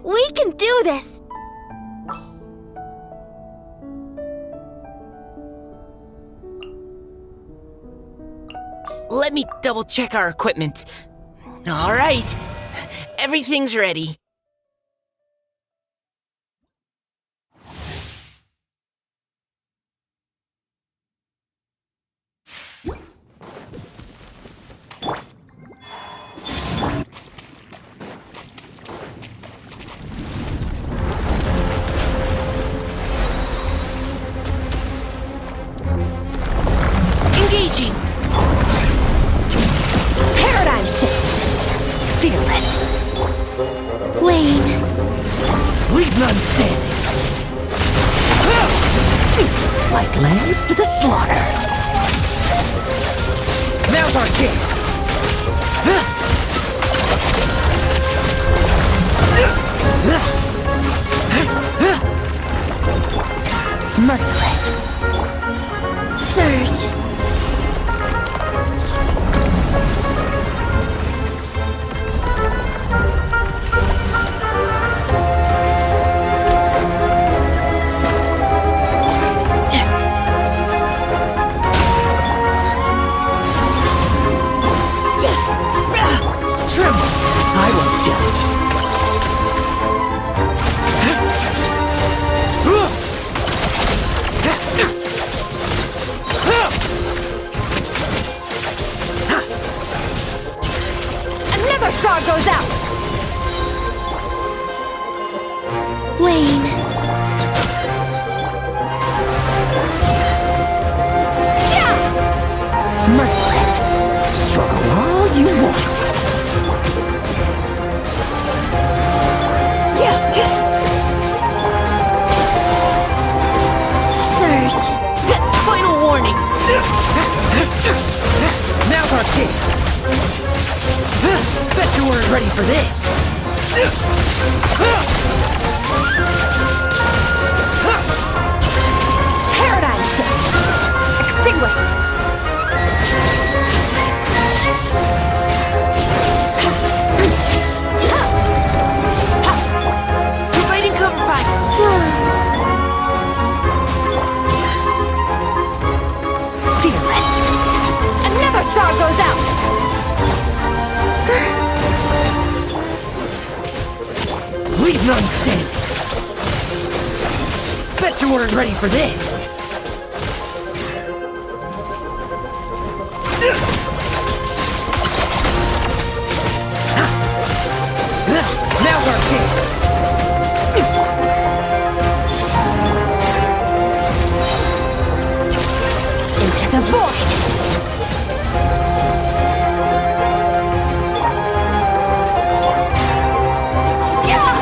We can do this! Let me double-check our equipment. All right. Everything's ready. Engaging! Paradigm shift! Fearless! Wayne! Leave none standing! Like lambs to the slaughter. Now's our chance! Merciless! Surge! Tremble! I won't judge. Another star goes out! Wayne! Yeah! Merciless! Struggle all you want. Surge! Final warning! Now's our chance! Bet you weren't ready for this! Paradigm shift! Extinguished! Providing cover fire! Fearless! Another star goes out! Leave none standing! Bet you weren't ready for this! Now's our chance! Into the void! Yeah!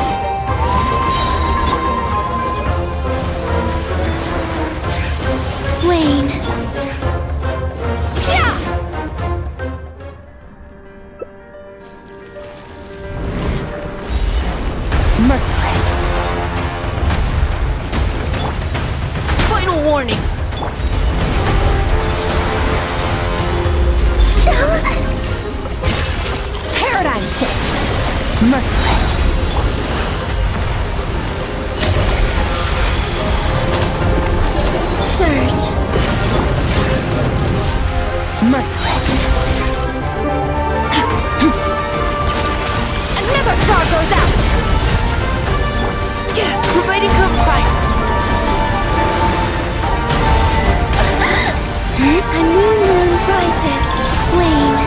Merciless. Another star goes out! Yeah, providing cover fire. A new moon rises. Wane.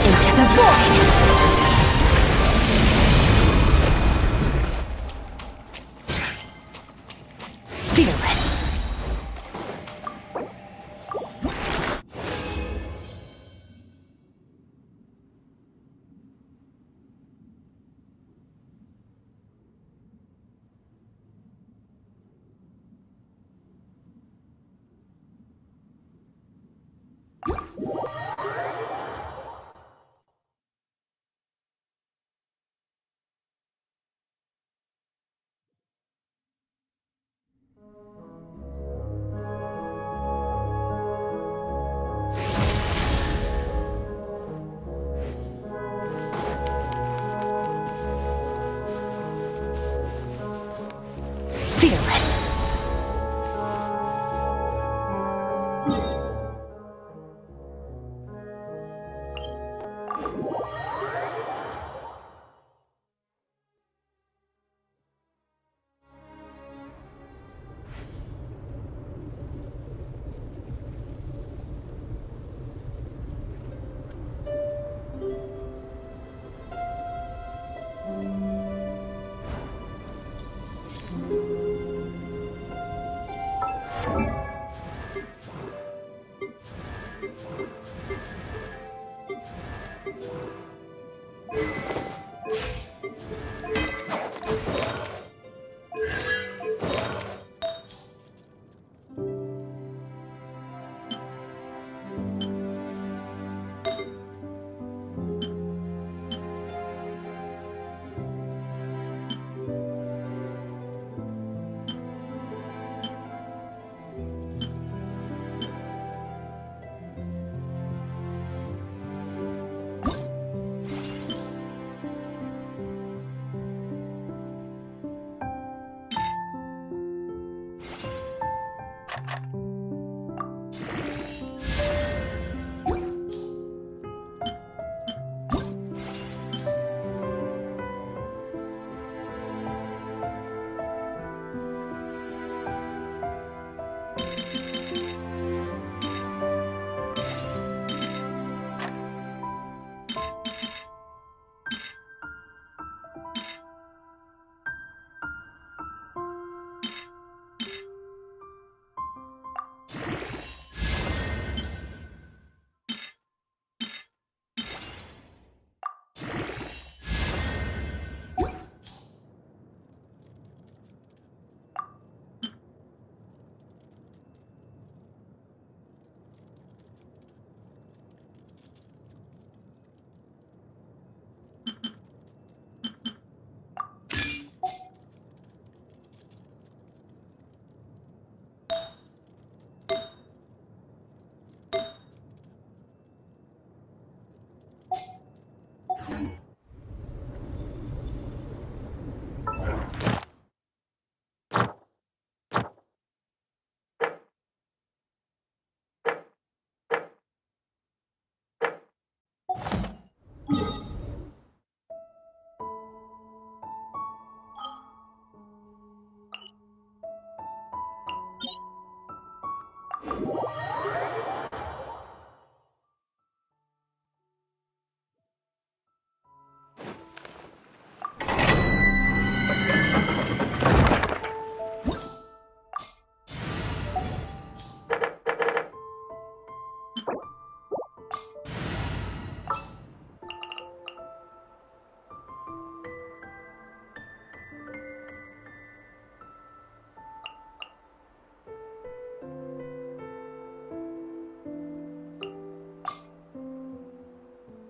Into the void! Fearless. Fearless.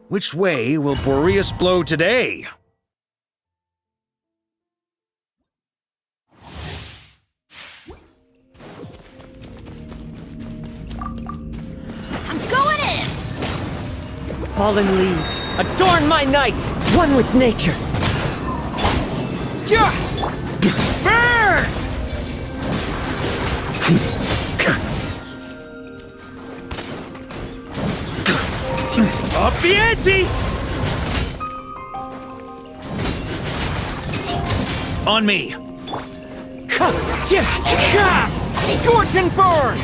Which way will Boreas blow today? I'm going in! Fallen leaves, adorn my night, one with nature. Yeah! Burn! Beauty! On me! Scorch and burn!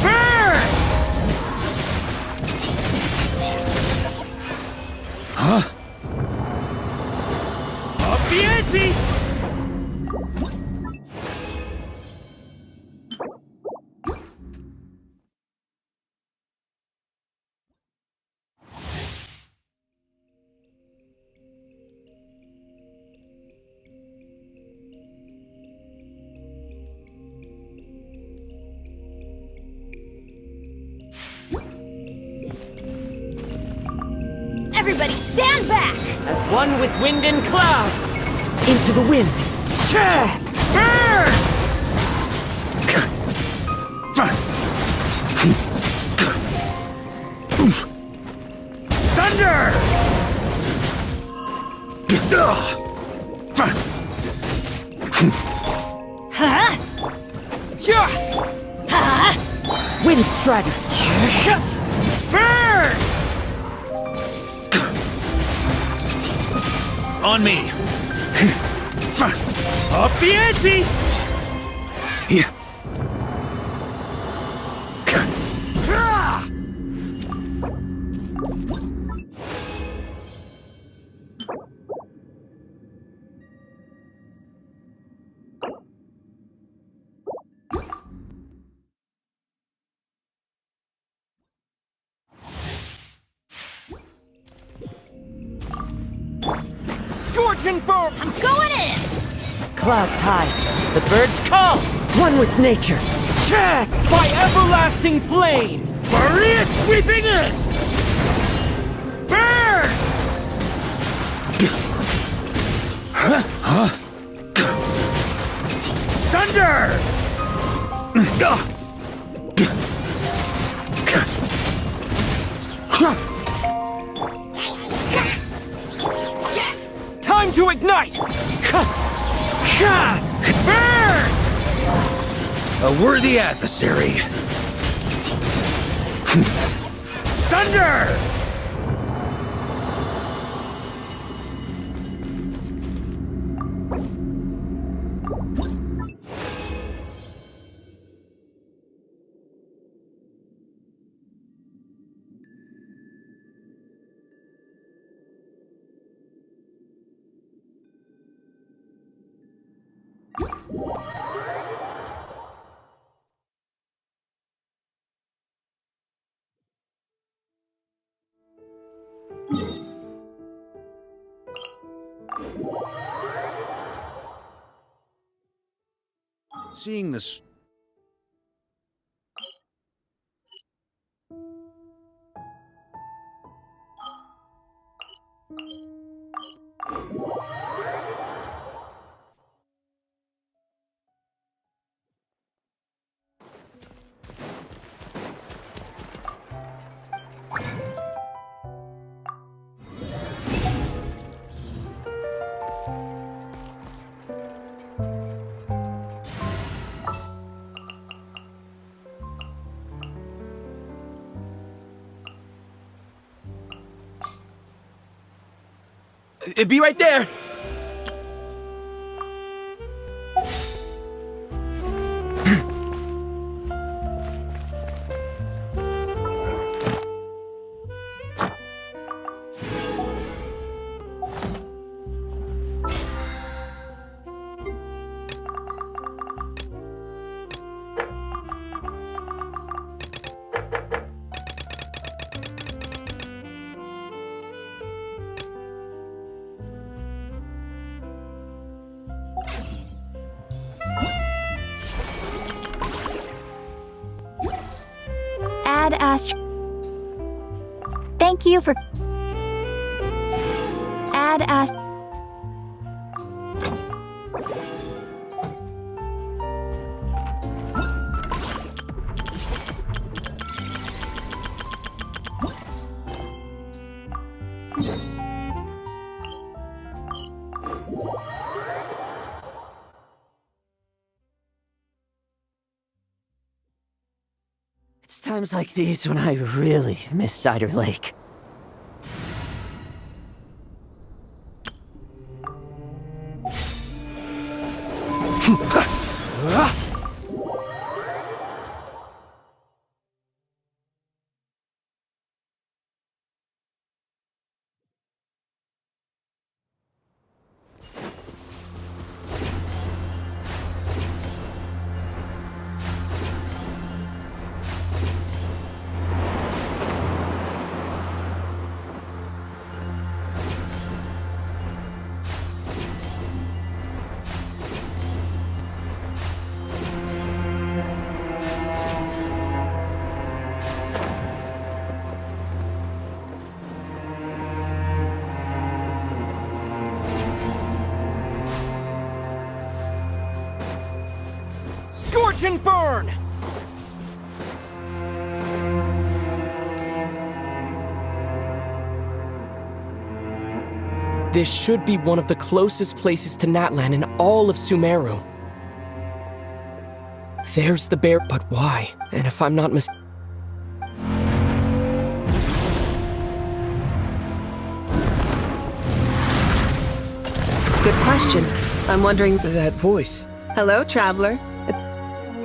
Burn! Huh? Up the ante! Everybody stand back! As one with wind and cloud! Into the wind! Burn! Thunder! Huh? Wind Strider! Burn! On me! Up the ante! Yeah. Scorch and burn! I'm going in! Clouds high, the birds call! One with nature! By everlasting flame! Maria sweeping in! Burn! Thunder! Time to ignite! Burn! A worthy adversary. Thunder! Seeing this. It'd be right there. Add Astro. Thank you for. Add Astro. It's Times like these when I really miss Cider Lake. Scorch and burn! This should be one of the closest places to Natlan in all of Sumeru. There's the bear, but why? And if I'm not Good question. I'm wondering... that voice. Hello, traveler.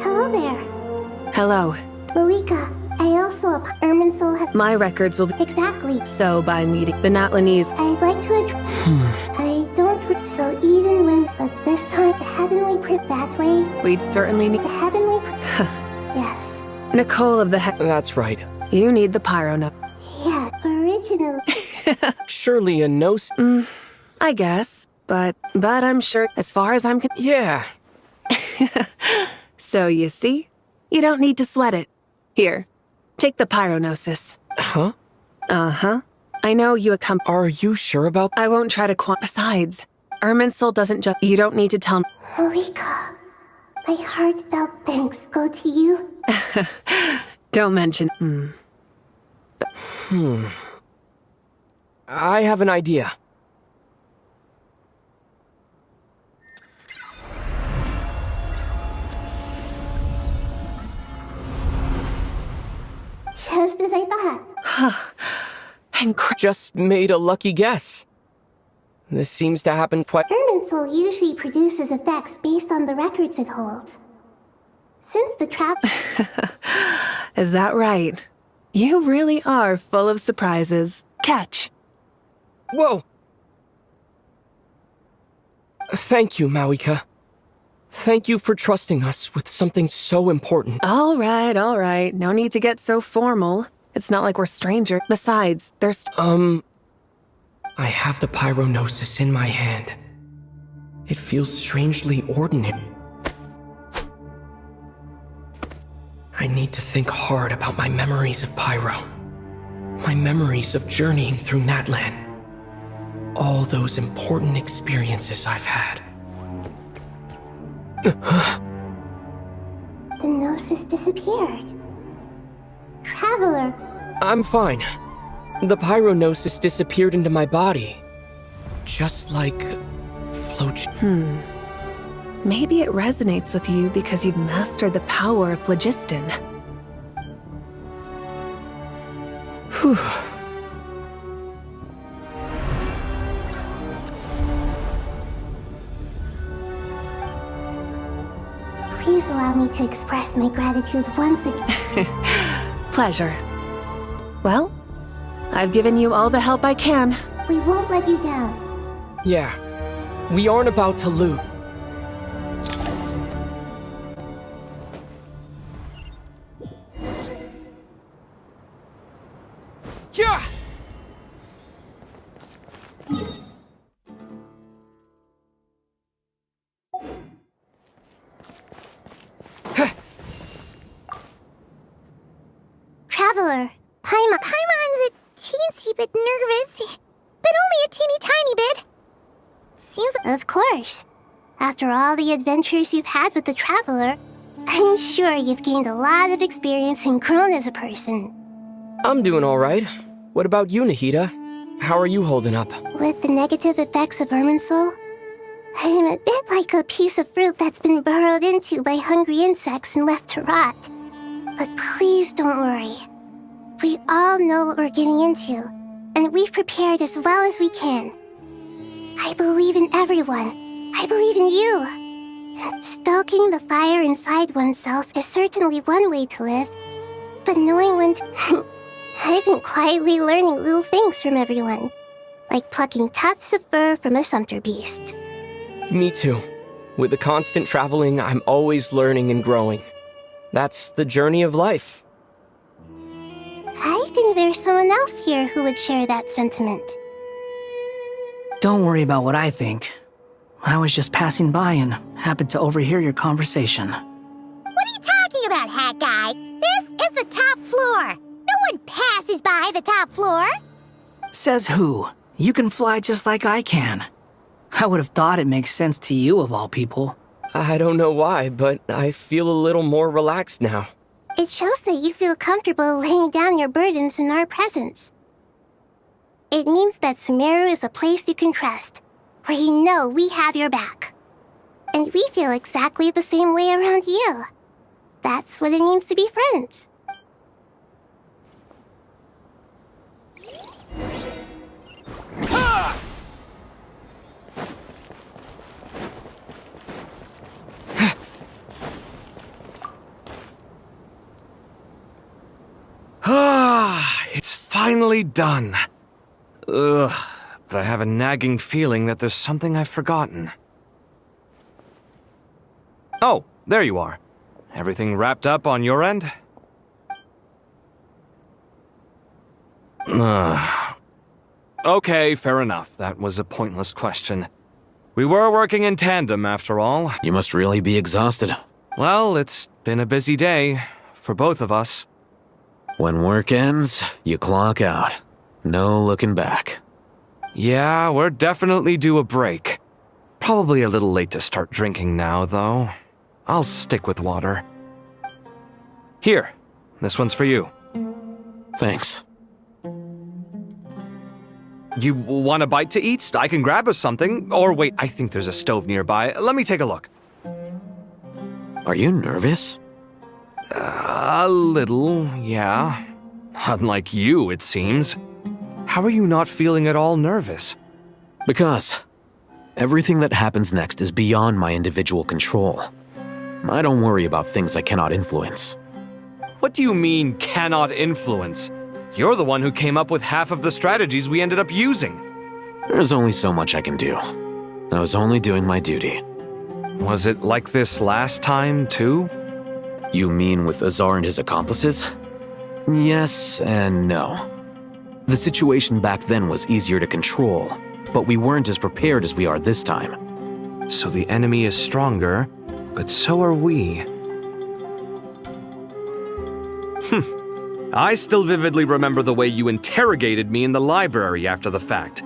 Hello there. Hello. Malika, I also Irminsul had... My records will be... Exactly. So, by meeting the Natlanese... I'd like to I don't... So even when... But this time, the heavenly print that way... We'd certainly need... The heavenly Yes. Nicole of the That's right. You need the pyro note. Yeah, original. Surely a I guess. But I'm sure, as far as I'm Yeah. So, you see? You don't need to sweat it. Here, take the pyronosis. Huh? Uh-huh. I know you Are you sure about I won't try to Besides, Irminsul doesn't just... You don't need to tell me. Malika, my heartfelt thanks go to you. Don't mention... I have an idea. Just as I thought. Just made a lucky guess. This seems to happen quite... Irminsul usually produces effects based on the records it holds. Since the trap... Is that right? You really are full of surprises. Catch. Whoa! Thank you, Mauika. Thank you for trusting us with something so important. All right. No need to get so formal. It's not like we're strangers. Besides, there's... I have the pyronosis in my hand. It feels strangely ordinary. I need to think hard about my memories of Pyro. My memories of journeying through Natlan. All those important experiences I've had. The gnosis disappeared. Traveler, I'm fine. The pyronosis disappeared into my body. Just like... Maybe it resonates with you because you've mastered the power of phlogiston. Whew. please allow me to express my gratitude once again. Pleasure. Well, I've given you all the help I can. We won't let you down. Yeah. We aren't about to loot. Yeah! Traveler, Paimon's a teensy bit nervous, but only a teeny tiny bit. Seems... Of course. After all the adventures you've had with the Traveler, I'm sure you've gained a lot of experience and grown as a person. I'm doing all right. What about you, Nahida? How are you holding up? With the negative effects of Irminsul, I'm a bit like a piece of fruit that's been burrowed into by hungry insects and left to rot. But please don't worry. We all know what we're getting into, and we've prepared as well as we can. I believe in everyone. I believe in you. Stoking the fire inside oneself is certainly one way to live, but knowing when to... I've been quietly learning little things from everyone, like plucking tufts of fur from a sumpter beast. Me too. With the constant traveling, I'm always learning and growing. That's the journey of life. I think there's someone else here who would share that sentiment. Don't worry about what I think. I was just passing by and happened to overhear your conversation. What are you talking about, Hat Guy? This is the top floor. No one passes by the top floor. Says who? You can fly just like I can. I would have thought it makes sense to you of all people. I don't know why, but I feel a little more relaxed now. It shows that you feel comfortable laying down your burdens in our presence. It means that Sumeru is a place you can trust, where you know we have your back. And we feel exactly the same way around you. That's what it means to be friends. It's finally done. Ugh, but I have a nagging feeling that there's something I've forgotten. Oh, there you are. Everything wrapped up on your end? Okay, fair enough. That was a pointless question. We were working in tandem, after all. You must really be exhausted. Well, it's been a busy day for both of us. When work ends, you clock out. No looking back. Yeah, we're definitely due a break. Probably a little late to start drinking now, though. I'll stick with water. Here, this one's for you. Thanks. You want a bite to eat? I can grab us something. Or wait, I think there's a stove nearby. Let me take a look. Are you nervous? A little, yeah. Unlike you, it seems. How are you not feeling at all nervous? Because everything that happens next is beyond my individual control. I don't worry about things I cannot influence. What do you mean, cannot influence? You're the one who came up with half of the strategies we ended up using. There's only so much I can do. I was only doing my duty. Was it like this last time, too? You mean with Azar and his accomplices? Yes and no. The situation back then was easier to control, but we weren't as prepared as we are this time. So the enemy is stronger, but so are we. I still vividly remember the way you interrogated me in the library after the fact.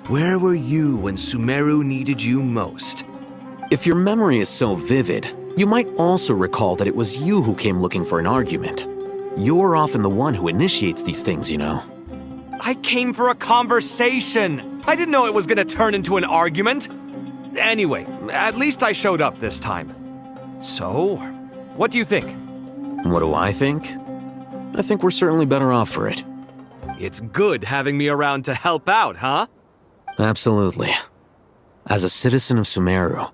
Where were you when Sumeru needed you most? If your memory is so vivid, you might also recall that it was you who came looking for an argument. You're often the one who initiates these things, you know. I came for a conversation! I didn't know it was gonna turn into an argument! Anyway, at least I showed up this time. So, what do you think? What do I think? I think we're certainly better off for it. It's good having me around to help out, huh? Absolutely. As a citizen of Sumeru,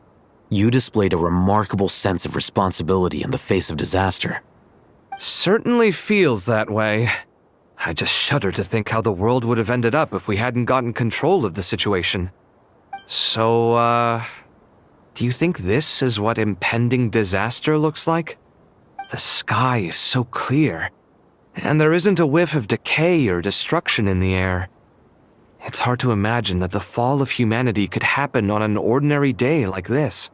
you displayed a remarkable sense of responsibility in the face of disaster. Certainly feels that way. I just shudder to think how the world would have ended up if we hadn't gotten control of the situation. So, do you think this is what impending disaster looks like? The sky is so clear, and there isn't a whiff of decay or destruction in the air. It's hard to imagine that the fall of humanity could happen on an ordinary day like this.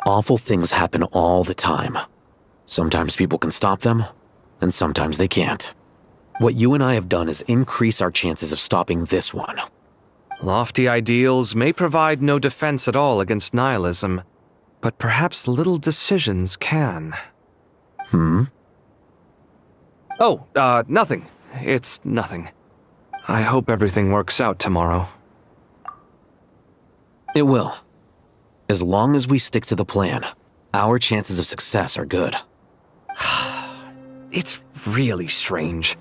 Awful things happen all the time. Sometimes people can stop them, and sometimes they can't. What you and I have done is increase our chances of stopping this one. Lofty ideals may provide no defense at all against nihilism, but perhaps little decisions can. Oh, nothing. It's nothing. I hope everything works out tomorrow. It will. As long as we stick to the plan, our chances of success are good. It's really strange.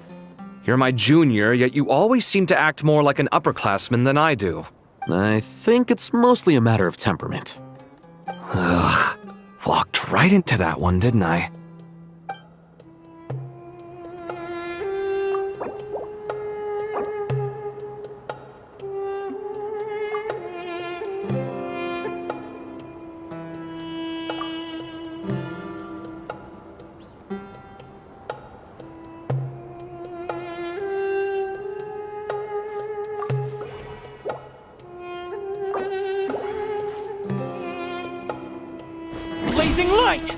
You're my junior, yet you always seem to act more like an upperclassman than I do. I think it's mostly a matter of temperament. Ugh. Walked right into that one, didn't I? Blazing light!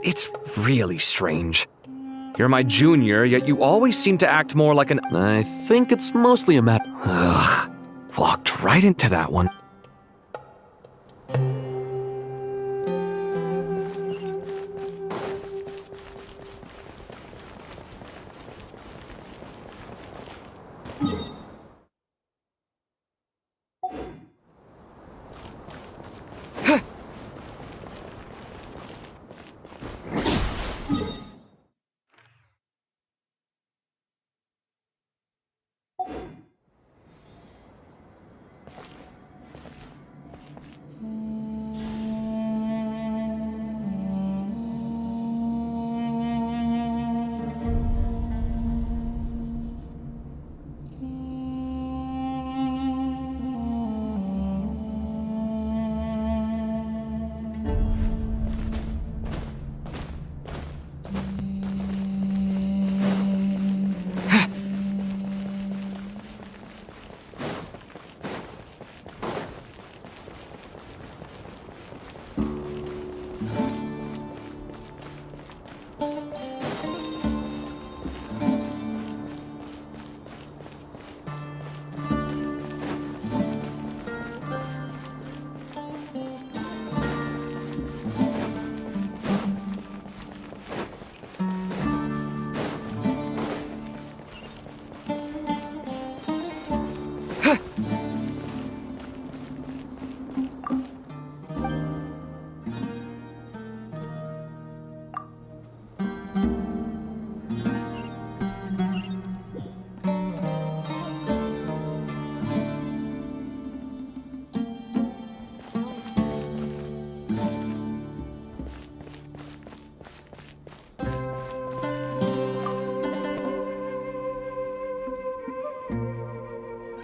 It's really strange. You're my junior, yet you always seem to act more like an... I think it's mostly a matter... Ugh. Walked right into that one.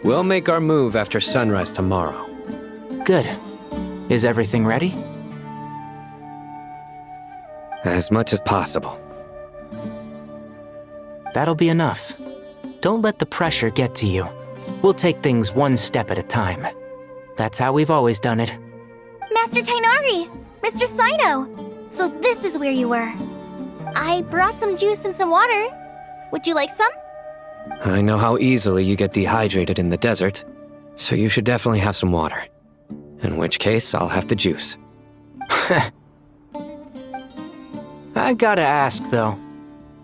We'll make our move after sunrise tomorrow. Good. Is everything ready? As much as possible. That'll be enough. Don't let the pressure get to you. We'll take things one step at a time. That's how we've always done it. Master Tainari! Mr. Saito! So this is where you were. I brought some juice and some water. Would you like some? I know how easily you get dehydrated in the desert, so you should definitely have some water. In which case, I'll have the juice. I gotta ask, though.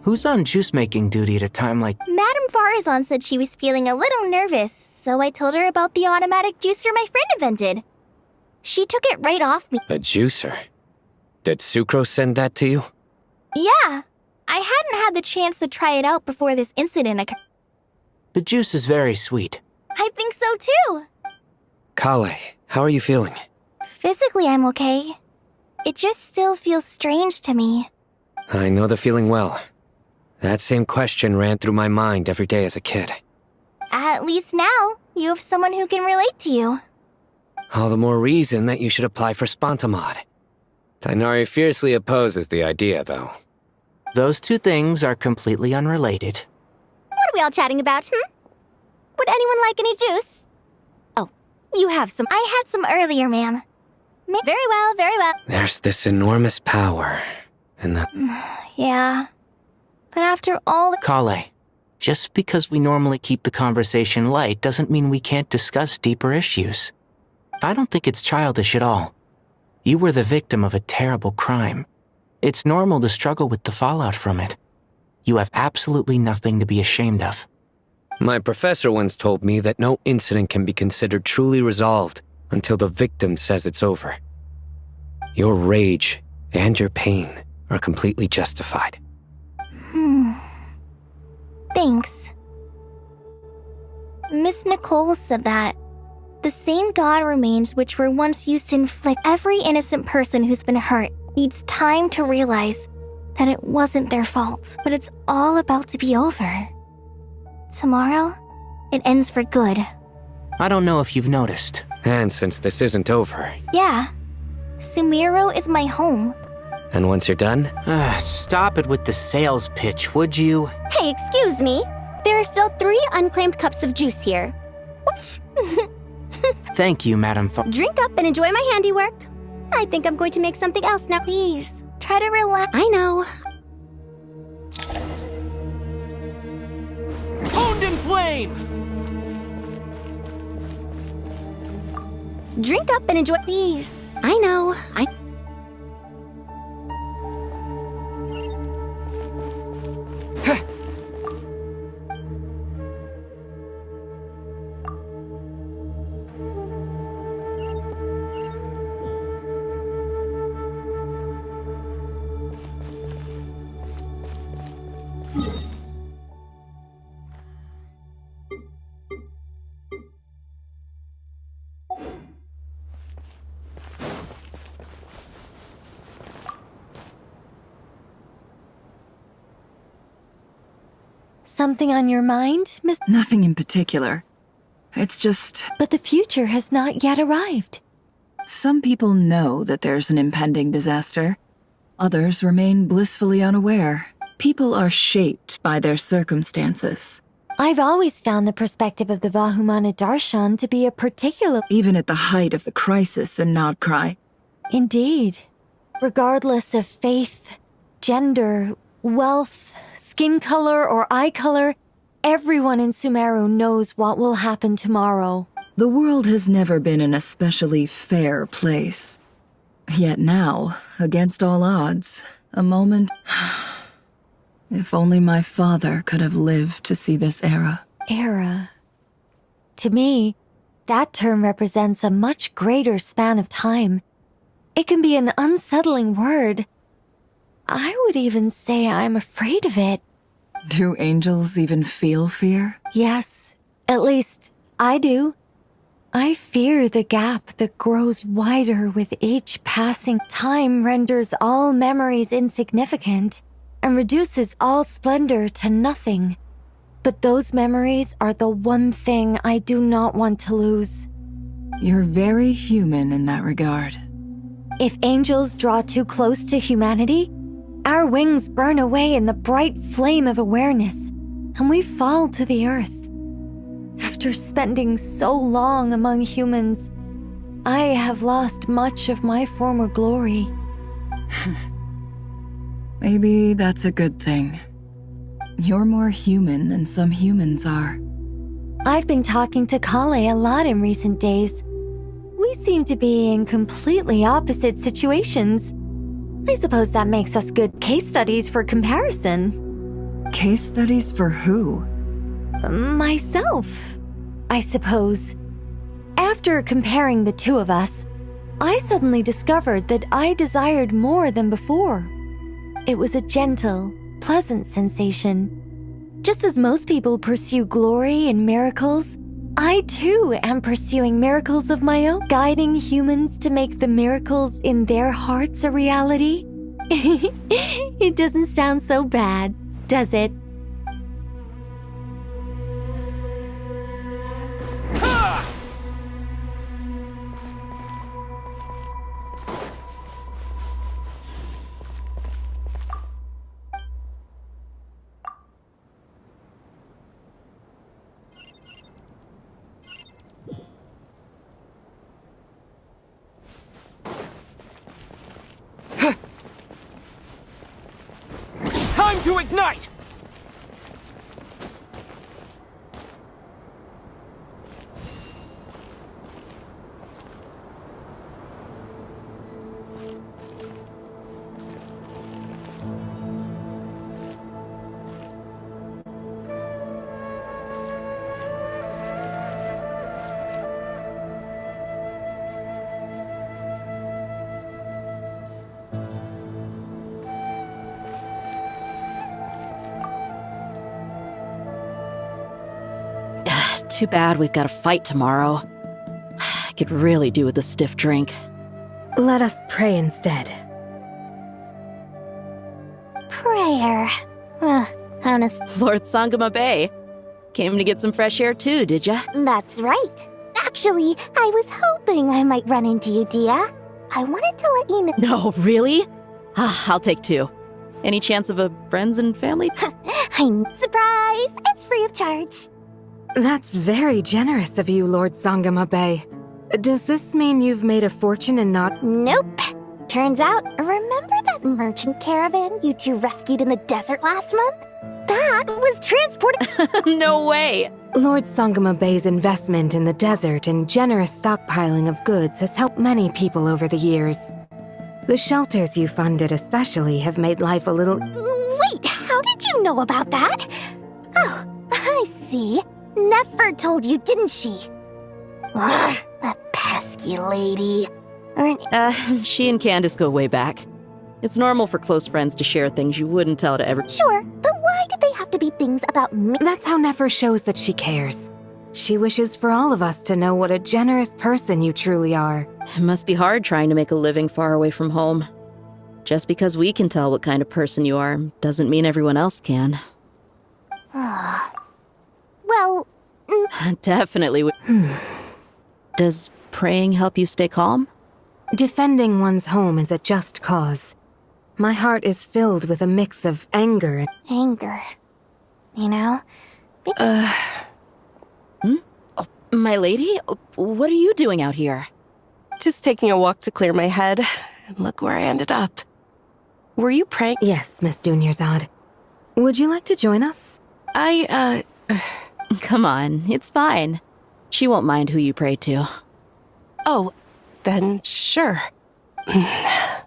Who's on juice-making duty at a time like... Madame Farazan said she was feeling a little nervous, so I told her about the automatic juicer my friend invented. She took it right off me. A juicer? Did Sucrose send that to you? Yeah. I hadn't had the chance to try it out before this incident occurred. The juice is very sweet. I think so too. Kale, how are you feeling? Physically, I'm okay. It just still feels strange to me. I know the feeling well. That same question ran through my mind every day as a kid. At least now, you have someone who can relate to you. All the more reason that you should apply for Spantamod. Tainari fiercely opposes the idea, though. Those two things are completely unrelated. What are we all chatting about, Would anyone like any juice? Oh, you have some. I had some earlier, ma'am. Very well, very well. There's this enormous power, And that. Yeah. But after all the... Kale, just because we normally keep the conversation light doesn't mean we can't discuss deeper issues. I don't think it's childish at all. You were the victim of a terrible crime. It's normal to struggle with the fallout from it. You have absolutely nothing to be ashamed of. My professor once told me that no incident can be considered truly resolved until the victim says it's over. Your rage and your pain are completely justified. Thanks. Miss Nicole said that the same God remains which were once used to inflict every innocent person who's been hurt needs time to realize that it wasn't their fault, but it's all about to be over. Tomorrow, it ends for good. I don't know if you've noticed. And since this isn't over, Yeah. Sumiro is my home. and once you're done, Stop it with the sales pitch, would you? Hey, excuse me. There are still 3 unclaimed cups of juice here. Thank you, Madam Drink up and enjoy my handiwork. I think I'm going to make something else now. Please, try to relax. I know. Owned in flame! Drink up and enjoy. Please. I know. Something on your mind, Miss? Nothing in particular. It's just, But the future has not yet arrived. some people know that there's an impending disaster. Others remain blissfully unaware. People are shaped by their circumstances. I've always found the perspective of the Vahumana Darshan to be a particular... Even at the height of the crisis in Nodcry. Indeed. Regardless of faith, gender, wealth, skin color, or eye color, everyone in Sumeru knows what will happen tomorrow. The world has never been an especially fair place. Yet now, against all odds, a moment... If only my father could have lived to see this era. Era. To me, that term represents a much greater span of time. It can be an unsettling word. I would even say I'm afraid of it. Do angels even feel fear? Yes, at least I do. I fear the gap that grows wider with each passing time renders all memories insignificant and reduces all splendor to nothing. But those memories are the one thing I do not want to lose. You're very human in that regard. If angels draw too close to humanity, our wings burn away in the bright flame of awareness, and we fall to the earth. After spending so long among humans, I have lost much of my former glory. Maybe that's a good thing. You're more human than some humans are. I've been talking to Kale a lot in recent days. We seem to be in completely opposite situations. I suppose that makes us good case studies for comparison. Case studies for who? Myself, I suppose. After comparing the two of us, I suddenly discovered that I desired more than before. It was a gentle, pleasant sensation. Just as most people pursue glory and miracles, I too am pursuing miracles of my own, guiding humans to make the miracles in their hearts a reality. It doesn't sound so bad, does it? Too bad we've got a fight tomorrow. I could really do with a stiff drink. Let us pray instead. Prayer. Honest. Lord Sangama Bay. Came to get some fresh air too, did ya? That's right. Actually, I was hoping I might run into you, Dia. I wanted to let you know. No, really? I'll take 2. Any chance of a friends and family? Surprise! It's free of charge. That's very generous of you, Lord Sangama Bay. Does this mean you've made a fortune and not— Nope. Turns out, remember that merchant caravan you two rescued in the desert last month? That was transported— No way! Lord Sangama Bay's investment in the desert and generous stockpiling of goods has helped many people over the years. The shelters you funded especially have made life a little— Wait, how did you know about that? Oh, I see. Nefer told you, didn't she? Ugh, that pesky lady. She and Candace go way back. It's normal for close friends to share things you wouldn't tell to everyone. Sure, but why did they have to be things about me? That's how Nefer shows that she cares. She wishes for all of us to know what a generous person you truly are. It must be hard trying to make a living far away from home. Just because we can tell what kind of person you are doesn't mean everyone else can. Well, Definitely. Does praying help you stay calm? Defending one's home is a just cause. My heart is filled with a mix of anger and— anger. You know? My lady? What are you doing out here? Just taking a walk to clear my head. And look where I ended up. Were you praying? Yes, Miss Dunyarzad. Would you like to join us? Come on, it's fine. She won't mind who you pray to. Oh, then sure. I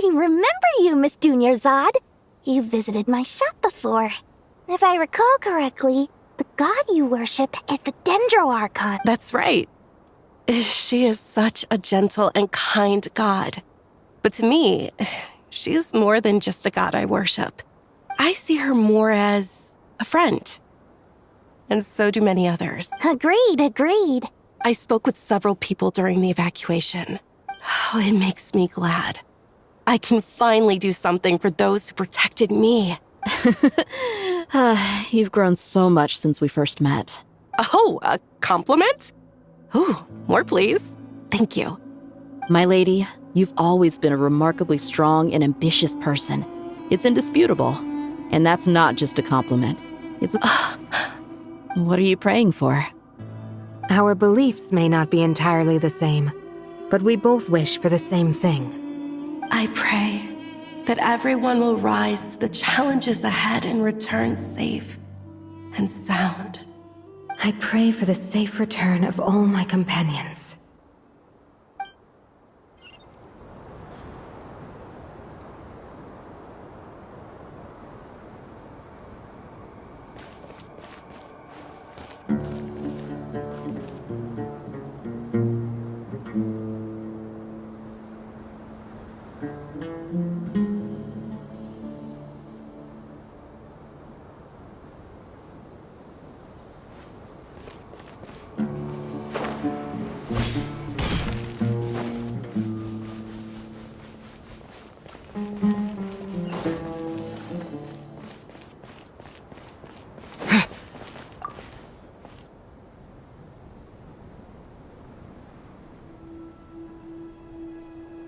remember you, Miss Dunyarzad. You visited my shop before. If I recall correctly, the god you worship is the Archon. That's right. She is such a gentle and kind god. But to me, she is more than just a god I worship. I see her more as a friend. And so do many others. Agreed. I spoke with several people during the evacuation. Oh, it makes me glad. I can finally do something for those who protected me. You've grown so much since we first met. Oh, a compliment? Ooh, more please. Thank you. My lady, you've always been a remarkably strong and ambitious person. It's indisputable. And that's not just a compliment. It's What are you praying for? Our beliefs may not be entirely the same, but we both wish for the same thing. I pray that everyone will rise to the challenges ahead and return safe and sound. I pray for the safe return of all my companions.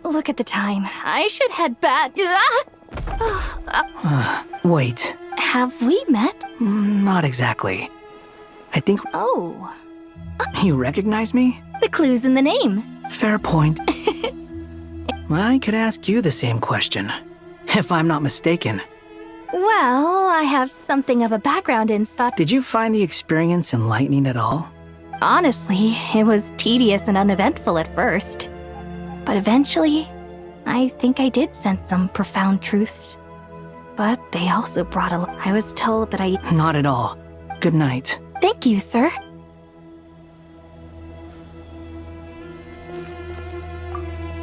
Look at the time. I should head back. Wait, Have we met? not exactly. I think Oh, you recognize me? the clue's in the name. Fair point. I could ask you the same question, if I'm not mistaken. Well, I have something of a background in such. Did you find the experience enlightening at all? Honestly, it was tedious and uneventful at first. But eventually, I think I did sense some profound truths. But they also brought I was told that I— Not at all. Good night. Thank you, sir.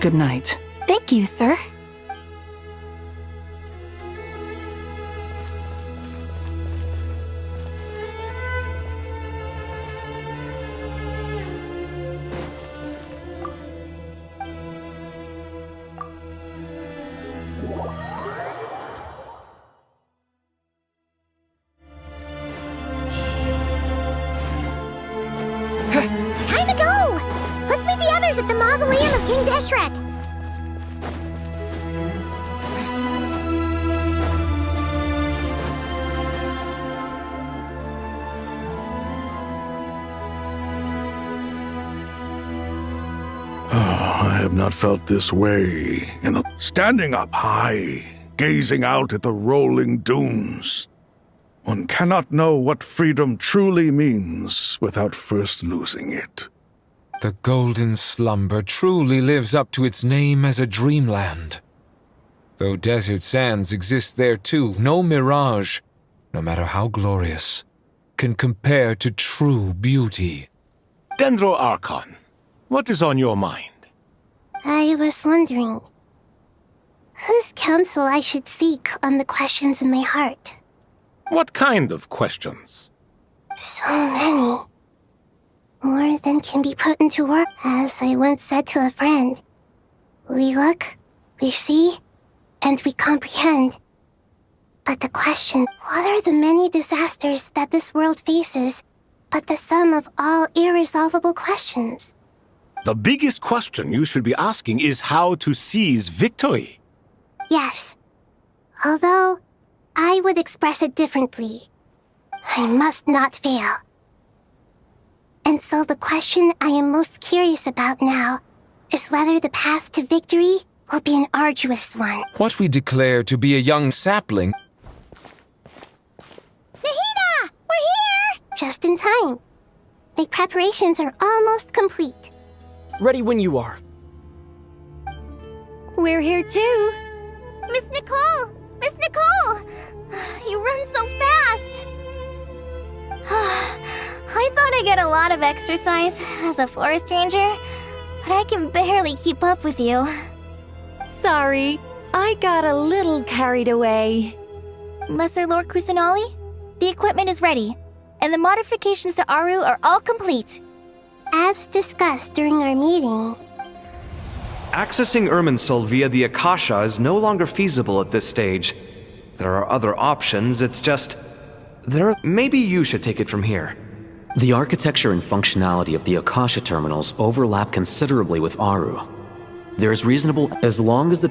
Good night. Thank you, sir. at the mausoleum of King Deshret. I have not felt this way standing up high, gazing out at the rolling dunes. One cannot know what freedom truly means without first losing it. The golden slumber truly lives up to its name as a dreamland. Though desert sands exist there too, no mirage, no matter how glorious, can compare to true beauty. Dendro Archon, what is on your mind? I was wondering whose counsel I should seek on the questions in my heart. What kind of questions? So many. More than can be put into words. As I once said to a friend, we look, we see, and we comprehend. But the question, what are the many disasters that this world faces, but the sum of all irresolvable questions? The biggest question you should be asking is how to seize victory. Yes. Although, I would express it differently. I must not fail. And so the question I am most curious about now is whether the path to victory will be an arduous one. What we declare to be a young sapling... Nahida! We're here! Just in time. My preparations are almost complete. Ready when you are. We're here too. Miss Nicole! Miss Nicole! You run so fast! I thought I'd get a lot of exercise as a forest ranger, but I can barely keep up with you. Sorry, I got a little carried away. Lesser Lord Kusanali, the equipment is ready, and the modifications to Aru are all complete. As discussed during our meeting, Accessing Irminsul via the Akasha is no longer feasible at this stage. There are other options, it's just... Maybe you should take it from here. The architecture and functionality of the Akasha terminals overlap considerably with Aru. There is reasonable as long as the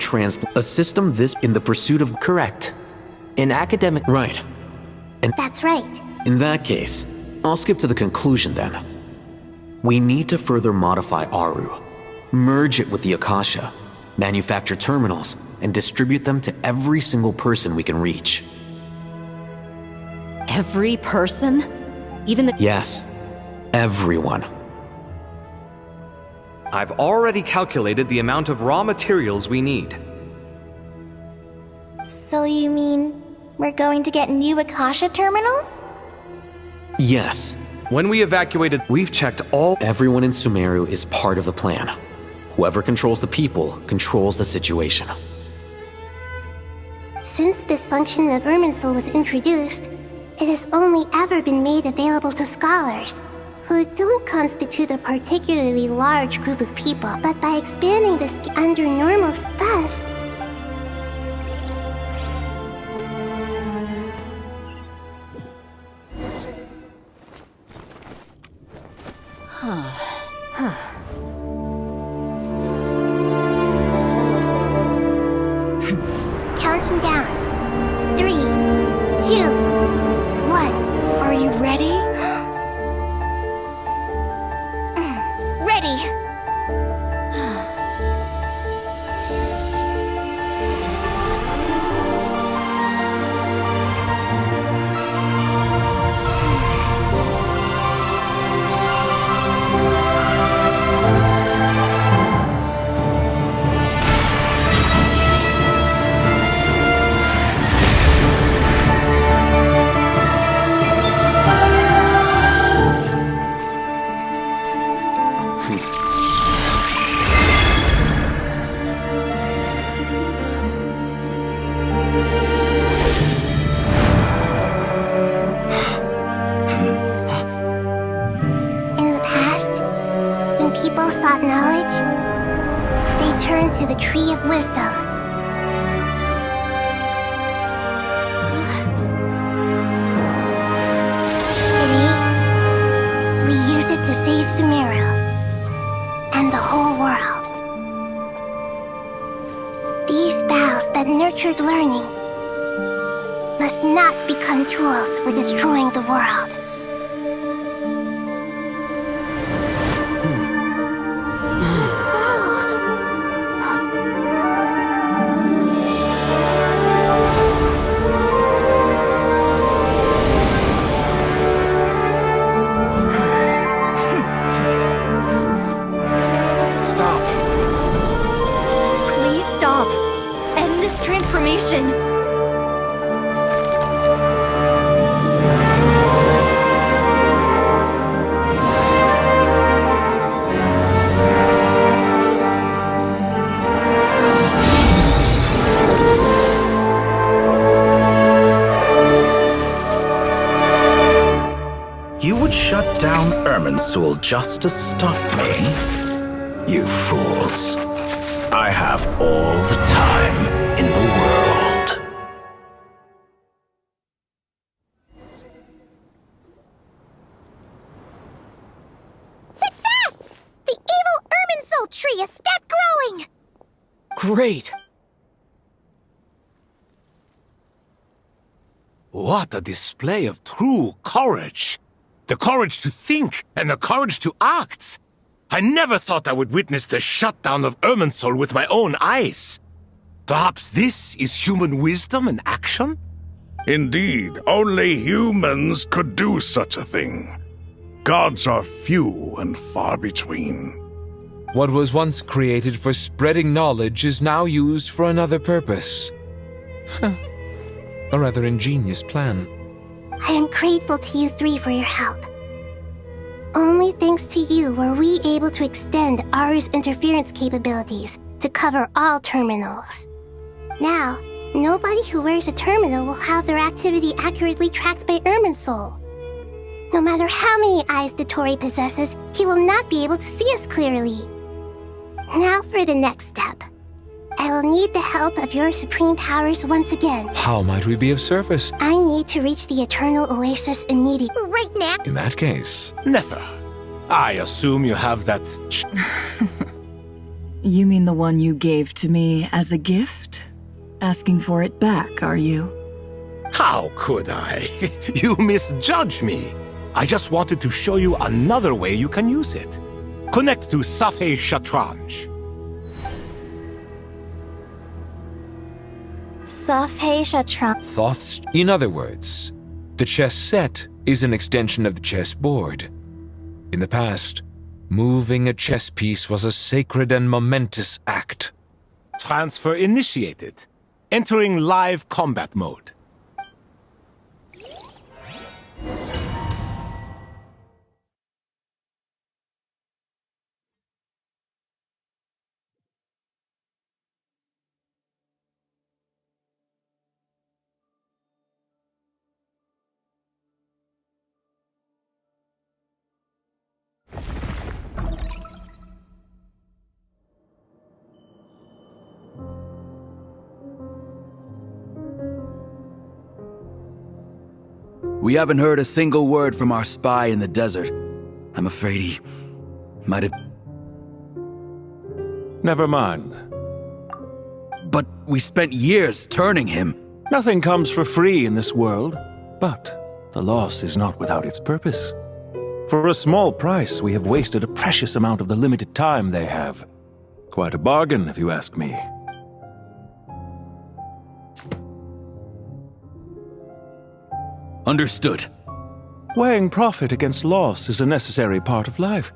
a system this in the pursuit of Correct. In academic... Right. And that's right. In that case, I'll skip to the conclusion then. We need to further modify Aru, merge it with the Akasha, manufacture terminals, and distribute them to every single person we can reach. Every person? Even the... Yes, everyone. I've already calculated the amount of raw materials we need. So you mean we're going to get new Akasha terminals? Yes. When we evacuated, we've checked all... Everyone in Sumeru is part of the plan. Whoever controls the people controls the situation. Since this function of Irminsul was introduced, it has only ever been made available to scholars, who don't constitute a particularly large group of people. But by expanding this under normal... Thus... Counting down. 3, 2, 1. Are you ready? Ready! sought knowledge, they turned to the Tree of Wisdom. Today, we use it to save Sumeru and the whole world. nurtured learning must not become tools for destroying the world. Stop. Please stop. End this transformation. You would shut down Irminsul just to stop me? You fools. I have all the time in the world. Success! The evil Irminsul tree has stopped growing! Great. What a display of true courage! The courage to think and the courage to act! I never thought I would witness the shutdown of Irminsul with my own eyes. Perhaps this is human wisdom in action? Indeed, only humans could do such a thing. Gods are few and far between. What was once created for spreading knowledge is now used for another purpose. A rather ingenious plan. I am grateful to you three for your help. Only thanks to you were we able to extend Aru's interference capabilities to cover all terminals. Now, nobody who wears a terminal will have their activity accurately tracked by Irminsul. No matter how many eyes Panttore possesses, he will not be able to see us clearly. Now for the next step. I will need the help of your supreme powers once again. How might we be of service? I need to reach the Eternal Oasis immediately. Right now? In that case... Never. I assume you have that... You mean the one you gave to me as a gift? Asking for it back, are you? How could I? You misjudge me. I just wanted to show you another way you can use it. Connect to Safhe Shatranj. Safhe Shatranj. Thoughts? In other words, the chess set is an extension of the chessboard. In the past, moving a chess piece was a sacred and momentous act. Transfer initiated. Entering live combat mode. We haven't heard a single word from our spy in the desert. I'm afraid he might have... Never mind. But we spent years turning him. Nothing comes for free in this world, but the loss is not without its purpose. For a small price, we have wasted a precious amount of the limited time they have. Quite a bargain, if you ask me. Understood. Weighing profit against loss is a necessary part of life.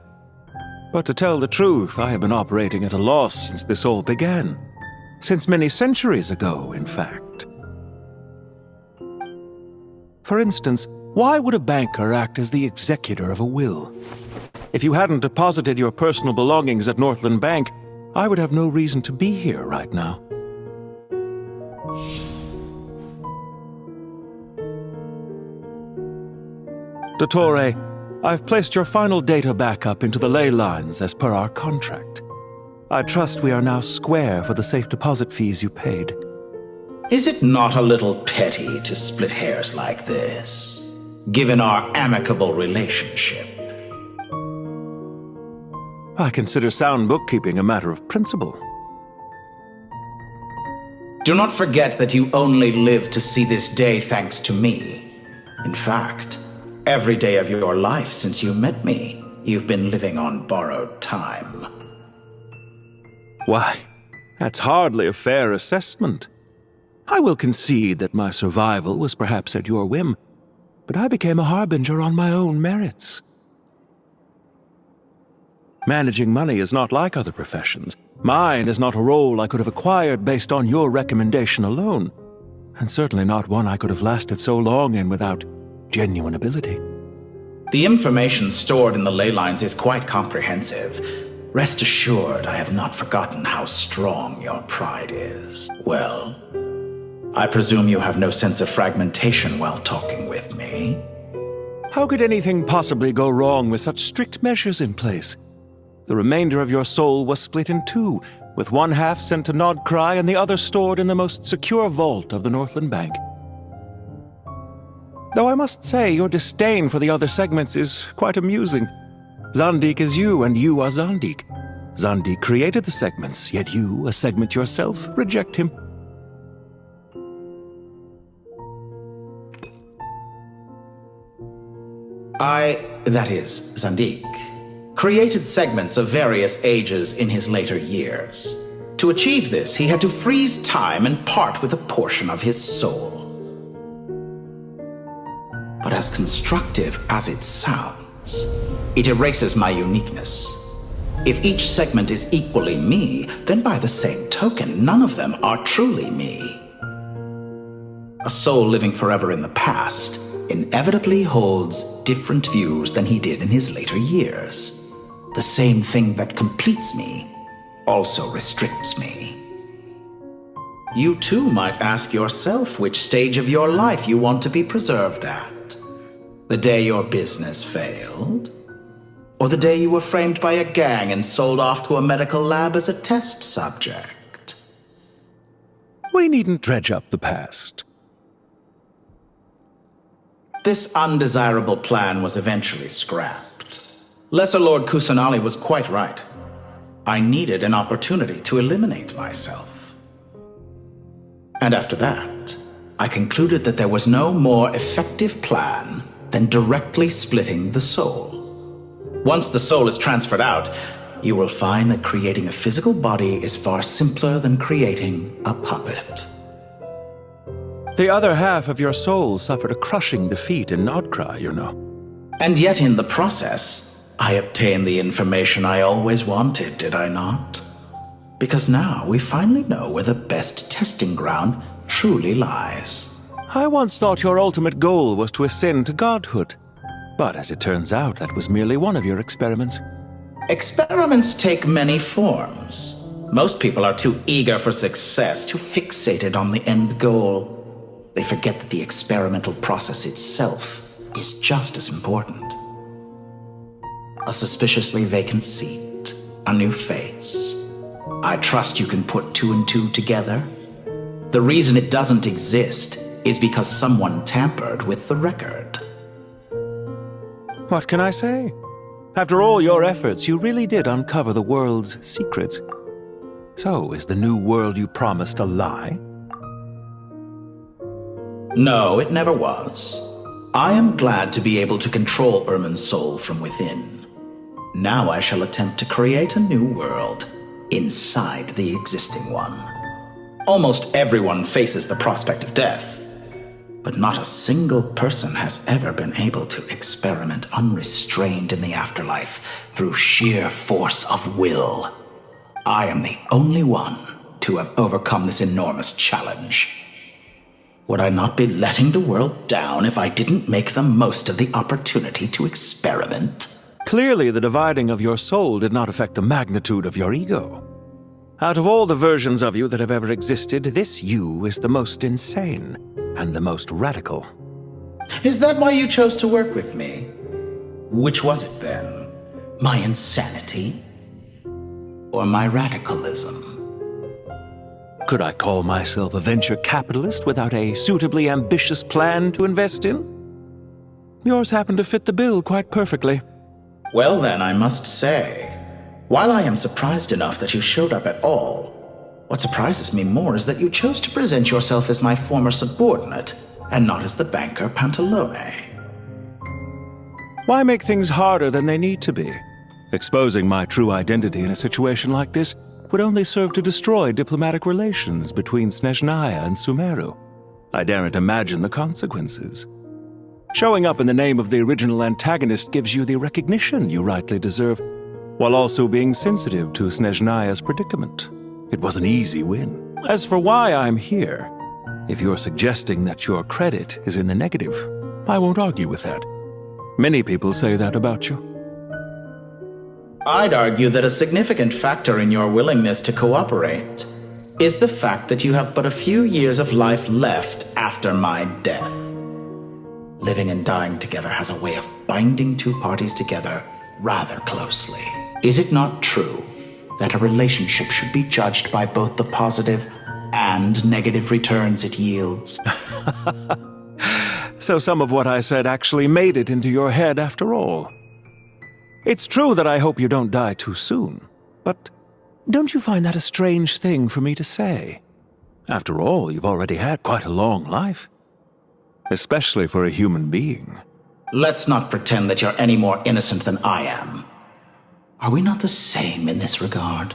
But to tell the truth, I have been operating at a loss since this all began. Since many centuries ago, in fact. For instance, why would a banker act as the executor of a will? If you hadn't deposited your personal belongings at Northland Bank, I would have no reason to be here right now. Panttore, I've placed your final data backup into the ley lines as per our contract. I trust we are now square for the safe deposit fees you paid. Is it not a little petty to split hairs like this, given our amicable relationship? I consider sound bookkeeping a matter of principle. Do not forget that you only live to see this day thanks to me. In fact, every day of your life since you met me, you've been living on borrowed time. Why, that's hardly a fair assessment. I will concede that my survival was perhaps at your whim, but I became a harbinger on my own merits. Managing money is not like other professions. Mine is not a role I could have acquired based on your recommendation alone, and certainly not one I could have lasted so long in without genuine ability. The information stored in the ley lines is quite comprehensive. Rest assured, I have not forgotten how strong your pride is. Well, I presume you have no sense of fragmentation while talking with me. How could anything possibly go wrong with such strict measures in place? The remainder of your soul was split in two, with one half sent to Nodcry and the other stored in the most secure vault of the Northland Bank. Though I must say, your disdain for the other segments is quite amusing. Zandik is you, and you are Zandik. Zandik created the segments, yet you, a segment yourself, reject him. That is, Zandik, created segments of various ages in his later years. To achieve this, he had to freeze time and part with a portion of his soul. But as constructive as it sounds, it erases my uniqueness. If each segment is equally me, then by the same token, none of them are truly me. A soul living forever in the past inevitably holds different views than he did in his later years. The same thing that completes me also restricts me. You too might ask yourself which stage of your life you want to be preserved at. The day your business failed? Or the day you were framed by a gang and sold off to a medical lab as a test subject? We needn't dredge up the past. This undesirable plan was eventually scrapped. Lesser Lord Kusanali was quite right. I needed an opportunity to eliminate myself. And after that, I concluded that there was no more effective plan than directly splitting the soul. Once the soul is transferred out, you will find that creating a physical body is far simpler than creating a puppet. The other half of your soul suffered a crushing defeat in Nodcry, you know. And yet in the process, I obtained the information I always wanted, did I not? Because now we finally know where the best testing ground truly lies. I once thought your ultimate goal was to ascend to godhood. But as it turns out, that was merely one of your experiments. Experiments take many forms. Most people are too eager for success, too fixated on the end goal. They forget that the experimental process itself is just as important. A suspiciously vacant seat, a new face. I trust you can put two and two together. The reason it doesn't exist is because someone tampered with the record. What can I say? After all your efforts, you really did uncover the world's secrets. So, is the new world you promised a lie? No, it never was. I am glad to be able to control Irmin's soul from within. Now I shall attempt to create a new world inside the existing one. Almost everyone faces the prospect of death, but not a single person has ever been able to experiment unrestrained in the afterlife through sheer force of will. I am the only one to have overcome this enormous challenge. Would I not be letting the world down if I didn't make the most of the opportunity to experiment? Clearly, the dividing of your soul did not affect the magnitude of your ego. Out of all the versions of you that have ever existed, this you is the most insane and the most radical. Is that why you chose to work with me? Which was it then? My insanity? Or my radicalism? Could I call myself a venture capitalist without a suitably ambitious plan to invest in? Yours happened to fit the bill quite perfectly. Well then, I must say, while I am surprised enough that you showed up at all, What surprises me more is that you chose to present yourself as my former subordinate, and not as the banker Panttore. Why make things harder than they need to be? Exposing my true identity in a situation like this would only serve to destroy diplomatic relations between Snezhnaya and Sumeru. I daren't imagine the consequences. Showing up in the name of the original antagonist gives you the recognition you rightly deserve, while also being sensitive to Snezhnaya's predicament. It was an easy win. As for why I'm here, if you're suggesting that your credit is in the negative, I won't argue with that. Many people say that about you. I'd argue that a significant factor in your willingness to cooperate is the fact that you have but a few years of life left after my death. Living and dying together has a way of binding two parties together rather closely. Is it not true that a relationship should be judged by both the positive and negative returns it yields? So some of what I said actually made it into your head after all. It's true that I hope you don't die too soon, but don't you find that a strange thing for me to say? After all, you've already had quite a long life, especially for a human being. Let's not pretend that you're any more innocent than I am. Are we not the same in this regard?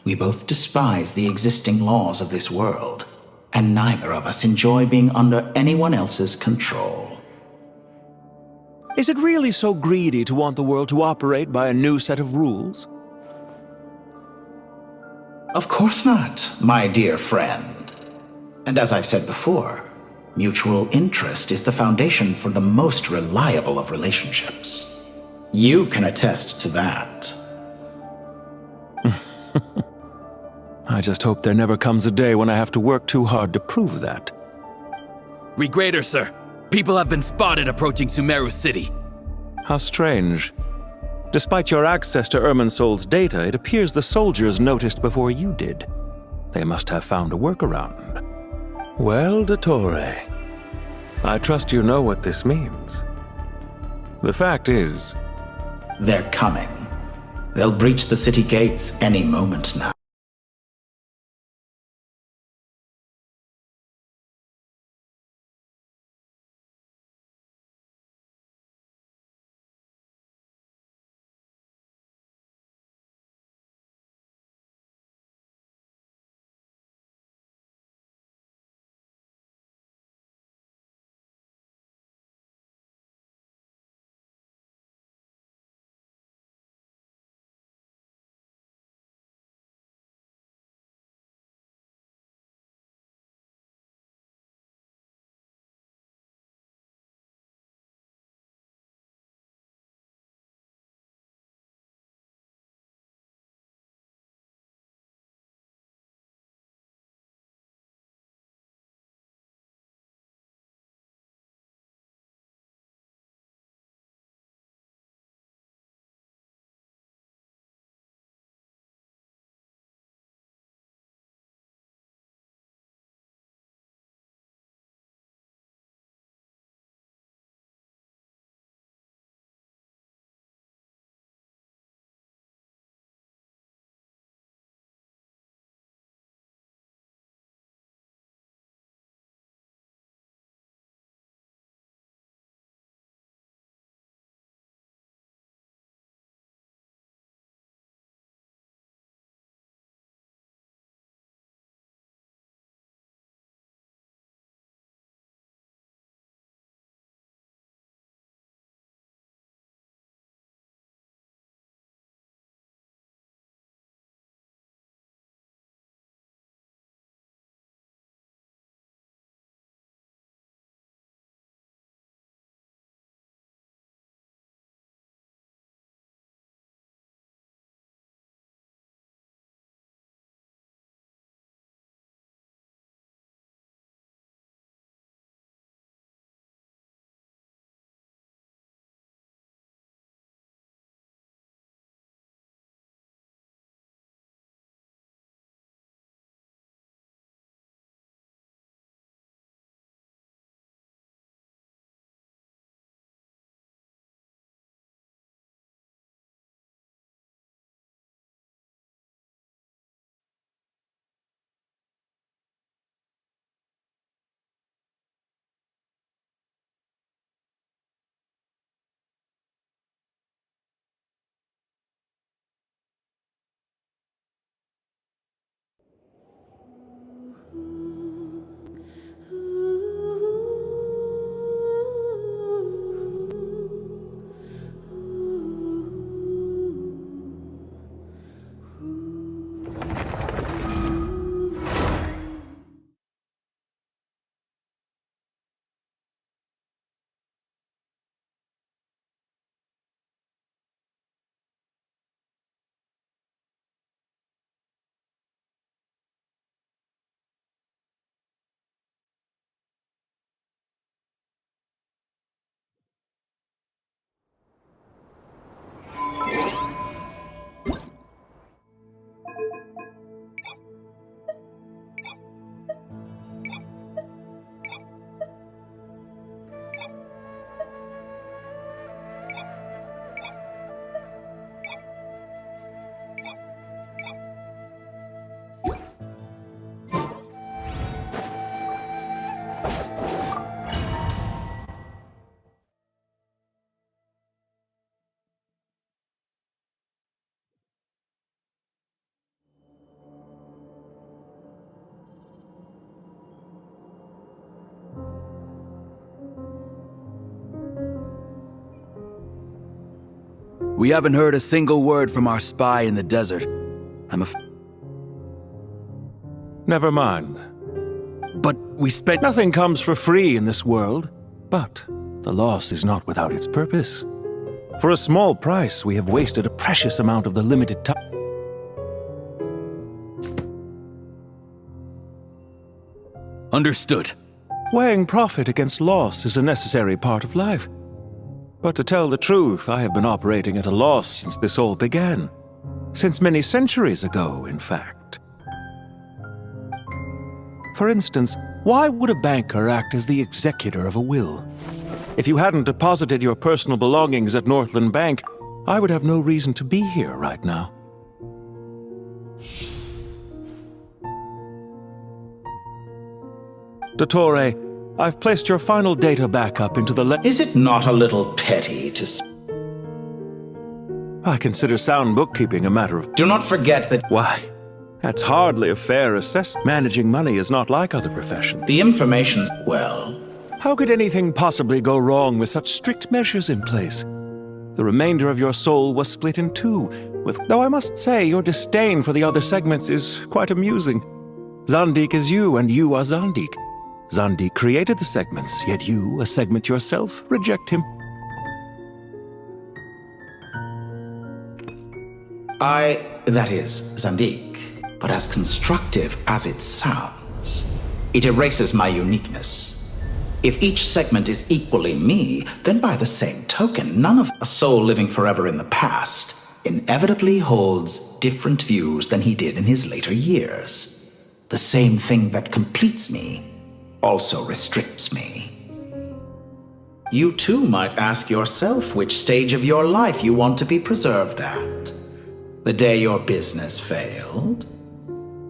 We both despise the existing laws of this world, and neither of us enjoy being under anyone else's control. Is it really so greedy to want the world to operate by a new set of rules? Of course not, my dear friend. And as I've said before, mutual interest is the foundation for the most reliable of relationships. You can attest to that. I just hope there never comes a day when I have to work too hard to prove that. Regrader, sir. People have been spotted approaching Sumeru City. How strange. Despite your access to Irminsol's data, it appears the soldiers noticed before you did. They must have found a workaround. Well, Dottore, I trust you know what this means. The fact is... They're coming. They'll breach the city gates any moment now. We haven't heard a single word from our spy in the desert. Never mind. But we spent... Nothing comes for free in this world, but the loss is not without its purpose. For a small price, we have wasted a precious amount of the limited time. Understood. Weighing profit against loss is a necessary part of life. But to tell the truth, I have been operating at a loss since this all began. Since many centuries ago, in fact. For instance, why would a banker act as the executor of a will? If you hadn't deposited your personal belongings at Northland Bank, I would have no reason to be here right now. Dottore, I've placed your final data backup into the Is it not a little petty to... I consider sound bookkeeping a matter of... Do not forget that... Why? That's hardly a fair assessment. Managing money is not like other professions. The information's... Well... How could anything possibly go wrong with such strict measures in place? The remainder of your soul was split in two, though I must say your disdain for the other segments is quite amusing. Zandik is you, and you are Zandik. Zandik created the segments, yet you, a segment yourself, reject him. That is, Zandik, but as constructive as it sounds, it erases my uniqueness. If each segment is equally me, then by the same token, none of a soul living forever in the past inevitably holds different views than he did in his later years. The same thing that completes me also restricts me. You too might ask yourself which stage of your life you want to be preserved at. The day your business failed?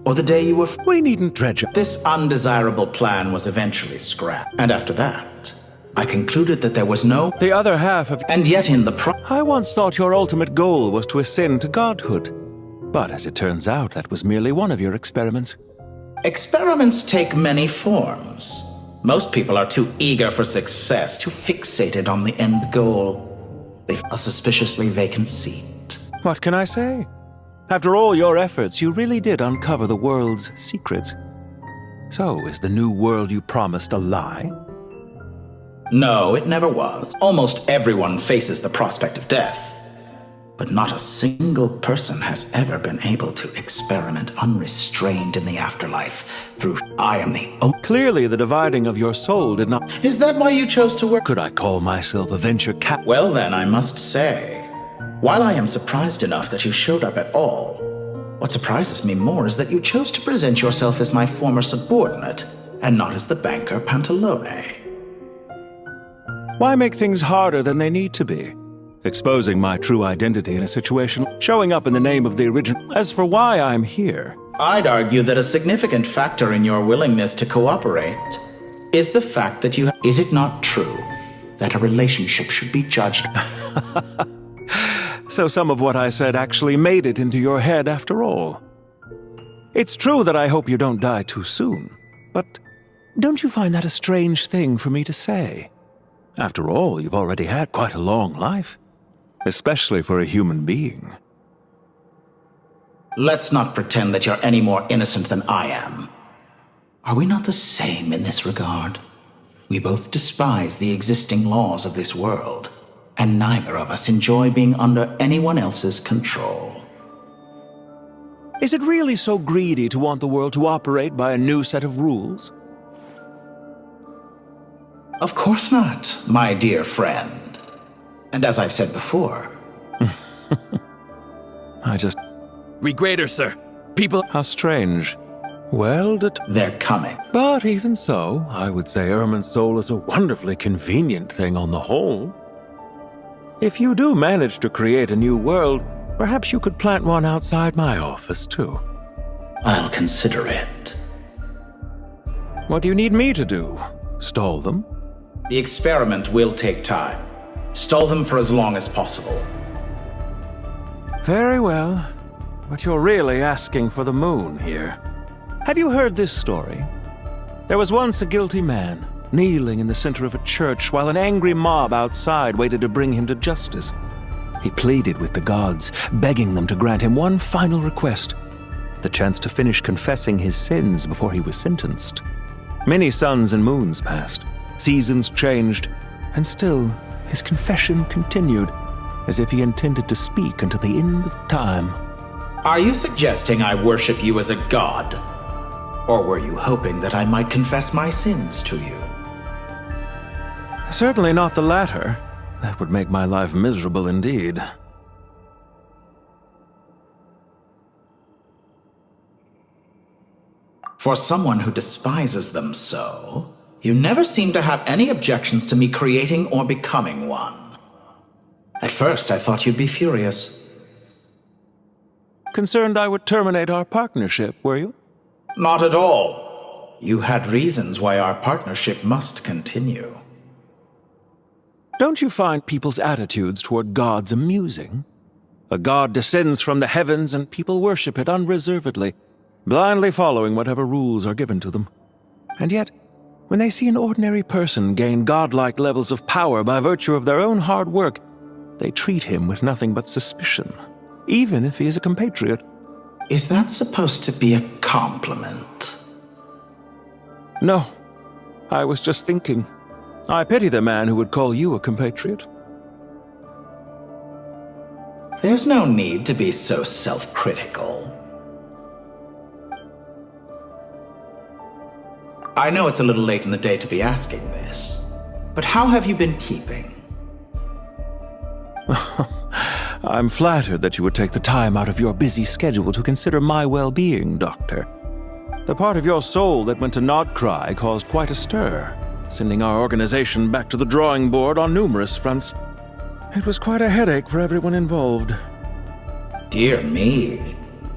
Or the day you were... We needn't dredge up. This undesirable plan was eventually scrapped. And after that, I concluded that there was no... The other half of... And yet in the I once thought your ultimate goal was to ascend to godhood. But as it turns out, that was merely one of your experiments. Experiments take many forms. Most people are too eager for success, too fixated on the end goal. They've a suspiciously vacant seat. What can I say? After all your efforts, you really did uncover the world's secrets. So, is the new world you promised a lie? No, it never was. Almost everyone faces the prospect of death. But not a single person has ever been able to experiment unrestrained in the afterlife through I am the only... Clearly, the dividing of your soul did not... Is that why you chose to work? Could I call myself a venture cap? Well then, I must say, while I am surprised enough that you showed up at all, what surprises me more is that you chose to present yourself as my former subordinate and not as the banker Panttore. Why make things harder than they need to be? Exposing my true identity in a situation, showing up in the name of the original. As for why I'm here... I'd argue that a significant factor in your willingness to cooperate is the fact that you... Is it not true that a relationship should be judged... So some of what I said actually made it into your head after all. It's true that I hope you don't die too soon, but don't you find that a strange thing for me to say? After all, you've already had quite a long life, especially for a human being. Let's not pretend that you're any more innocent than I am. Are we not the same in this regard? We both despise the existing laws of this world, and neither of us enjoy being under anyone else's control. Is it really so greedy to want the world to operate by a new set of rules? Of course not, my dear friend. And as I've said before... I just... Regrader, sir. People... How strange. Well, they're coming. But even so, I would say Ermin's soul is a wonderfully convenient thing on the whole. If you do manage to create a new world, perhaps you could plant one outside my office, too. I'll consider it. What do you need me to do? Stall them? The experiment will take time. Stall them for as long as possible. Very well. But you're really asking for the moon here. Have you heard this story? There was once a guilty man, kneeling in the center of a church while an angry mob outside waited to bring him to justice. He pleaded with the gods, begging them to grant him one final request: the chance to finish confessing his sins before he was sentenced. Many suns and moons passed, seasons changed, and still his confession continued, as if he intended to speak until the end of time. Are you suggesting I worship you as a god? Or were you hoping that I might confess my sins to you? Certainly not the latter. That would make my life miserable indeed. For someone who despises them so, you never seem to have any objections to me creating or becoming one. At first, I thought you'd be furious. Concerned I would terminate our partnership, were you? Not at all. You had reasons why our partnership must continue. Don't you find people's attitudes toward gods amusing? A god descends from the heavens and people worship it unreservedly, blindly following whatever rules are given to them. And yet, when they see an ordinary person gain godlike levels of power by virtue of their own hard work, they treat him with nothing but suspicion, even if he is a compatriot. Is that supposed to be a compliment? No. I was just thinking. I pity the man who would call you a compatriot. There's no need to be so self-critical. I know it's a little late in the day to be asking this, but how have you been keeping? I'm flattered that you would take the time out of your busy schedule to consider my well-being, Doctor. The part of your soul that went to Nodcry caused quite a stir, sending our organization back to the drawing board on numerous fronts. It was quite a headache for everyone involved. Dear me,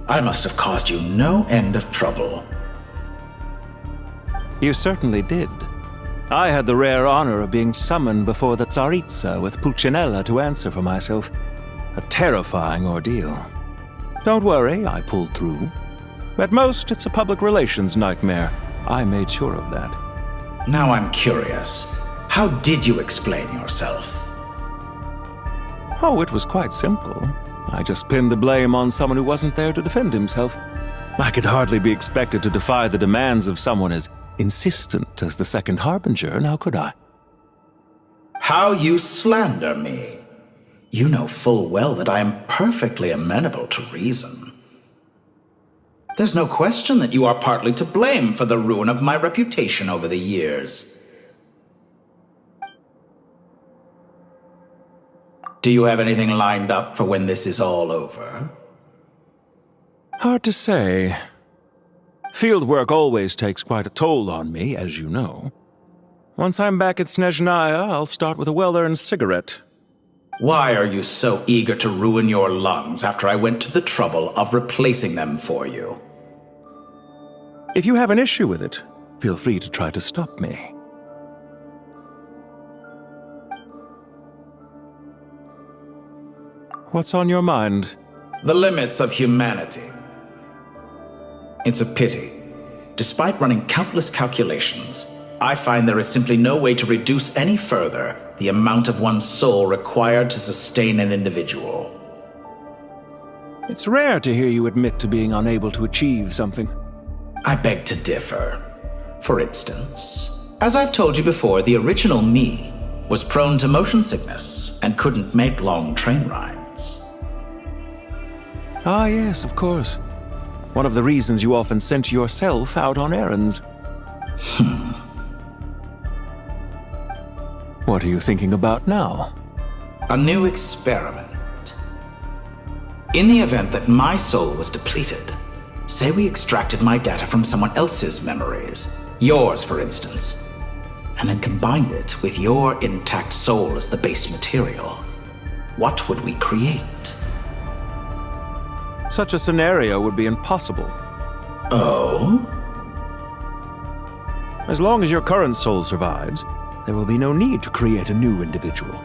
I must have caused you no end of trouble. You certainly did. I had the rare honor of being summoned before the Tsaritsa with Pulcinella to answer for myself. A terrifying ordeal. Don't worry, I pulled through. At most, it's a public relations nightmare. I made sure of that. Now I'm curious. How did you explain yourself? Oh, it was quite simple. I just pinned the blame on someone who wasn't there to defend himself. I could hardly be expected to defy the demands of someone as insistent as the Second Harbinger, now could I? How you slander me. You know full well that I am perfectly amenable to reason. There's no question that you are partly to blame for the ruin of my reputation over the years. Do you have anything lined up for when this is all over? Hard to say. Field work always takes quite a toll on me, as you know. Once I'm back at Snezhnaya, I'll start with a well-earned cigarette. Why are you so eager to ruin your lungs after I went to the trouble of replacing them for you? If you have an issue with it, feel free to try to stop me. What's on your mind? The limits of humanity. It's a pity. Despite running countless calculations, I find there is simply no way to reduce any further the amount of one's soul required to sustain an individual. It's rare to hear you admit to being unable to achieve something. I beg to differ. For instance, as I've told you before, the original me was prone to motion sickness and couldn't make long train rides. Ah, yes, of course. One of the reasons you often sent yourself out on errands. What are you thinking about now? A new experiment. In the event that my soul was depleted, say we extracted my data from someone else's memories, yours for instance, and then combined it with your intact soul as the base material, what would we create? Such a scenario would be impossible. Oh? As long as your current soul survives, there will be no need to create a new individual.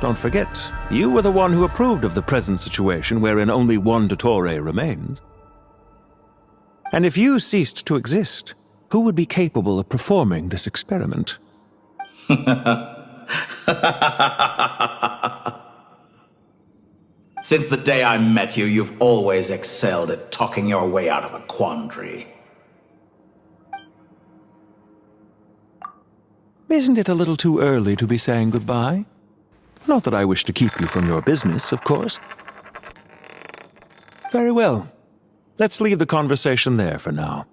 Don't forget, you were the one who approved of the present situation wherein only one Dottore remains. And if you ceased to exist, who would be capable of performing this experiment? Since the day I met you, you've always excelled at talking your way out of a quandary. Isn't it a little too early to be saying goodbye? Not that I wish to keep you from your business, of course. Very well. Let's leave the conversation there for now.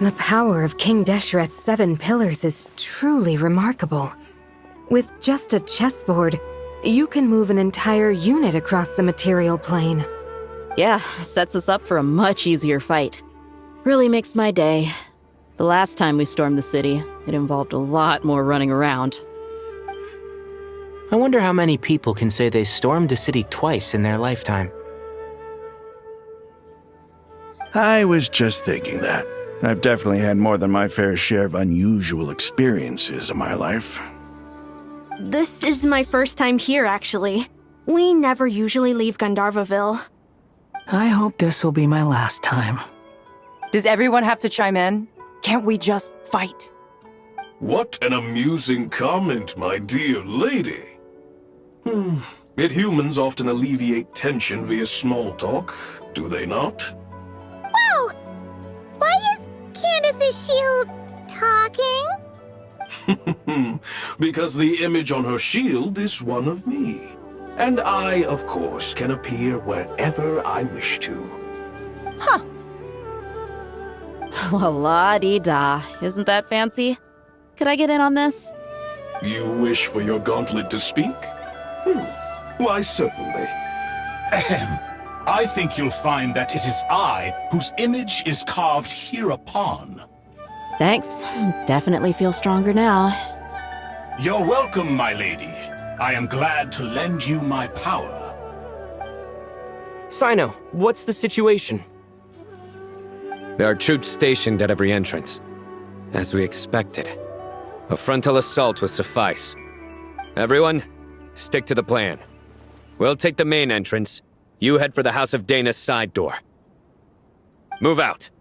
The power of King Deshret's 7 pillars is truly remarkable. With just a chessboard, you can move an entire unit across the material plane. Yeah, sets us up for a much easier fight. Really makes my day. The last time we stormed the city, it involved a lot more running around. I wonder how many people can say they stormed a city twice in their lifetime. I was just thinking that. I've definitely had more than my fair share of unusual experiences in my life. This is my first time here, actually. We never usually leave Gandharvaville. I hope this will be my last time. Does everyone have to chime in? Can't we just fight? What an amusing comment, my dear lady. Yet humans often alleviate tension via small talk, do they not? Whoa! Why is Candace's shield talking? Because the image on her shield is one of me. And I, of course, can appear wherever I wish to. Huh. Well, la-dee-da. Isn't that fancy? Could I get in on this? You wish for your gauntlet to speak? Why, certainly. Ahem. I think you'll find that it is I whose image is carved hereupon. Thanks. Definitely feel stronger now. You're welcome, my lady. I am glad to lend you my power. Sino, what's the situation? There are troops stationed at every entrance. As we expected. A frontal assault will suffice. Everyone, stick to the plan. We'll take the main entrance. You head for the House of Dana's side door. Move out.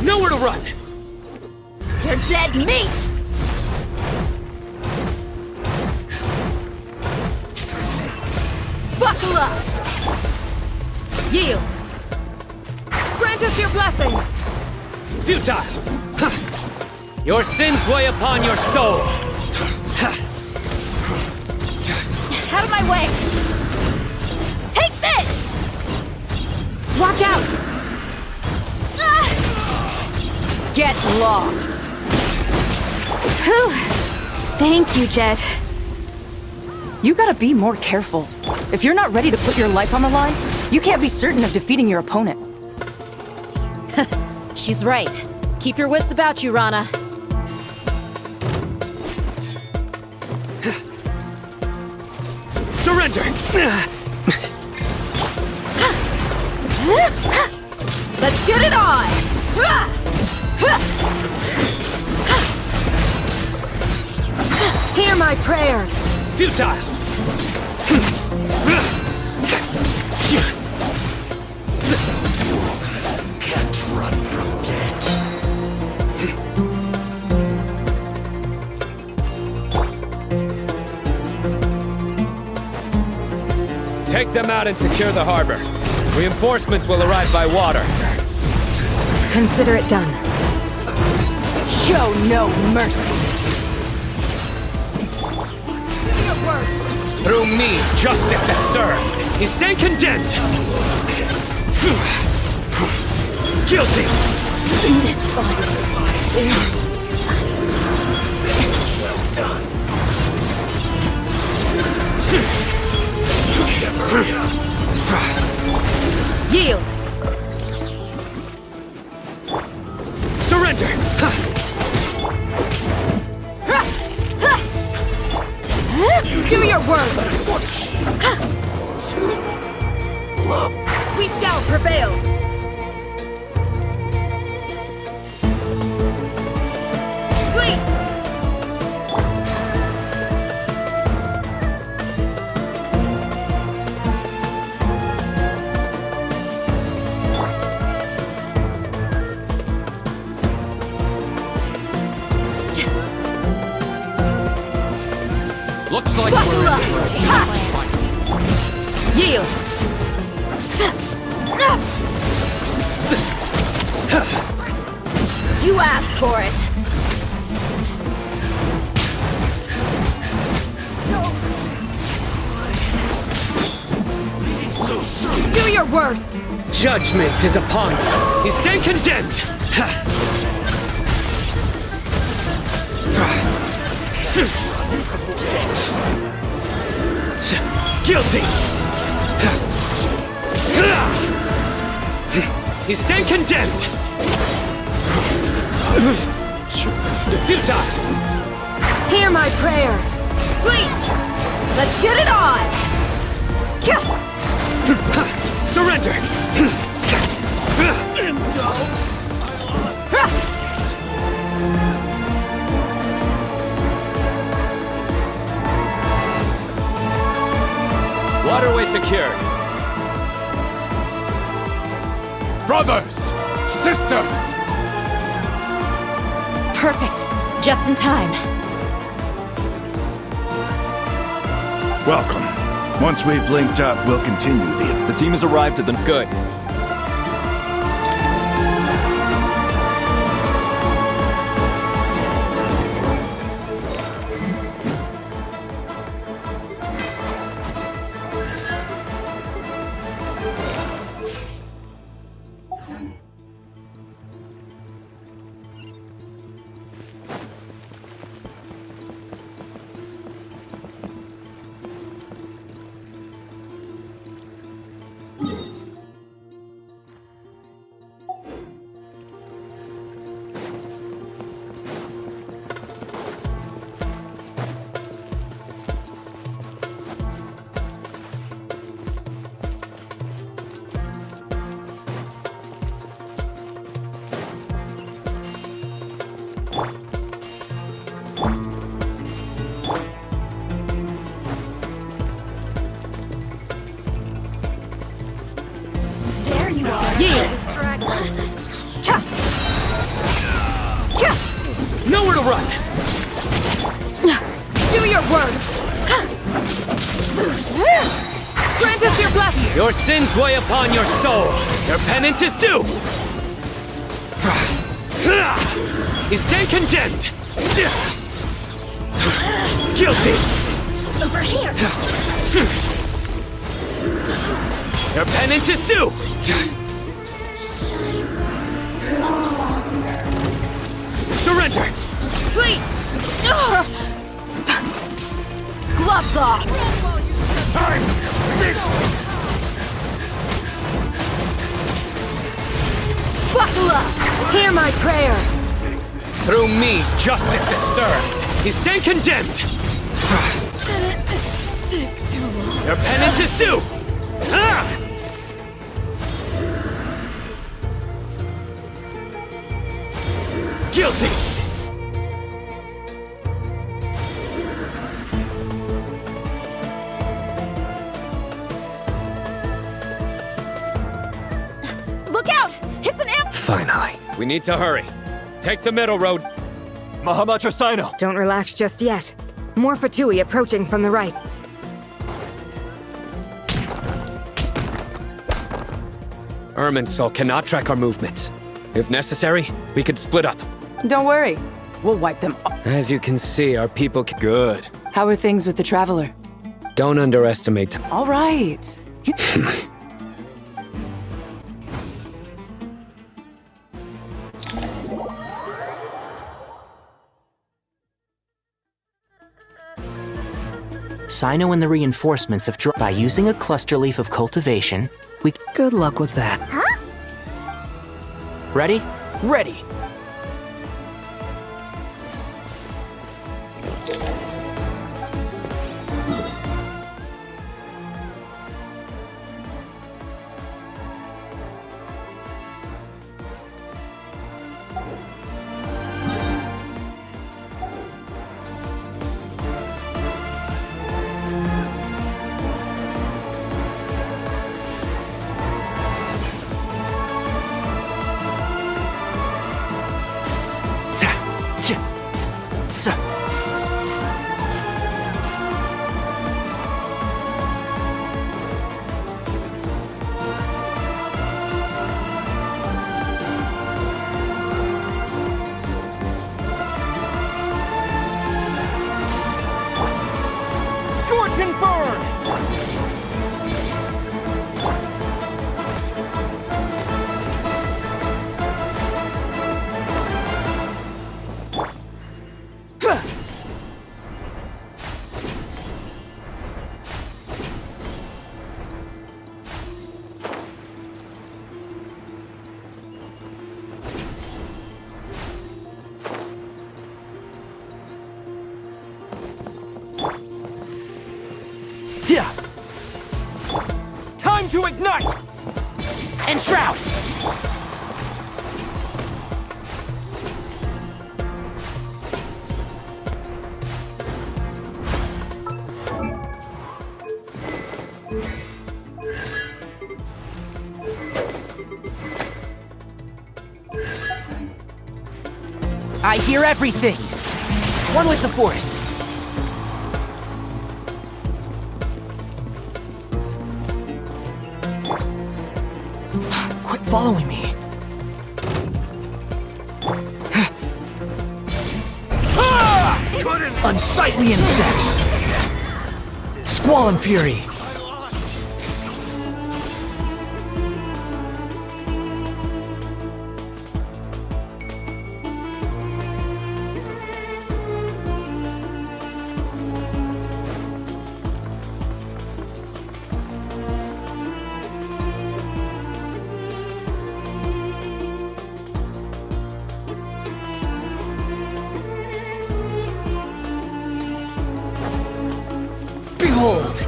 Nowhere to run! You're dead meat! Buckle up! Yield! Grant us your blessing! Futile! Your sins weigh upon your soul! Out of my way! Take this! Watch out! Get lost! Whew. Thank you, Jed. You gotta be more careful. If you're not ready to put your life on the line, you can't be certain of defeating your opponent. She's right. Keep your wits about you, Rana. Surrender! Let's get it on! Hear my prayer! Futile! Can't run from death. Take them out and secure the harbor. Reinforcements will arrive by water. Consider it done. Show no mercy. Through me, justice is served. You stay condemned! Guilty! This body belongs to us. Well done. Yield! Surrender! Do your work! We shall prevail! Flee! Looks like Buckle we're up. in for a tough fight. Yield! You asked for it! So soon. Do your worst! Judgment is upon you. You stand condemned. Guilty. You stand condemned. Futile. Hear my prayer! Flee! Let's get it on! Surrender. Waterway secured. Brothers! Sisters! Perfect. Just in time. Welcome. Once we've linked up, we'll continue the team has arrived at the... Good. There you are. Yield! Cha! Cha! Nowhere to run. Do your worst! Grant us your blessing! Your sins weigh upon your soul. Your penance is due. You stand condemned. Guilty. Over here. Your penance is due. Surrender. Flee! Gloves off! Buckle up! Hear my prayer! Through me, justice is served. You stand condemned. Took too long. Your penance is due. Guilty. Look out! It's an imp! Finally. We need to hurry. Take the middle road. Mahamacha Sino! Don't relax just yet. More Fatui approaching from the right. Irminsul cannot track our movements. If necessary, we could split up. Don't worry. We'll wipe them off. As you can see, our people Good. How are things with the Traveler? don't underestimate. All right. Sino and the reinforcements have by using a cluster leaf of cultivation, we— Good luck with that. Huh? Ready? Ready. Time to ignite! And shroud! I hear everything! One with the forest! Quit following me! Unsightly insects! Squall and fury! Behold!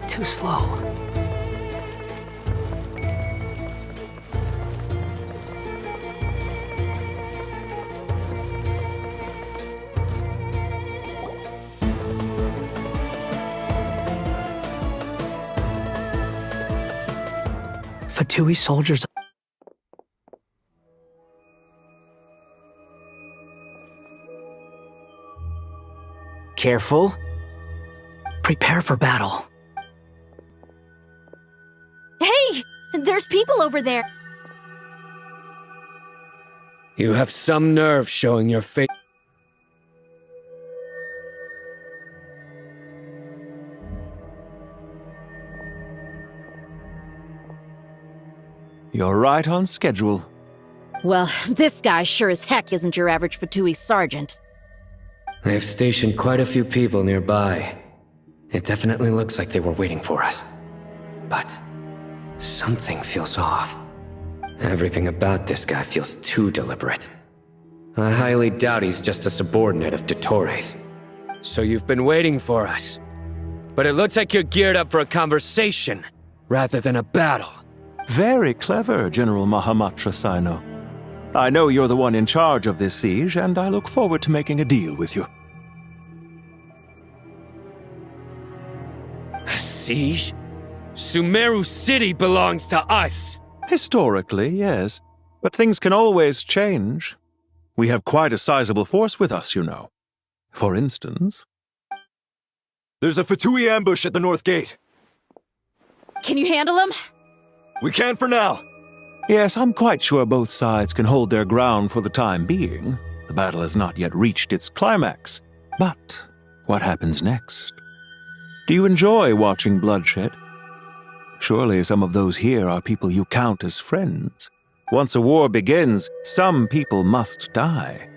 Too slow. Fatui soldiers. Careful. Prepare for battle. Hey! There's people over there! You have some nerve showing your face. You're right on schedule. Well, this guy sure as heck isn't your average Fatui sergeant. They've stationed quite a few people nearby. It definitely looks like they were waiting for us. But something feels off. Everything about this guy feels too deliberate. I highly doubt he's just a subordinate of Panttore's. So you've been waiting for us. But it looks like you're geared up for a conversation, rather than a battle. Very clever, General Mahamatra Sino. I know you're the one in charge of this siege, and I look forward to making a deal with you. A siege? Sumeru City belongs to us! Historically, yes. But things can always change. We have quite a sizable force with us, you know. For instance... There's a Fatui ambush at the north gate. Can you handle him? We can for now. Yes, I'm quite sure both sides can hold their ground for the time being. The battle has not yet reached its climax. But what happens next? Do you enjoy watching bloodshed? Surely some of those here are people you count as friends. Once a war begins, some people must die.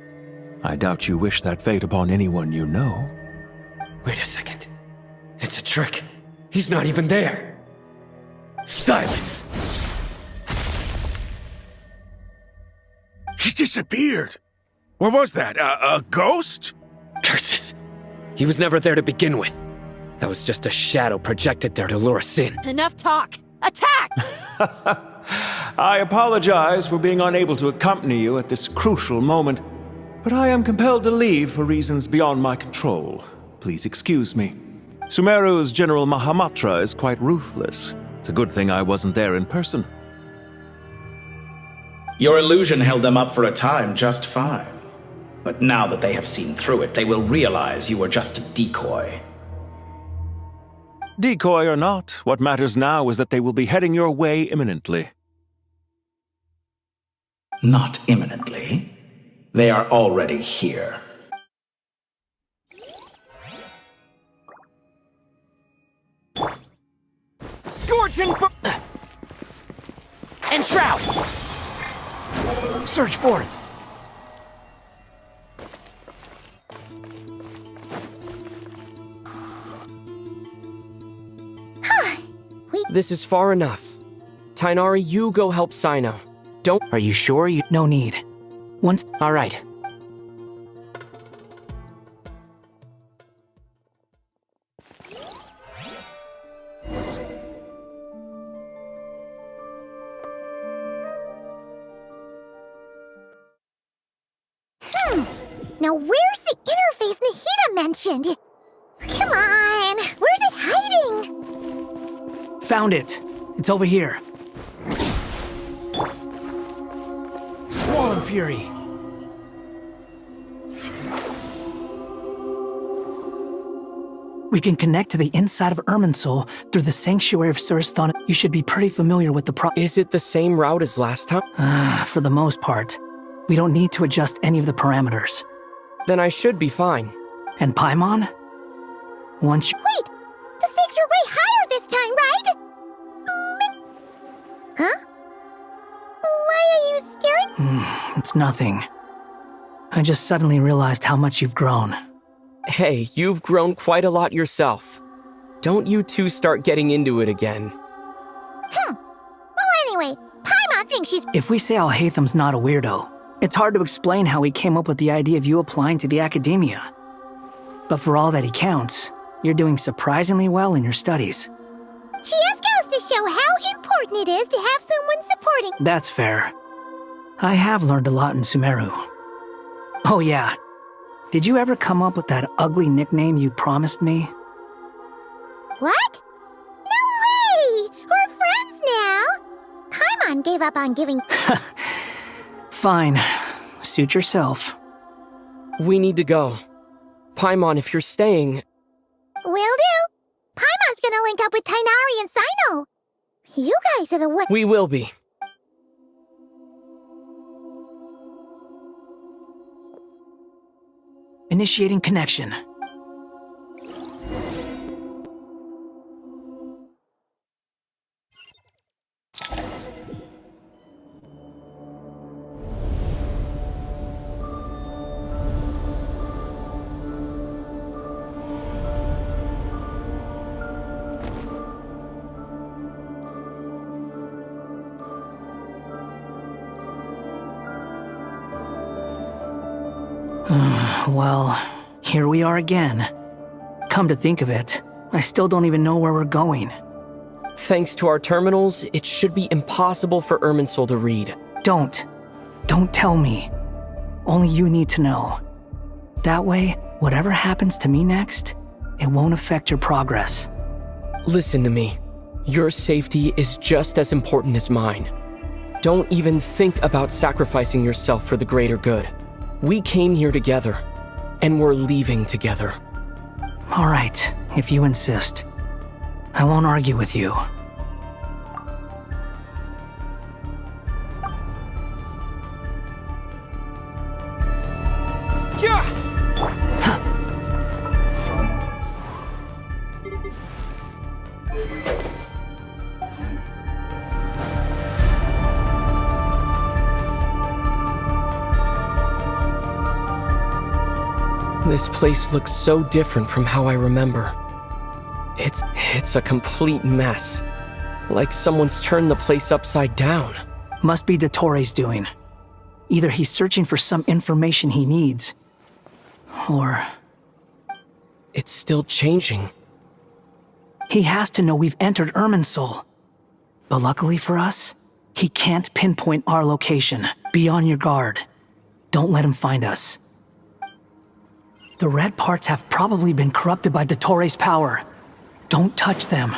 I doubt you wish that fate upon anyone you know. Wait a second. It's a trick. He's not even there. Silence! He disappeared. What was that? A ghost? Curses! He was never there to begin with. That was just a shadow projected there to lure us in. Enough talk! Attack! I apologize for being unable to accompany you at this crucial moment, but I am compelled to leave for reasons beyond my control. Please excuse me. Sumeru's General Mahamatra is quite ruthless. It's a good thing I wasn't there in person. Your illusion held them up for a time just fine. But now that they have seen through it, they will realize you were just a decoy. Decoy or not, what matters now is that they will be heading your way imminently. Not imminently. They are already here. Scourge and Shroud! Surge forth! This is far enough. Tainari, you go help Sino. Don't— Are you sure you— No need. Once— All right. Now where's the interface Nahida mentioned? Come on, where's it hiding? Found it. It's over here. Squall and Fury. We can connect to the inside of Irminsul through the Sanctuary of Sursthon. You should be pretty familiar with the Is it the same route as last time? For the most part. We don't need to adjust any of the parameters. Then I should be fine. And Paimon? Once you— Wait! The stakes are way higher this time, right? Huh? Why are you staring? It's nothing. I just suddenly realized how much you've grown. Hey, you've grown quite a lot yourself. Don't you two start getting into it again. Well, anyway, Paimon thinks she's— If we say Alhatham's not a weirdo, it's hard to explain how he came up with the idea of you applying to the academia. But for all that he counts, you're doing surprisingly well in your studies. Just goes to show how important it is to have someone supporting— That's fair. I have learned a lot in Sumeru. Oh yeah. Did you ever come up with that ugly nickname you promised me? What? No way! We're friends now! Paimon gave up on giving— Fine. Suit yourself. We need to go. Paimon, if you're staying— Will do! Paimon's gonna link up with Tainari and Sino! You guys are the one— We will be. Initiating connection. Well, here we are again. Come to think of it, I still don't even know where we're going. Thanks to our terminals, it should be impossible for Irminsul to read. Don't tell me. Only you need to know. That way, whatever happens to me next, it won't affect your progress. Listen to me. Your safety is just as important as mine. Don't even think about sacrificing yourself for the greater good. We came here together, and we're leaving together. All right, if you insist. I won't argue with you. This place looks so different from how I remember. It's a complete mess. Like someone's turned the place upside down. Must be Dottore doing. Either he's searching for some information he needs, or... It's still changing. He has to know we've entered Irminsul. But luckily for us, he can't pinpoint our location. Be on your guard. Don't let him find us. The red parts have probably been corrupted by Dottore's power. Don't touch them,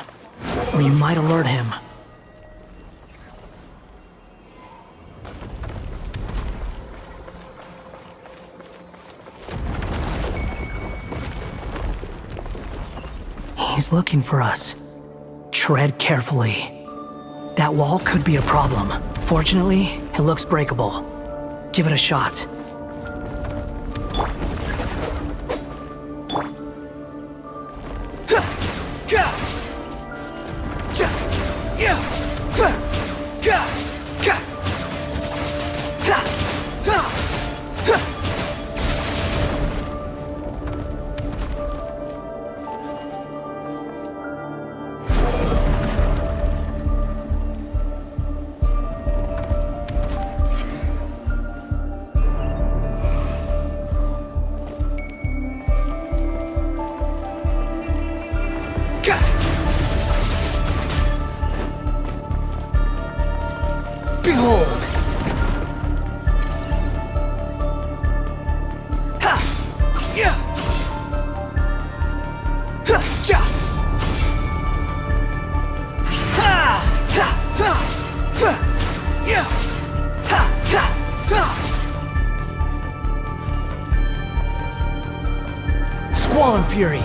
or you might alert him. He's looking for us. Tread carefully. That wall could be a problem. Fortunately, it looks breakable. Give it a shot. Behold! Squall and Fury!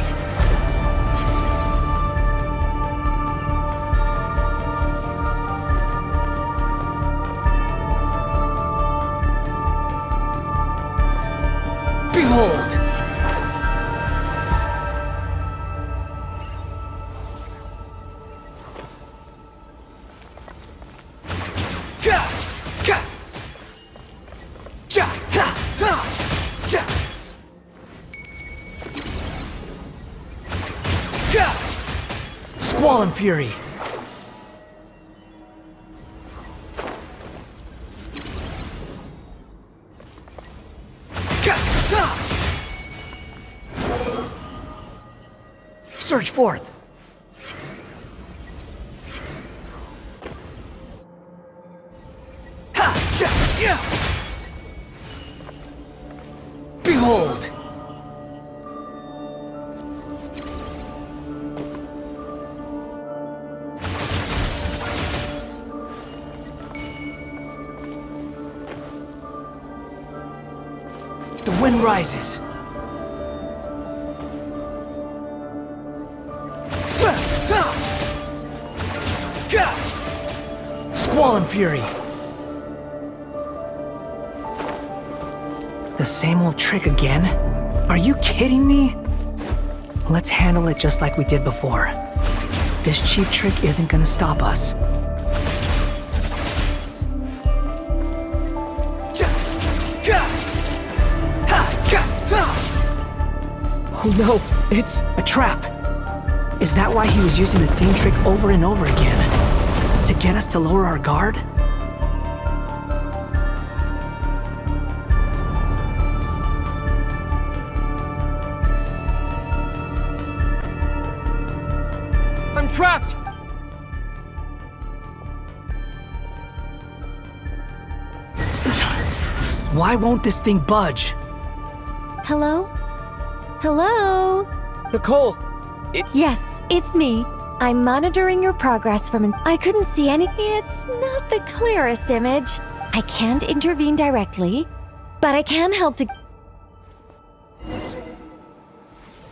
Behold! Squall and Fury! Surge forth! Behold! The wind rises. Squall and Fury. The same old trick again? Are you kidding me? Let's handle it just like we did before. This cheap trick isn't gonna stop us. Oh no, it's a trap. Is that why he was using the same trick over and over again? To get us to lower our guard? I'm trapped! Why won't this thing budge? Hello? Hello? Nicole! Yes, it's me. I'm monitoring your progress from I couldn't see any. It's not the clearest image. I can't intervene directly, but I can help to...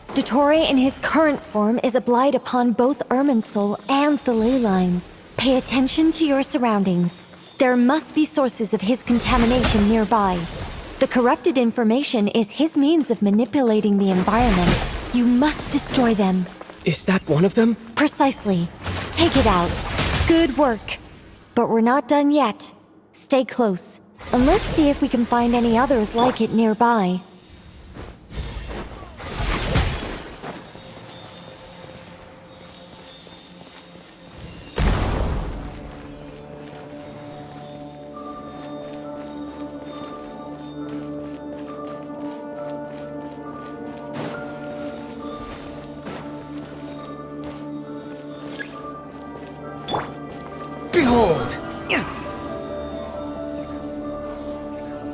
Dottore in his current form is a blight upon both Irminsul and the ley lines. Pay attention to your surroundings. There must be sources of his contamination nearby. The corrupted information is his means of manipulating the environment. You must destroy them. Is that one of them? Precisely. Take it out. Good work. But we're not done yet. Stay close. And let's see if we can find any others like it nearby.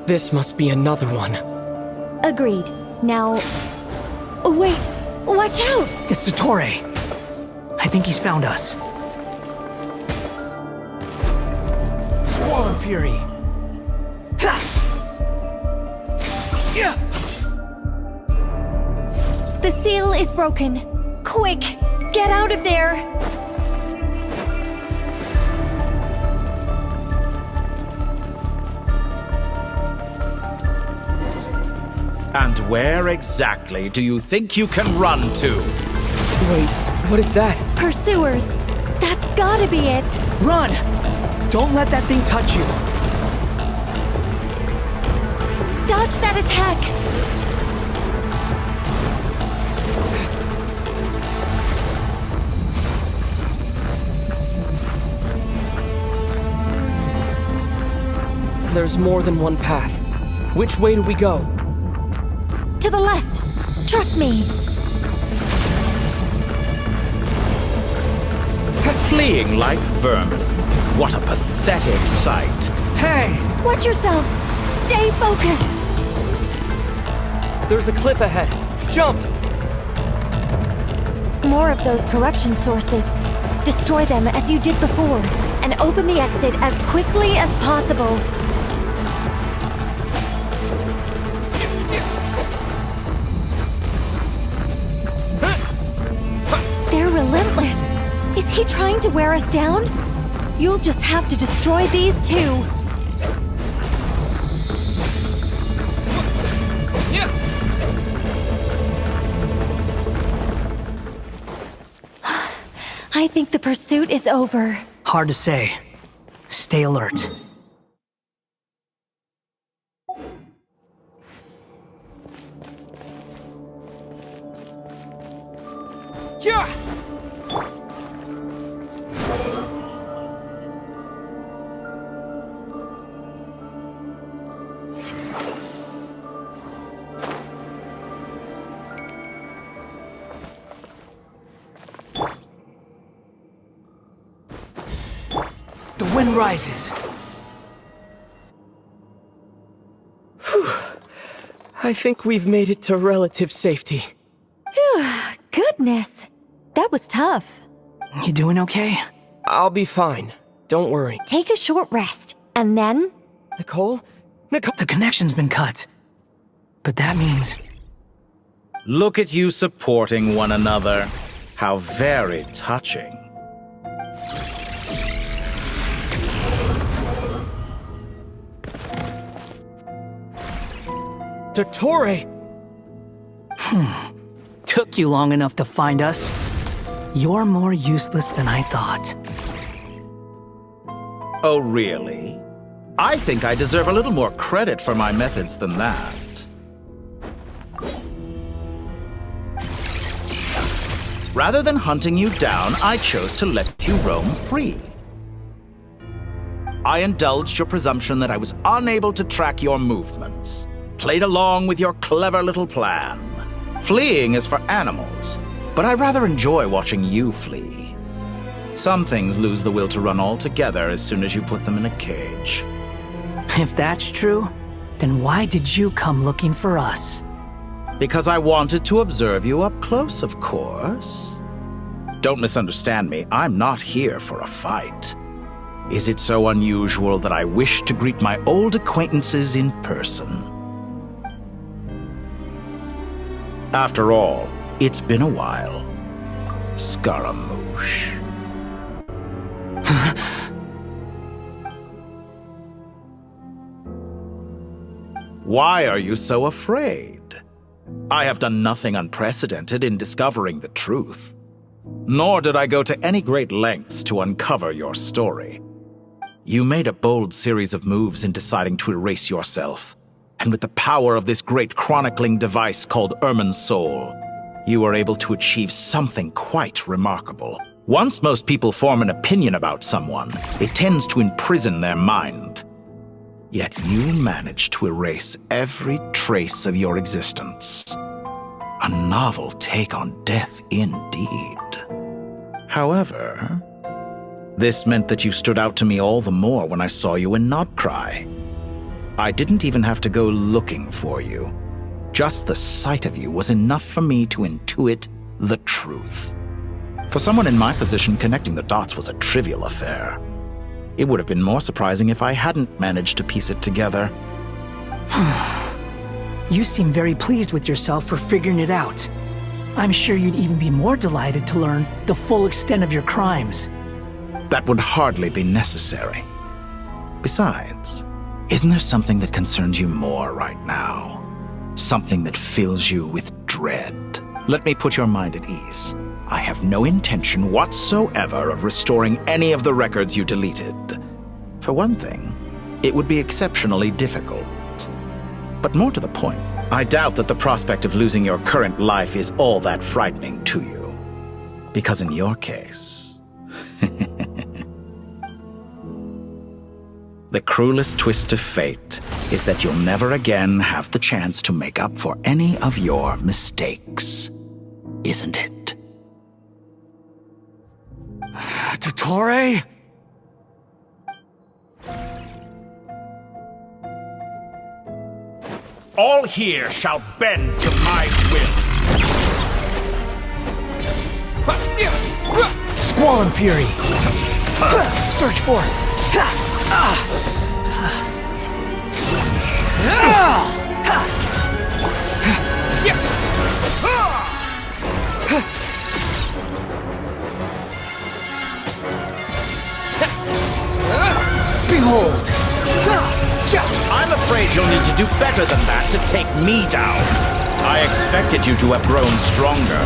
This must be another one. Agreed. Now... Wait! Watch out! It's Panttore. I think he's found us. Swallow Fury. Yeah. The seal is broken. Quick! Get out of there! And where exactly do you think you can run to? Wait, what is that? Pursuers! That's gotta be it! Run! Don't let that thing touch you. Dodge that attack! There's more than one path. Which way do we go? To the left! Trust me! Fleeing like vermin. What a pathetic sight. Hey! Watch yourselves! Stay focused! There's a cliff ahead. Jump! More of those corruption sources. Destroy them as you did before, and open the exit as quickly as possible. They're relentless. Is he trying to wear us down? You'll just have to destroy these too. I think the pursuit is over. Hard to say. Stay alert. Yeah! The wind rises. Whew. I think we've made it to relative safety. Phew, goodness. That was tough. You doing okay? I'll be fine. Don't worry. Take a short rest, and then... Nicole? Nicole? The connection's been cut. But that means... Look at you supporting one another. How very touching. Panttore! Took you long enough to find us. You're more useless than I thought. Oh, really? I think I deserve a little more credit for my methods than that. Rather than hunting you down, I chose to let you roam free. I indulged your presumption that I was unable to track your movements, played along with your clever little plan. Fleeing is for animals, but I rather enjoy watching you flee. Some things lose the will to run altogether as soon as you put them in a cage. If that's true, then why did you come looking for us? Because I wanted to observe you up close, of course. Don't misunderstand me, I'm not here for a fight. Is it so unusual that I wish to greet my old acquaintances in person? After all, it's been a while. Scaramouche. Why are you so afraid? I have done nothing unprecedented in discovering the truth. Nor did I go to any great lengths to uncover your story. You made a bold series of moves in deciding to erase yourself. And with the power of this great chronicling device called Irminsul, you were able to achieve something quite remarkable. Once most people form an opinion about someone, it tends to imprison their mind. Yet you managed to erase every trace of your existence. A novel take on death indeed. However, this meant that you stood out to me all the more when I saw you in Nodcry. I didn't even have to go looking for you. Just the sight of you was enough for me to intuit the truth. For someone in my position, connecting the dots was a trivial affair. It would have been more surprising if I hadn't managed to piece it together. You seem very pleased with yourself for figuring it out. I'm sure you'd even be more delighted to learn the full extent of your crimes. That would hardly be necessary. Besides, isn't there something that concerns you more right now? Something that fills you with dread? Let me put your mind at ease. I have no intention whatsoever of restoring any of the records you deleted. For one thing, it would be exceptionally difficult. But more to the point, I doubt that the prospect of losing your current life is all that frightening to you. Because in your case, the cruelest twist of fate is that you'll never again have the chance to make up for any of your mistakes. Isn't it? Panttore? All here shall bend to my will. Squall and Fury. Search for it. Behold! I'm afraid you'll need to do better than that to take me down. I expected you to have grown stronger.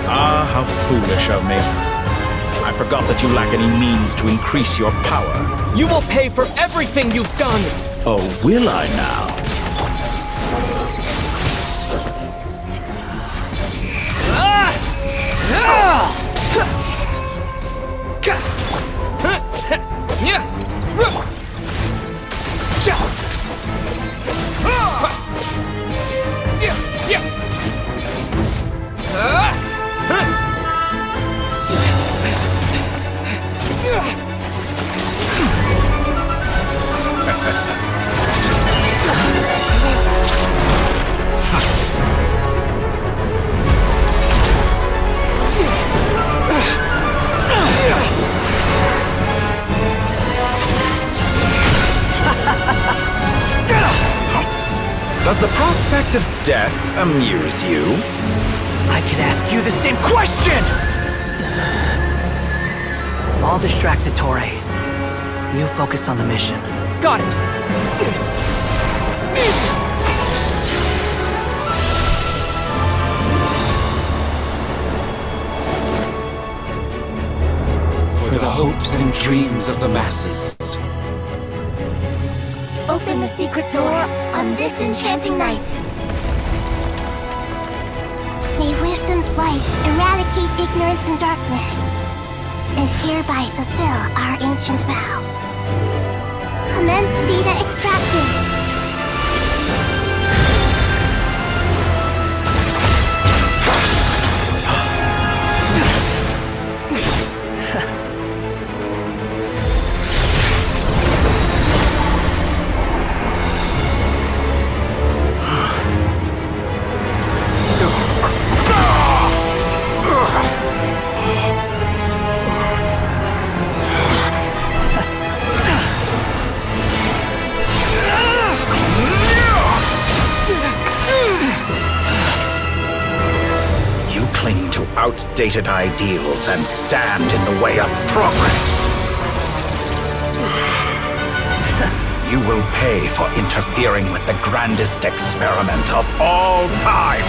Ah, how foolish of me. I forgot that you lack any means to increase your power. You will pay for everything you've done! Oh, will I now? Does the prospect of death amuse you? I could ask you the same question! I'll distract Panttore. You focus on the mission. Got it! For the hopes and dreams of the masses. Open the secret door on this enchanting night. May wisdom's light eradicate ignorance and darkness, and hereby fulfill our ancient vow. Commence data extraction. Outdated ideals and stand in the way of progress. You will pay for interfering with the grandest experiment of all time.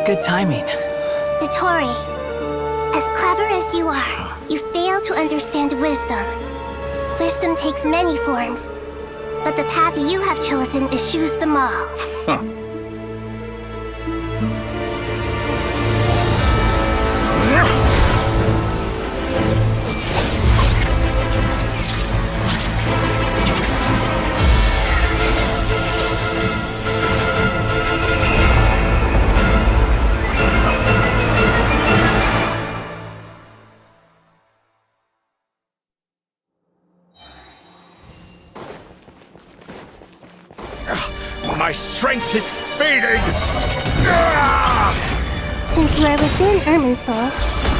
Good timing. Panttore, as clever as you are, you fail to understand wisdom. Wisdom takes many forms, but the path you have chosen eschews them all. Huh. My strength is fading! Since you are within Irminsul,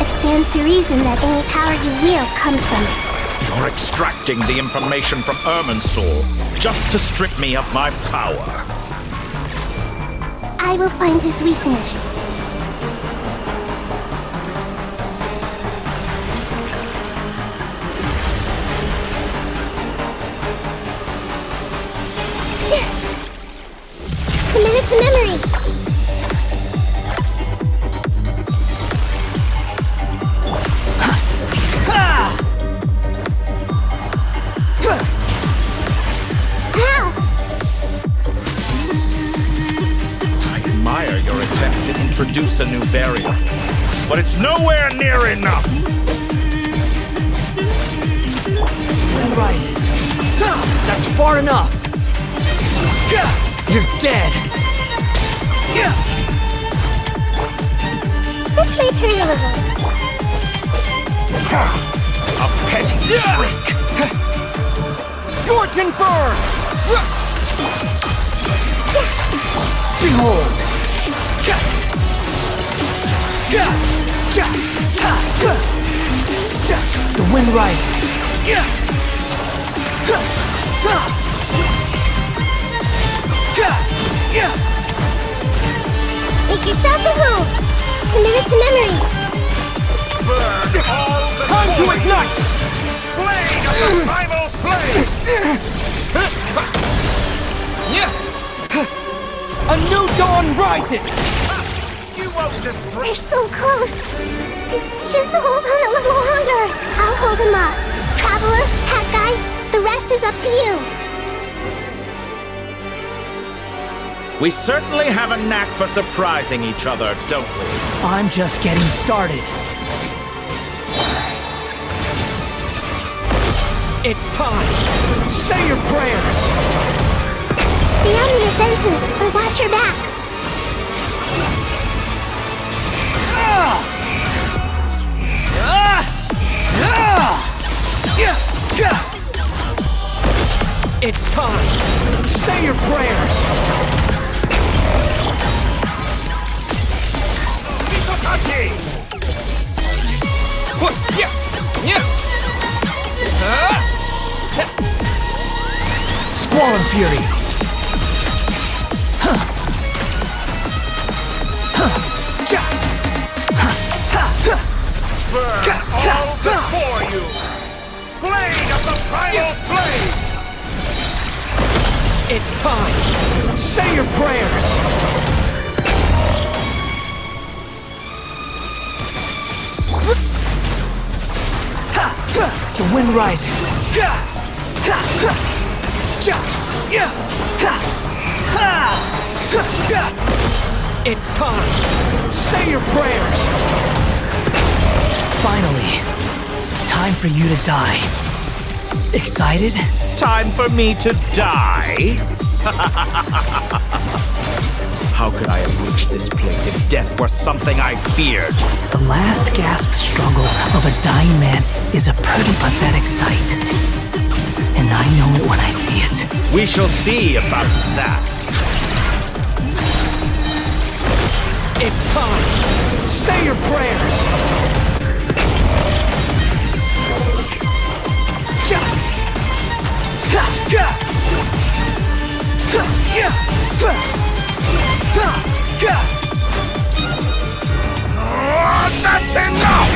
it stands to reason that any power you wield comes from it. You're extracting the information from Irminsul just to strip me of my power. I will find his weakness. Commit it to memory. I admire your attempt to introduce a new barrier, but it's nowhere near enough. Wind rises. That's far enough. You're dead. This may hurt a little. A petty trick. Scorching burn! Behold! The wind rises. Make yourselves at home. Commit it to memory. Time to ignite! Blade of the primal flame! A new dawn rises! You won't destroy. We're so close. Just hold on a little longer. I'll hold him up. Traveler, Hat Guy, the rest is up to you. We certainly have a knack for surprising each other, don't we? I'm just getting started. It's time. Say your prayers. Stay on the defensive, but watch your back. It's time. Say your prayers. Squall and Fury. Burn all before you! Blade of the primal flame! It's time. Say your prayers. The wind rises. It's time. Say your prayers. Finally, time for you to die. Excited? Time for me to die? How could I have reached this place if death were something I feared? The last gasp struggle of a dying man is a pretty pathetic sight. And I know it when I see it. We shall see about that. It's time. Say your prayers. That's enough!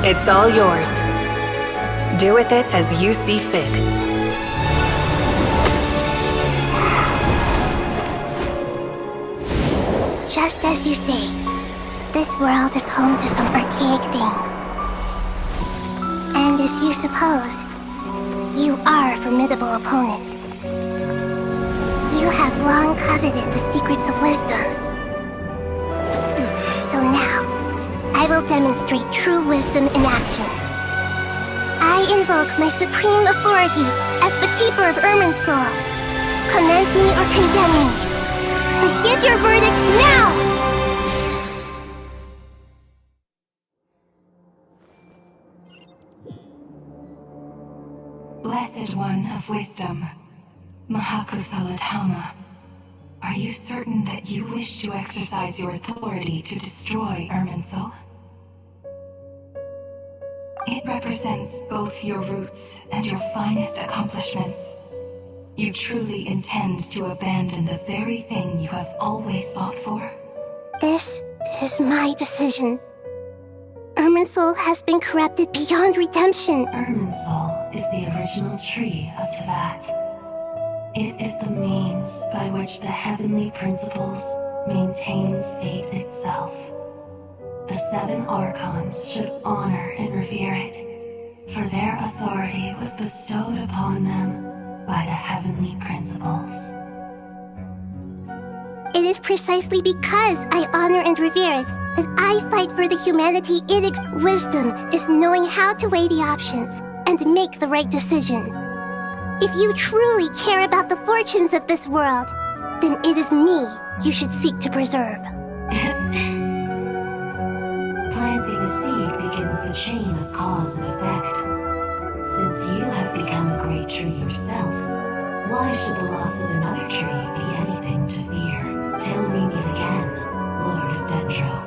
It's all yours. Do with it as you see fit. Just as you say, this world is home to some archaic things. And as you suppose, you are a formidable opponent. You have long coveted the secrets of wisdom. So now, I will demonstrate true wisdom in action. I invoke my supreme authority as the keeper of Irminsul. Commend me or condemn me, but give your verdict now! Blessed One of Wisdom, Mahakusaladhamma, are you certain that you wish to exercise your authority to destroy Irminsul? It represents both your roots and your finest accomplishments. You truly intend to abandon the very thing you have always fought for? This is my decision. Irminsul has been corrupted beyond redemption. Irminsul is the original tree of Tevat. It is the means by which the heavenly principles maintains fate itself. The 7 Archons should honor and revere it, for their authority was bestowed upon them by the heavenly principles. It is precisely because I honor and revere it that I fight for the humanity it exists. Wisdom is knowing how to weigh the options and make the right decision. If you truly care about the fortunes of this world, then it is me you should seek to preserve. Planting a seed begins the chain of cause and effect. Since you have become a great tree yourself, why should the loss of another tree be anything to fear? Till we meet again, Lord of Dendro.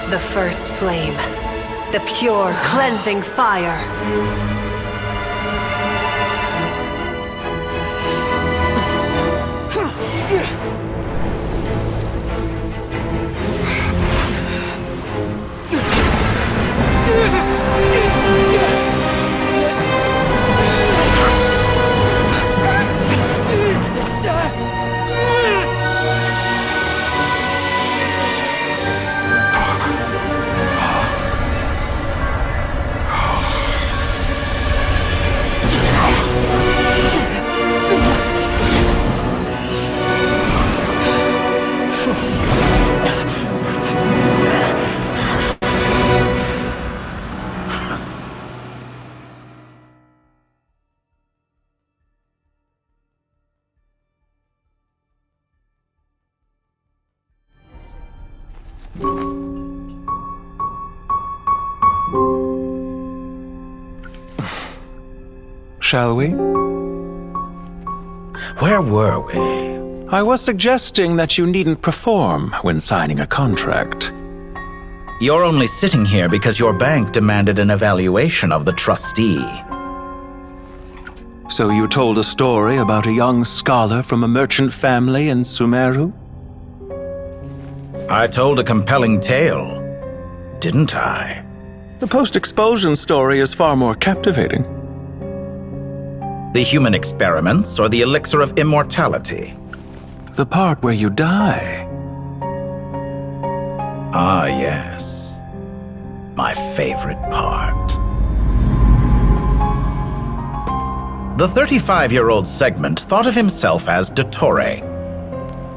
The first flame. The pure, cleansing fire. Shall we? Where were we? I was suggesting that you needn't perform when signing a contract. You're only sitting here because your bank demanded an evaluation of the trustee. So you told a story about a young scholar from a merchant family in Sumeru? I told a compelling tale, didn't I? The post-expulsion story is far more captivating. The human experiments or the elixir of immortality? The part where you die. Ah, yes. My favorite part. The 35-year-old Segment thought of himself as Dottore,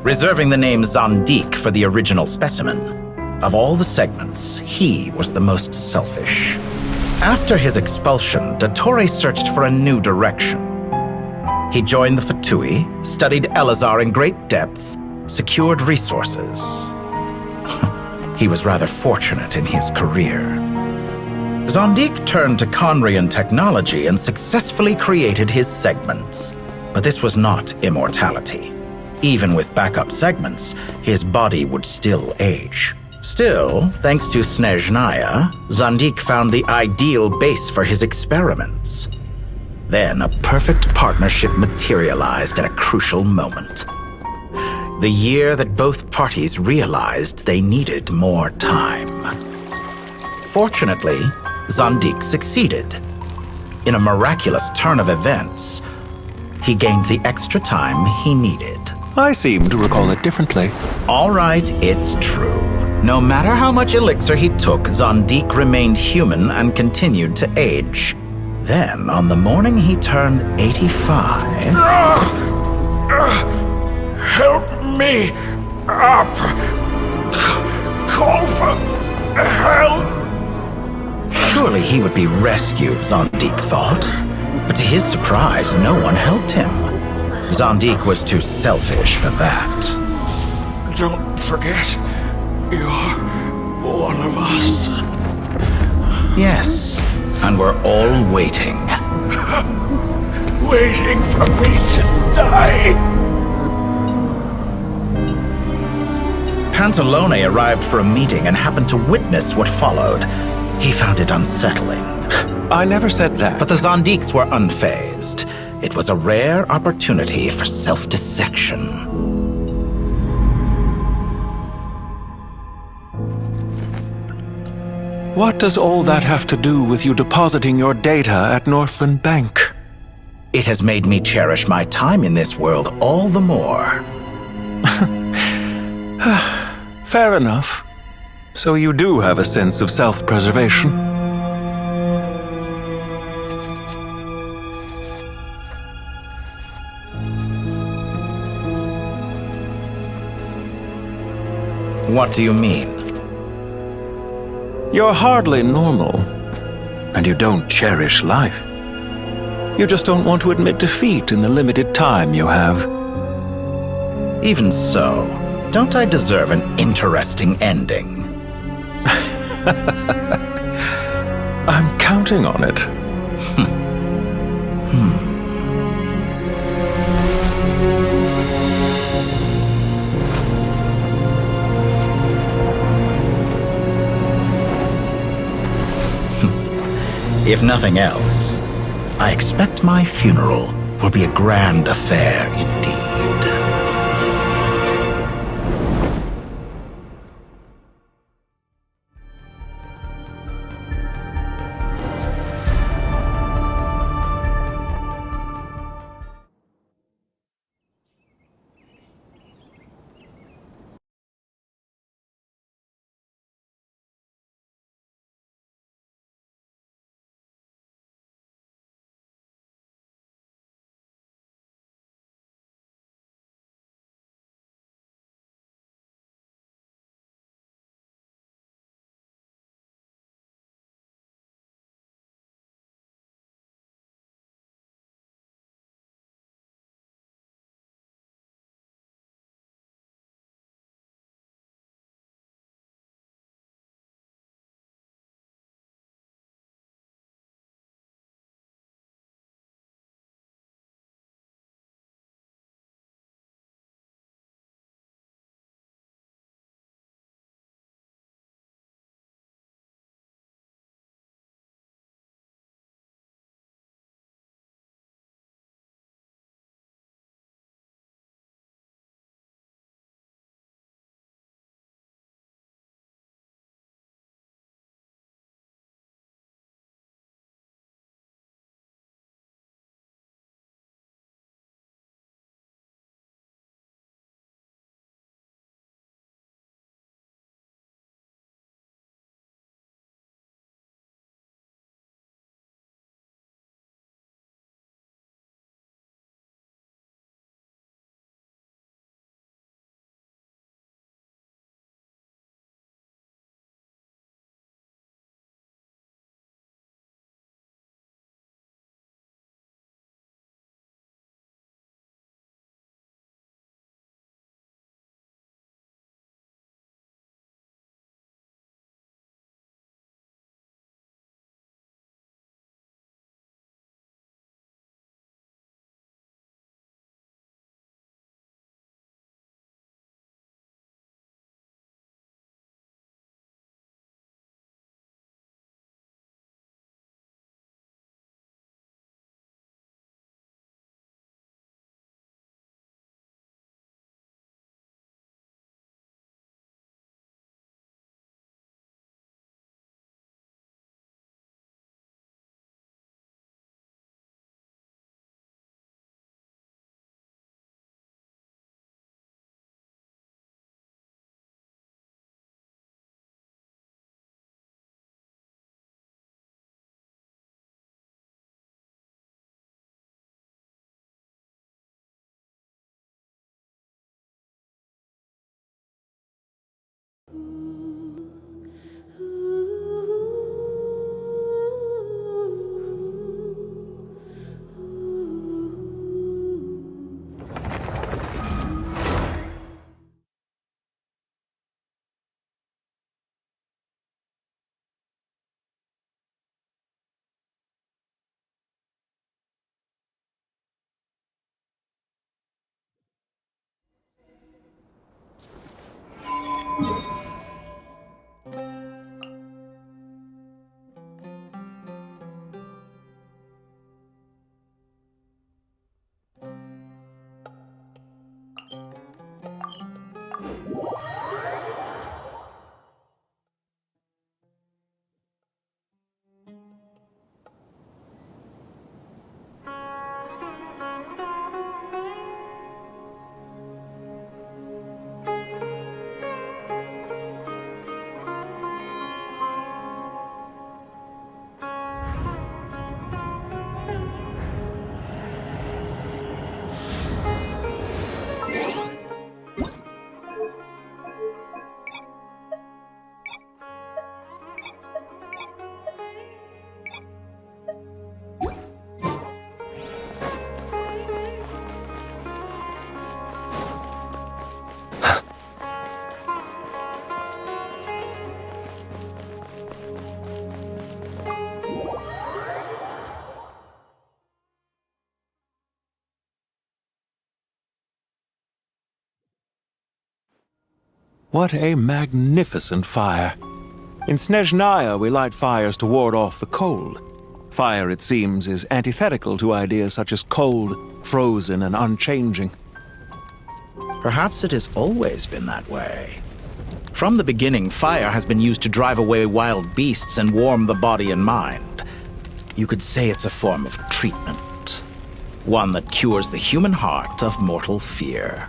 reserving the name Zandik for the original specimen. Of all the Segments, he was the most selfish. After his expulsion, Dottore searched for a new direction. He joined the Fatui, studied Elazar in great depth, secured resources. He was rather fortunate in his career. Zandik turned to Conrian technology and successfully created his segments. But this was not immortality. Even with backup segments, his body would still age. Still, thanks to Snezhnaya, Zandik found the ideal base for his experiments. Then a perfect partnership materialized at a crucial moment. The year that both parties realized they needed more time. Fortunately, Zandik succeeded. In a miraculous turn of events, he gained the extra time he needed. I seem to recall it differently. All right, it's true. No matter how much elixir he took, Zondique remained human and continued to age. Then, on the morning he turned 85... Help me up! Call for help! Surely he would be rescued, Zondique thought. But to his surprise, no one helped him. Zondique was too selfish for that. Don't forget, you're one of us. Yes, and we're all waiting. Waiting for me to die. Panttore arrived for a meeting and happened to witness what followed. He found it unsettling. I never said that. But the Zondiques were unfazed. It was a rare opportunity for self-dissection. What does all that have to do with you depositing your data at Northland Bank? It has made me cherish my time in this world all the more. Fair enough. So you do have a sense of self-preservation. What do you mean? You're hardly normal, and you don't cherish life. You just don't want to admit defeat in the limited time you have. Even so, don't I deserve an interesting ending? I'm counting on it. If nothing else, I expect my funeral will be a grand affair indeed. What a magnificent fire. In Snezhnaya, we light fires to ward off the cold. Fire, it seems, is antithetical to ideas such as cold, frozen, and unchanging. Perhaps it has always been that way. From the beginning, fire has been used to drive away wild beasts and warm the body and mind. You could say it's a form of treatment. One that cures the human heart of mortal fear.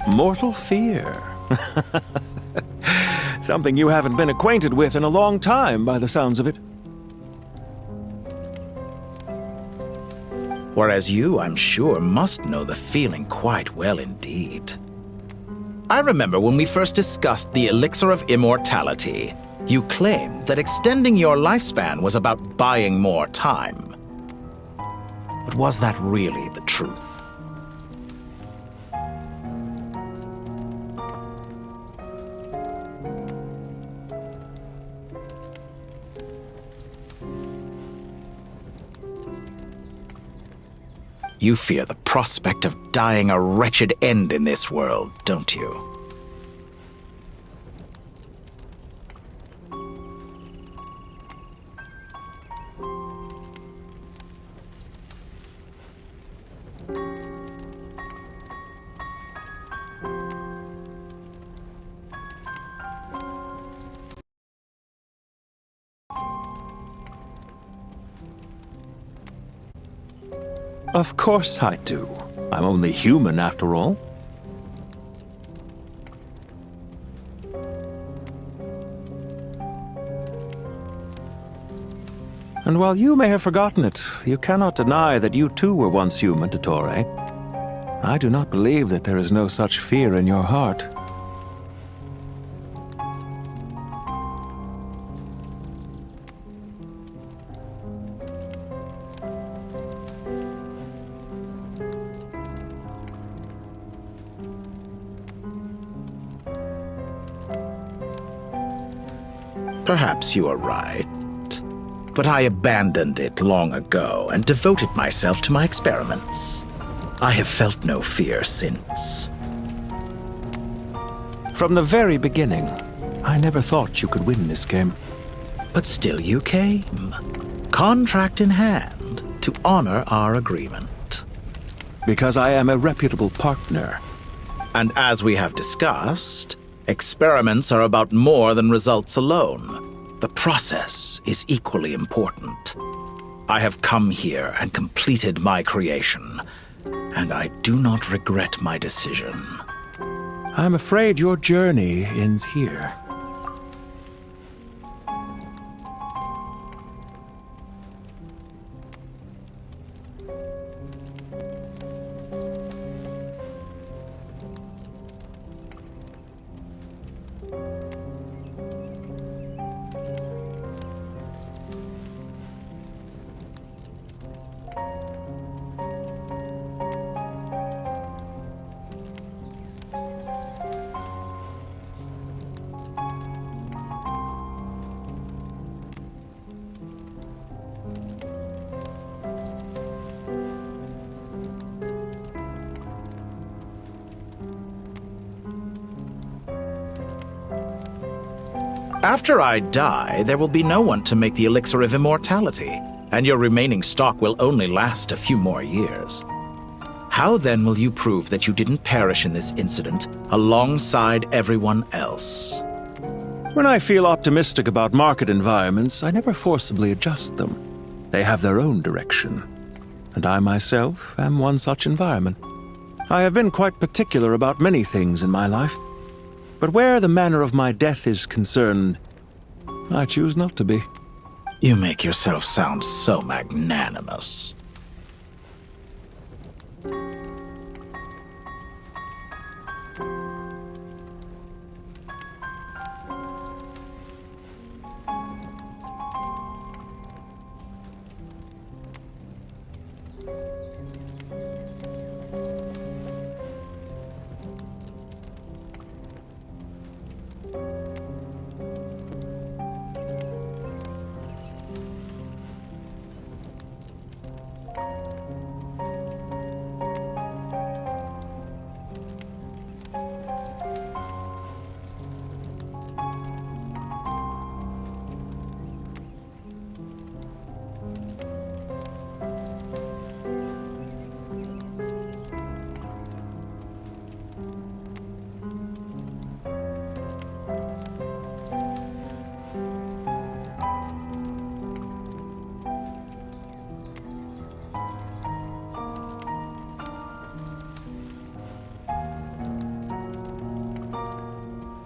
Mortal fear. Something you haven't been acquainted with in a long time, by the sounds of it. Whereas you, I'm sure, must know the feeling quite well indeed. I remember when we first discussed the elixir of immortality, you claimed that extending your lifespan was about buying more time. But was that really the truth? You fear the prospect of dying a wretched end in this world, don't you? Of course I do. I'm only human after all. And while you may have forgotten it, you cannot deny that you too were once human, Panttore. I do not believe that there is no such fear in your heart. Perhaps you are right. But I abandoned it long ago and devoted myself to my experiments. I have felt no fear since. From the very beginning, I never thought you could win this game. But still you came, contract in hand, to honor our agreement. Because I am a reputable partner. And as we have discussed, experiments are about more than results alone. The process is equally important. I have come here and completed my creation, and I do not regret my decision. I'm afraid your journey ends here. After I die, there will be no one to make the elixir of immortality, and your remaining stock will only last a few more years. How then will you prove that you didn't perish in this incident alongside everyone else? When I feel optimistic about market environments, I never forcibly adjust them. They have their own direction, and I myself am one such environment. I have been quite particular about many things in my life. But where the manner of my death is concerned, I choose not to be. You make yourself sound so magnanimous.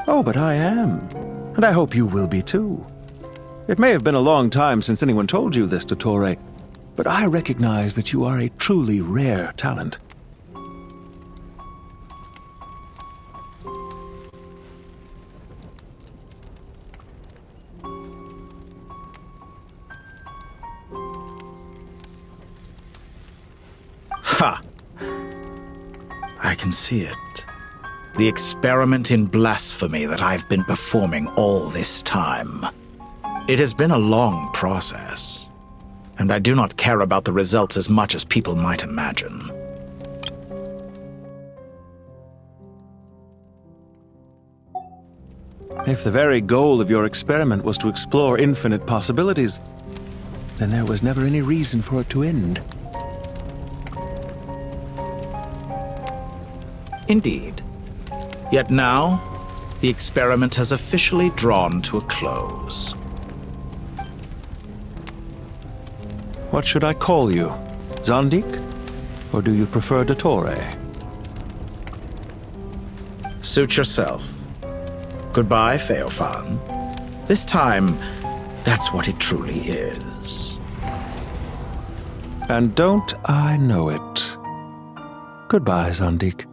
Oh, but I am. And I hope you will be too. It may have been a long time since anyone told you this, Dottore, but I recognize that you are a truly rare talent. Ha! I can see it. The experiment in blasphemy that I've been performing all this time. It has been a long process, and I do not care about the results as much as people might imagine. If the very goal of your experiment was to explore infinite possibilities, then there was never any reason for it to end. Indeed. Yet now, the experiment has officially drawn to a close. What should I call you? Zandik? Or do you prefer Dottore? Suit yourself. Goodbye, Feofan. This time, that's what it truly is. And don't I know it? Goodbye, Zandik.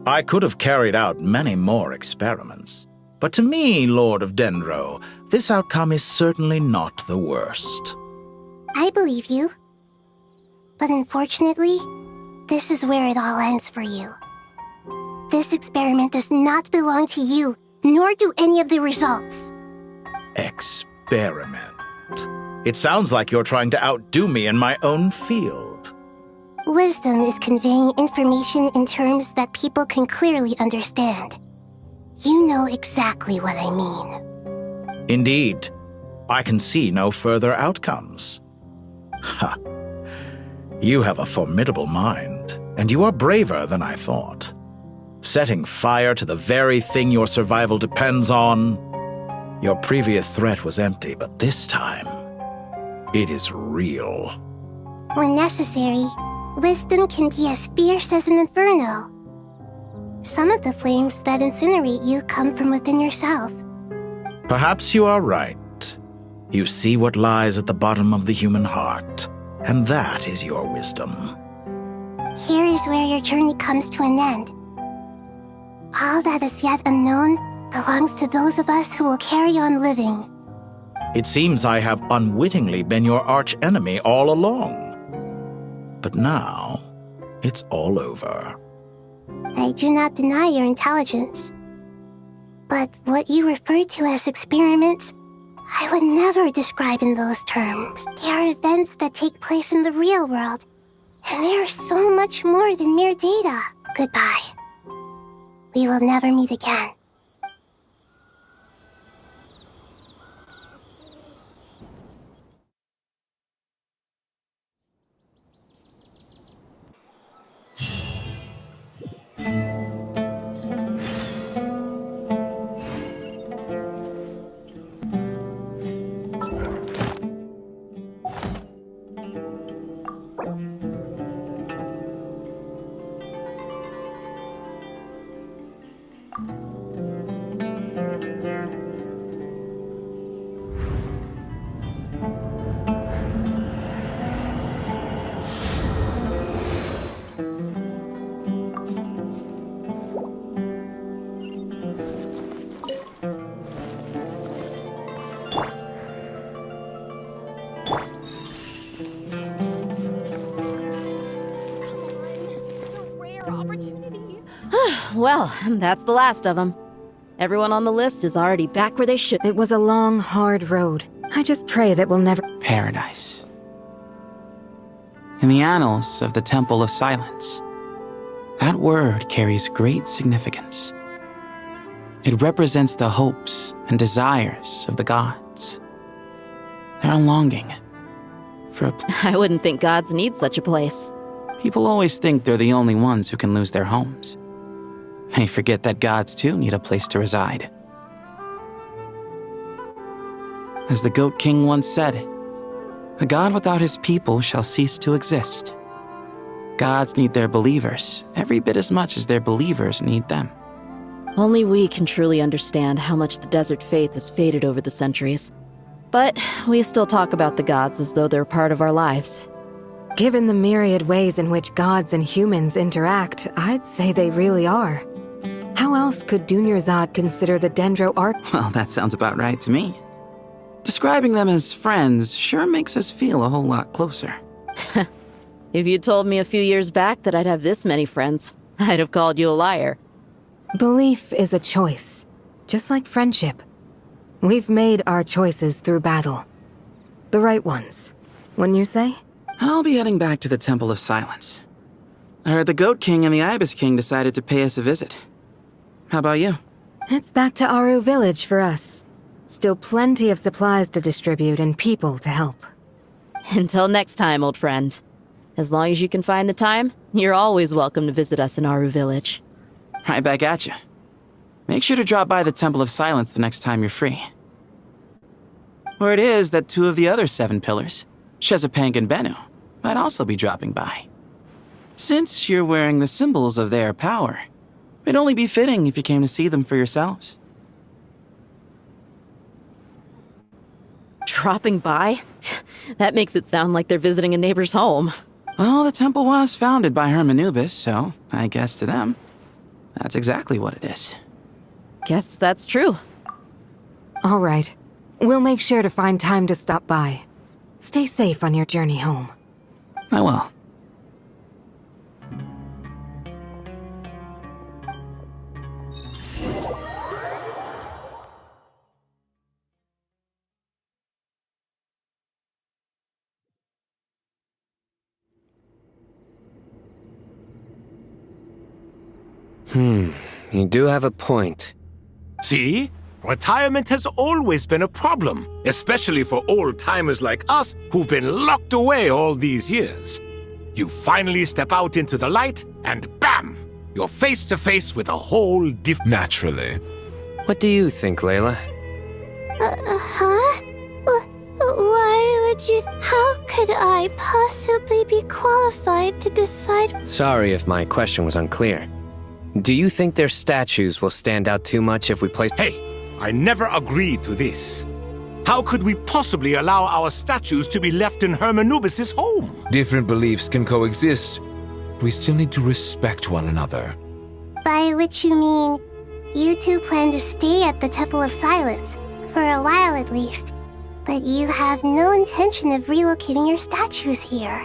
I could have carried out many more experiments, but to me, Lord of Dendro, this outcome is certainly not the worst. I believe you. But unfortunately, this is where it all ends for you. This experiment does not belong to you, nor do any of the results. Experiment. It sounds like you're trying to outdo me in my own field. Wisdom is conveying information in terms that people can clearly understand. You know exactly what I mean. Indeed. I can see no further outcomes. Ha. You have a formidable mind, and you are braver than I thought. Setting fire to the very thing your survival depends on. Your previous threat was empty, but this time, it is real. When necessary, wisdom can be as fierce as an inferno. Some of the flames that incinerate you come from within yourself. Perhaps you are right. You see what lies at the bottom of the human heart, and that is your wisdom. Here is where your journey comes to an end. All that is yet unknown belongs to those of us who will carry on living. It seems I have unwittingly been your arch-enemy all along. But now, it's all over. I do not deny your intelligence. But what you refer to as experiments, I would never describe in those terms. They are events that take place in the real world, and they are so much more than mere data. Goodbye. We will never meet again. Well, that's the last of them. Everyone on the list is already back where they should. It was a long, hard road. I just pray that we'll never... Paradise. In the annals of the Temple of Silence, that word carries great significance. It represents the hopes and desires of the gods. Their longing for a I wouldn't think gods need such a place. People always think they're the only ones who can lose their homes. They forget that gods too need a place to reside. As the Goat King once said, A god without his people shall cease to exist. Gods need their believers every bit as much as their believers need them. Only we can truly understand how much the desert faith has faded over the centuries. But we still talk about the gods as though they're part of our lives. Given the myriad ways in which gods and humans interact, I'd say they really are. How else could Dunyarzad consider the Dendro Arch? Well, that sounds about right to me. Describing them as friends sure makes us feel a whole lot closer. If you told me a few years back that I'd have this many friends, I'd have called you a liar. Belief is a choice, just like friendship. We've made our choices through battle. The right ones, wouldn't you say? I'll be heading back to the Temple of Silence. I heard the Goat King and the Ibis King decided to pay us a visit. How about you? It's back to Aru Village for us. Still plenty of supplies to distribute and people to help. Until next time, old friend. As long as you can find the time, you're always welcome to visit us in Aru Village. Right back at you. Make sure to drop by the Temple of Silence the next time you're free. Word is that 2 of the other 7 pillars, Shezapank and Bennu, might also be dropping by. Since you're wearing the symbols of their power, it'd only be fitting if you came to see them for yourselves. Dropping by? That makes it sound like they're visiting a neighbor's home. Well, the temple was founded by Hermanubis, so I guess to them, that's exactly what it is. Guess that's true. All right. We'll make sure to find time to stop by. Stay safe on your journey home. I will. You do have a point. See? Retirement has always been a problem, especially for old-timers like us who've been locked away all these years. You finally step out into the light, and bam! You're face to face with a whole Naturally. What do you think, Layla? Huh? Why would you... How could I possibly be qualified to decide... Sorry if my question was unclear. Do you think their statues will stand out too much if we place... Hey! I never agreed to this. How could we possibly allow our statues to be left in Hermanubis' home? Different beliefs can coexist. We still need to respect one another. By which you mean, you two plan to stay at the Temple of Silence, for a while at least, but you have no intention of relocating your statues here.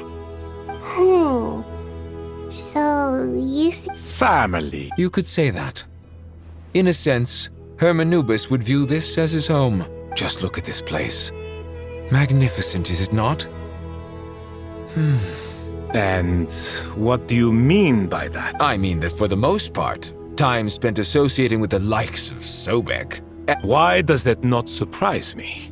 So, you see... Family. You could say that. In a sense, Hermanubis would view this as his home. Just look at this place. Magnificent, is it not? And what do you mean by that? I mean that for the most part, time spent associating with the likes of Sobek. Why does that not surprise me?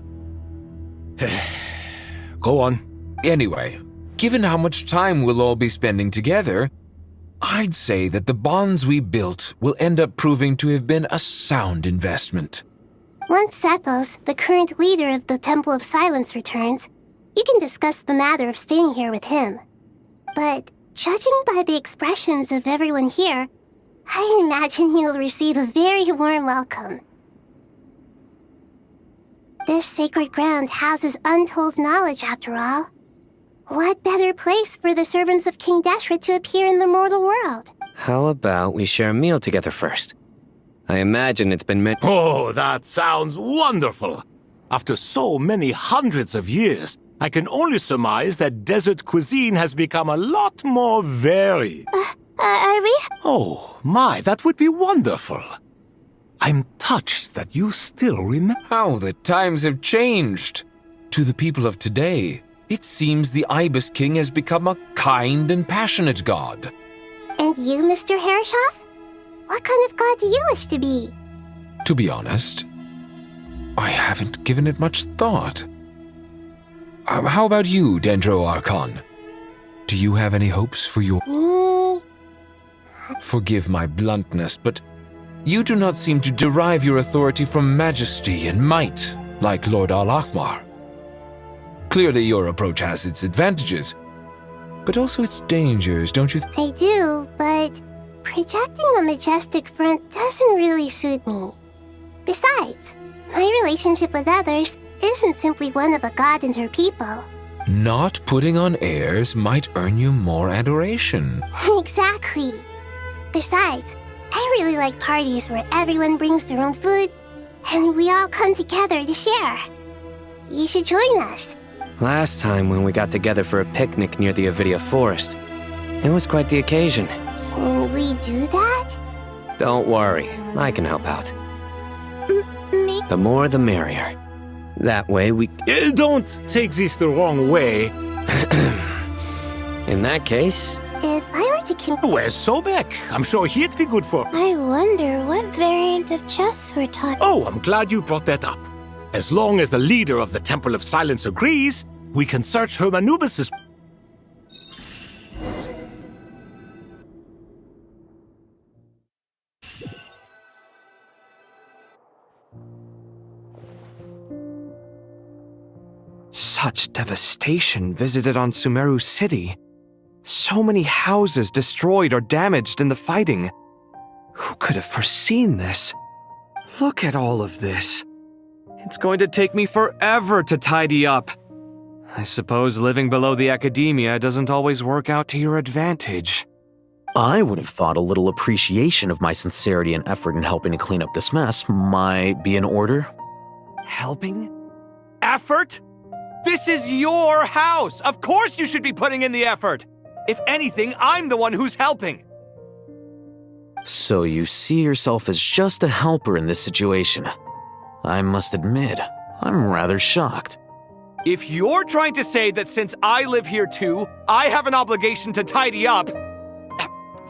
Go on. Anyway, given how much time we'll all be spending together, I'd say that the bonds we built will end up proving to have been a sound investment. Once Sethos, the current leader of the Temple of Silence, returns, you can discuss the matter of staying here with him. But judging by the expressions of everyone here, I imagine you'll receive a very warm welcome. This sacred ground houses untold knowledge, after all. What better place for the servants of King Deshret to appear in the mortal world? How about we share a meal together first? I imagine it's been meant. Oh, that sounds wonderful! After so many hundreds of years, I can only surmise that desert cuisine has become a lot more varied. Are we? Oh, my, that would be wonderful. I'm touched that you still remember. How the times have changed. To the people of today, it seems the Ibis King has become a kind and passionate god. And you, Mr. Herreshoff? What kind of god do you wish to be? To be honest, I haven't given it much thought. How about you, Dendro Archon? Do you have any hopes for your... Me? Forgive my bluntness, but you do not seem to derive your authority from majesty and might, like Lord Al-Ahmar. Clearly, your approach has its advantages, but also its dangers, don't you? I do, but projecting a majestic front doesn't really suit me. Besides, my relationship with others isn't simply one of a god and her people. Not putting on airs might earn you more adoration. Exactly. Besides, I really like parties where everyone brings their own food and we all come together to share. You should join us. Last time when we got together for a picnic near the Avidia Forest, it was quite the occasion. Can we do that? Don't worry, I can help out. Me? The more the merrier. That way we... Don't take this the wrong way. In that case... If I were to Where's Sobek? I'm sure he'd be good for... I wonder what variant of chess we're talking... Oh, I'm glad you brought that up. As long as the leader of the Temple of Silence agrees, we can search Hermanubis' Such devastation visited on Sumeru City. So many houses destroyed or damaged in the fighting. Who could have foreseen this? Look at all of this. It's going to take me forever to tidy up. I suppose living below the academia doesn't always work out to your advantage. I would have thought a little appreciation of my sincerity and effort in helping to clean up this mess might be in order. Helping? Effort? This is your house! Of course you should be putting in the effort! If anything, I'm the one who's helping! So you see yourself as just a helper in this situation. I must admit, I'm rather shocked. If you're trying to say that since I live here too, I have an obligation to tidy up,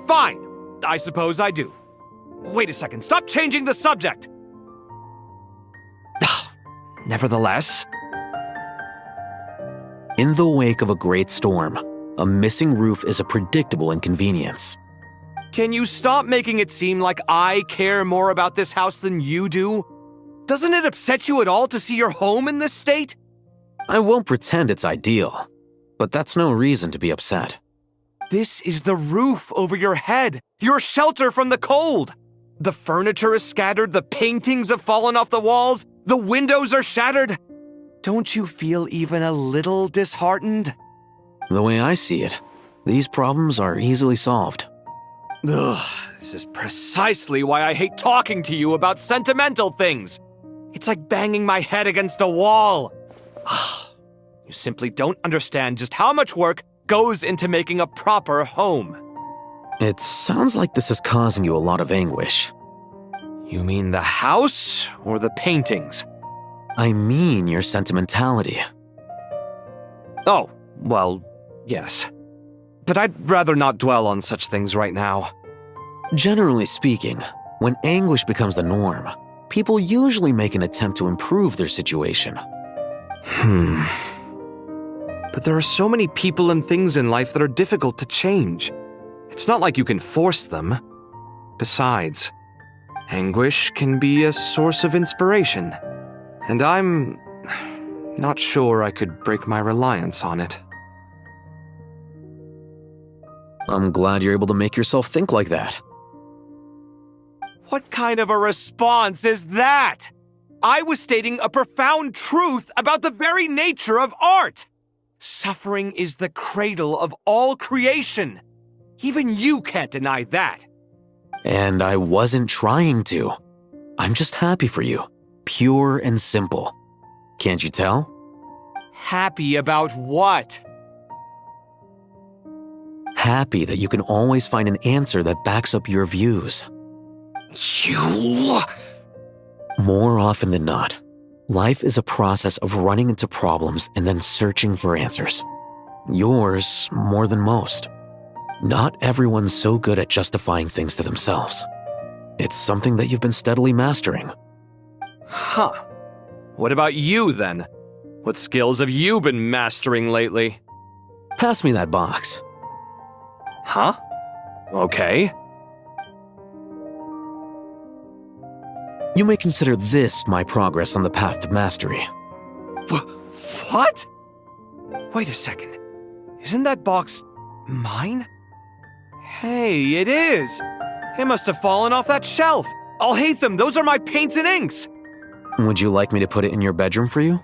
fine, I suppose I do. Wait a second, stop changing the subject! Nevertheless... In the wake of a great storm, a missing roof is a predictable inconvenience. Can you stop making it seem like I care more about this house than you do? Doesn't it upset you at all to see your home in this state? I won't pretend it's ideal, but that's no reason to be upset. This is the roof over your head, your shelter from the cold. The furniture is scattered, the paintings have fallen off the walls, the windows are shattered. Don't you feel even a little disheartened? The way I see it, these problems are easily solved. Ugh, this is precisely why I hate talking to you about sentimental things. It's like banging my head against a wall. You simply don't understand just how much work goes into making a proper home. It sounds like this is causing you a lot of anguish. You mean the house or the paintings? I mean your sentimentality. Oh, well, yes. But I'd rather not dwell on such things right now. Generally speaking, when anguish becomes the norm, people usually make an attempt to improve their situation. But there are so many people and things in life that are difficult to change. It's not like you can force them. Besides, anguish can be a source of inspiration. And I'm not sure I could break my reliance on it. I'm glad you're able to make yourself think like that. What kind of a response is that? I was stating a profound truth about the very nature of art. Suffering is the cradle of all creation. Even you can't deny that. And I wasn't trying to. I'm just happy for you. Pure and simple. Can't you tell? Happy about what? Happy that you can always find an answer that backs up your views. You... More often than not, life is a process of running into problems and then searching for answers. Yours more than most. Not everyone's so good at justifying things to themselves. It's something that you've been steadily mastering. Huh. What about you, then? What skills have you been mastering lately? Pass me that box. Huh? Okay. You may consider this my progress on the path to mastery. What? Wait a second. Isn't that box mine? Hey, it is! It must have fallen off that shelf! I'll hate them! Those are my paints and inks! Would you like me to put it in your bedroom for you?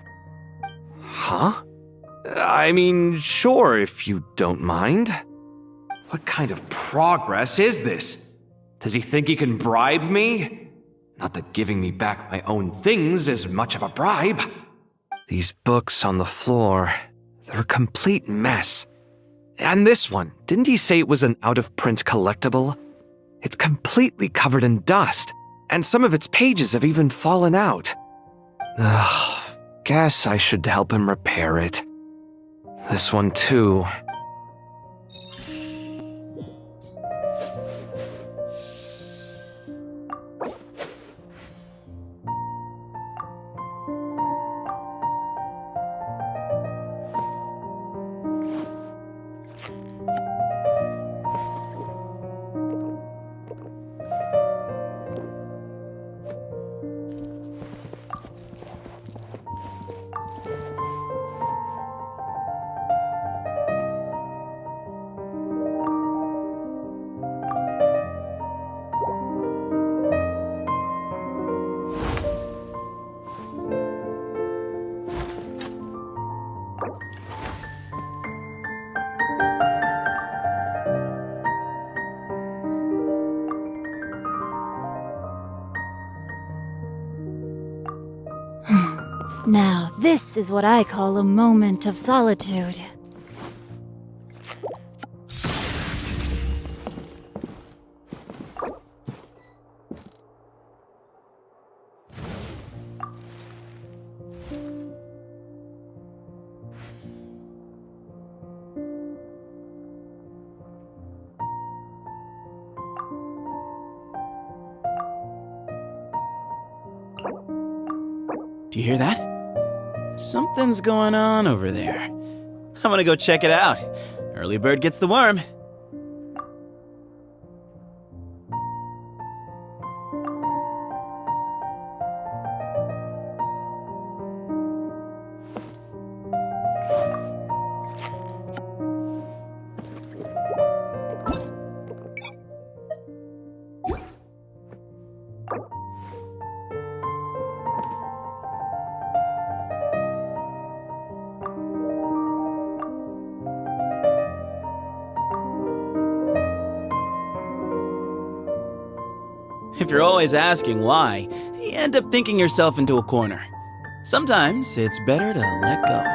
Huh? I mean, sure, if you don't mind. What kind of progress is this? Does he think he can bribe me? Not that giving me back my own things is much of a bribe. These books on the floor, they're a complete mess. And this one, didn't he say it was an out-of-print collectible? It's completely covered in dust, and some of its pages have even fallen out. Ugh, guess I should help him repair it. This one too. Now, this is what I call a moment of solitude. Do you hear that? Something's going on over there. I'm gonna go check it out. Early bird gets the worm. If you're always asking why, you end up thinking yourself into a corner. Sometimes it's better to let go.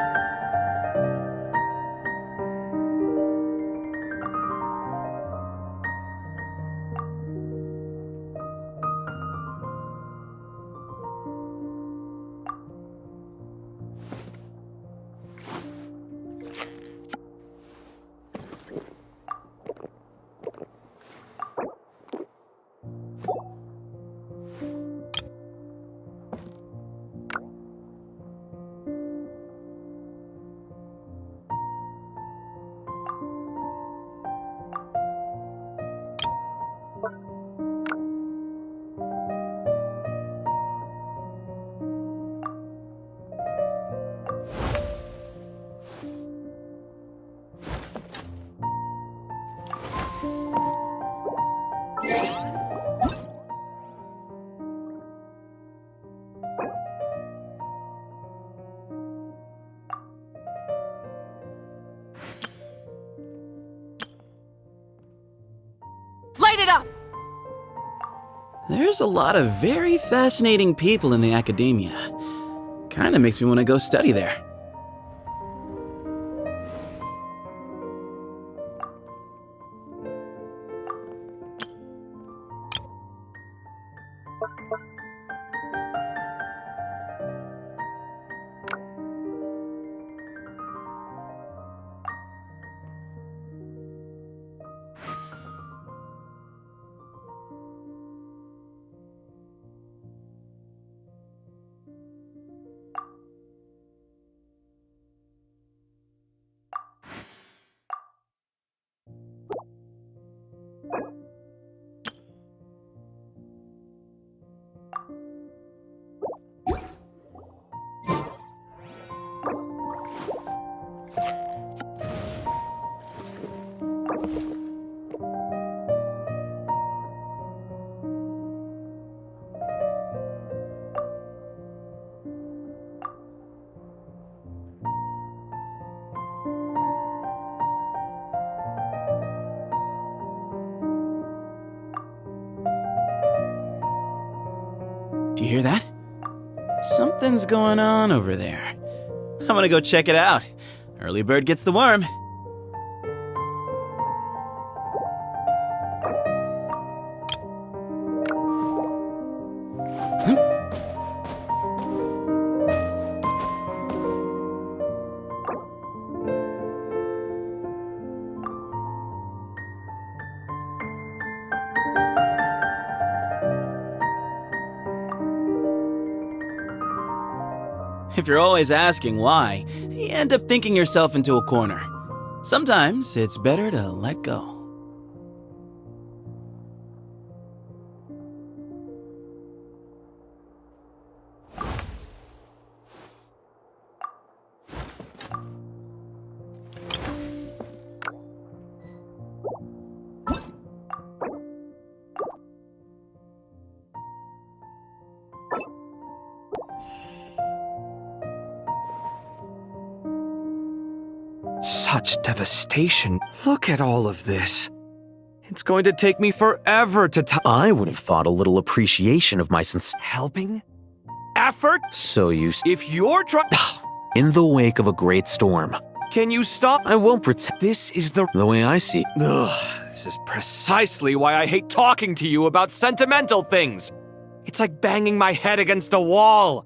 Light it up! There's a lot of very fascinating people in the academia. Kinda makes me want to go study there. hear that? Something's going on over there. I'm gonna go check it out. Early bird gets the worm. If you're always asking why, you end up thinking yourself into a corner. Sometimes it's better to let go. Such devastation. Look at all of this. It's going to take me forever to I would have thought a little appreciation of my helping? Effort? So you If you're trying... in the wake of a great storm. Can you stop? I won't pretend. This is the way I see. This is precisely why I hate talking to you about sentimental things. It's like banging my head against a wall.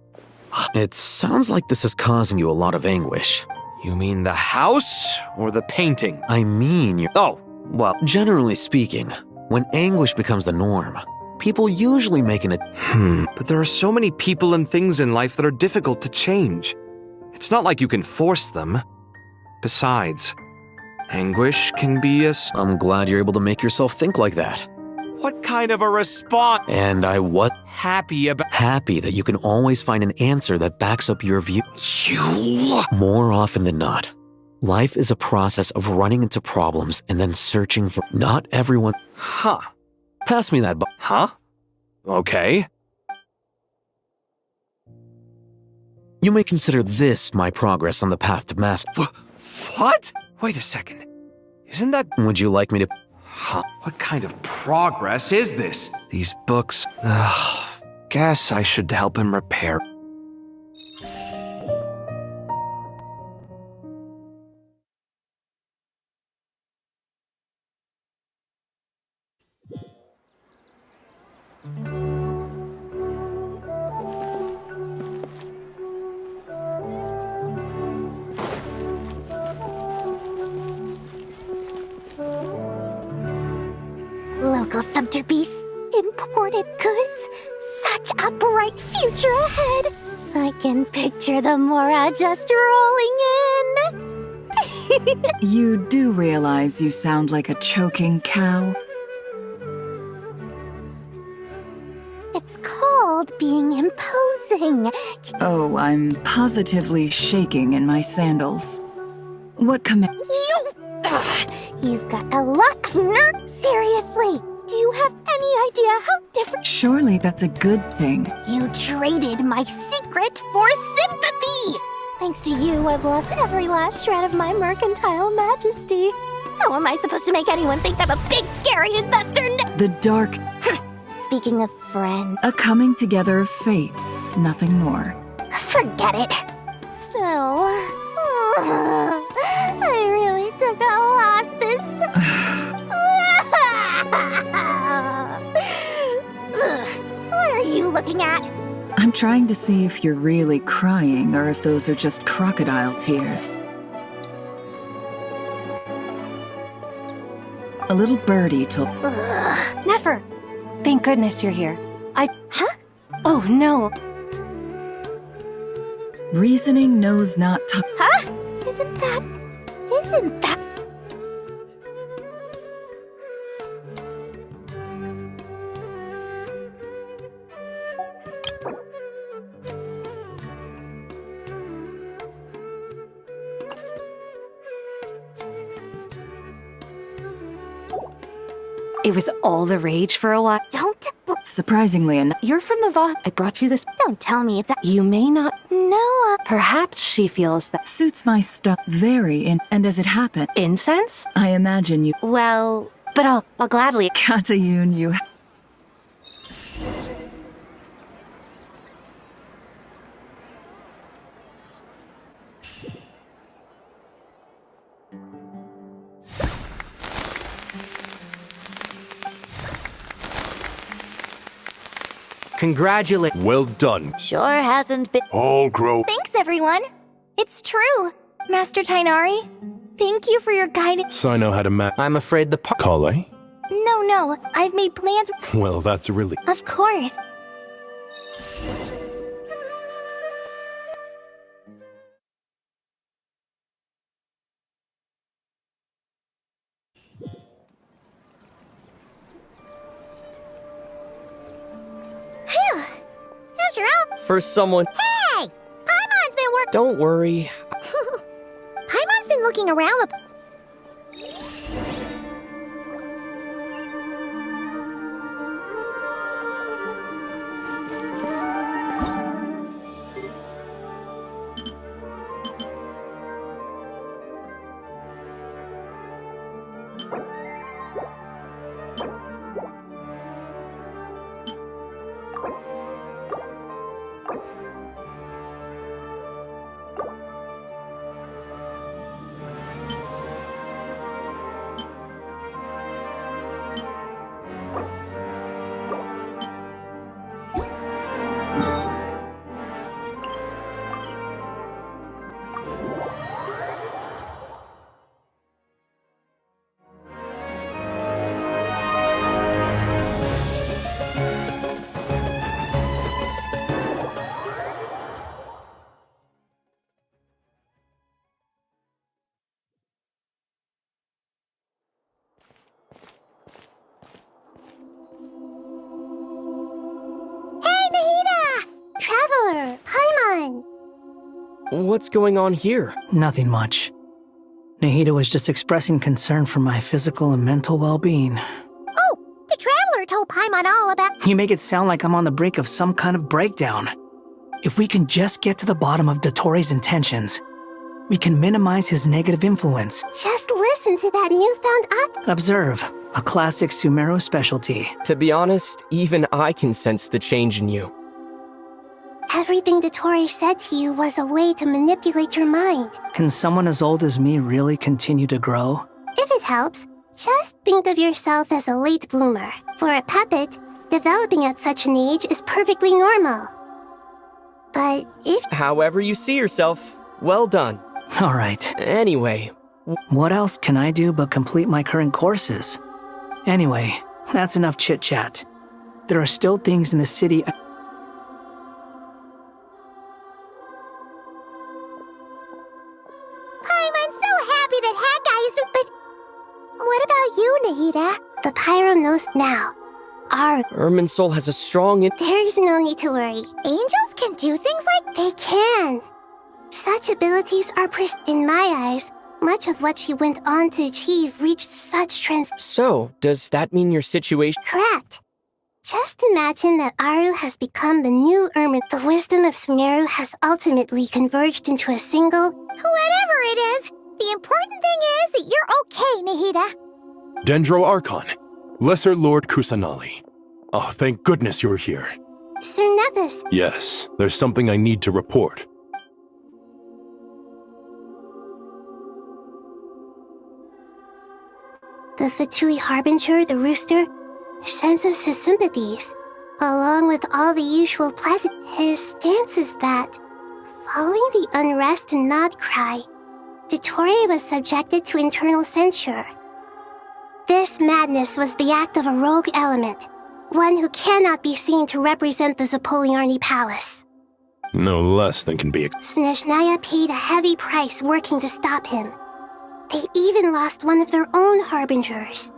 It sounds like this is causing you a lot of anguish. You mean the house or the painting? I mean your... Oh, well... Generally speaking, when anguish becomes the norm, people usually make an... But there are so many people and things in life that are difficult to change. It's not like you can force them. Besides, anguish can be a... I'm glad you're able to make yourself think like that. What kind of a response? And I what? Happy about... Happy that you can always find an answer that backs up your view. More often than not, life is a process of running into problems and then searching for... Not everyone... Huh. Pass me that Huh? Okay. You may consider this my progress on the path to master... What? Wait a second. Isn't that... Would you like me to... Huh? What kind of progress is this? These books... Guess I should help him repair. Local subterbeasts, imported goods, such a bright future ahead. I can picture the Mora just rolling in. You do realize you sound like a choking cow? It's called being imposing. Oh, I'm positively shaking in my sandals. What command? You've got a lot of nerve. Seriously, do you have any idea how different? Surely that's a good thing. You traded my secret for sympathy. Thanks to you, I've lost every last shred of my mercantile majesty. How am I supposed to make anyone think I'm a big, scary investor? The dark... Speaking of friend... A coming together of fates, nothing more. Forget it. Still... I really took a loss this time. What are you looking at? I'm trying to see if you're really crying or if those are just crocodile tears. A little birdie told... Nefer! Thank goodness you're here. Huh? Oh, no. Reasoning knows not to... Huh? Isn't that... It was all the rage for a while. Don't... Surprisingly enough... You're from the Vault. I brought you this... Don't tell me it's a... You may not... No, Perhaps she feels that... Suits my stuff very and as it happened... Incense? I imagine you... Well... But I'll gladly... Katayun, you... Congratulate. Well done. Sure hasn't been. All grow. Thanks, everyone. It's true. Master Tainari, thank you for your guidance. So I know how to I'm afraid the Kale? No, I've made plans. Well, that's a relief. Of course. Phew. After all. For someone. Hey! Paimon's been working. Don't worry. Paimon's been looking around the. Traveler, Paimon! What's going on here? Nothing much. Nahida was just expressing concern for my physical and mental well-being. Oh, the Traveler told Paimon all about. You make it sound like I'm on the brink of some kind of breakdown. If we can just get to the bottom of Dottore's intentions, we can minimize his negative influence. Just listen to that newfound Observe, a classic Sumeru specialty. To be honest, even I can sense the change in you. Everything Dottore said to you was a way to manipulate your mind. Can someone as old as me really continue to grow? If it helps, just think of yourself as a late bloomer. For a puppet, developing at such an age is perfectly normal. But if... However you see yourself, well done. All right. Anyway... What else can I do but complete my current courses? Anyway, that's enough chit-chat. There are still things in the city... What about you, Nahida? The Pyro knows now. Irminsul has a strong... There's no need to worry. Angels can do things like... They can. Such abilities are in my eyes, much of what she went on to achieve reached such So, does that mean your situation... Correct. Just imagine that Aru has become the new Irmin. The wisdom of Sumeru has ultimately converged into a single... Whatever it is, the important thing is that you're okay, Nahida. Dendro Archon, Lesser Lord Kusanali. Oh, thank goodness you're here. Sir Nevis. Yes, there's something I need to report. The Fatui Harbinger, the rooster, senses his sympathies, along with all the usual pleasant. His stance is that, following the unrest and nod cry, Dottore was subjected to internal censure. This madness was the act of a rogue element, one who cannot be seen to represent the Zapoliarni Palace. No less than can be Snezhnaya paid a heavy price working to stop him. They even lost one of their own harbingers.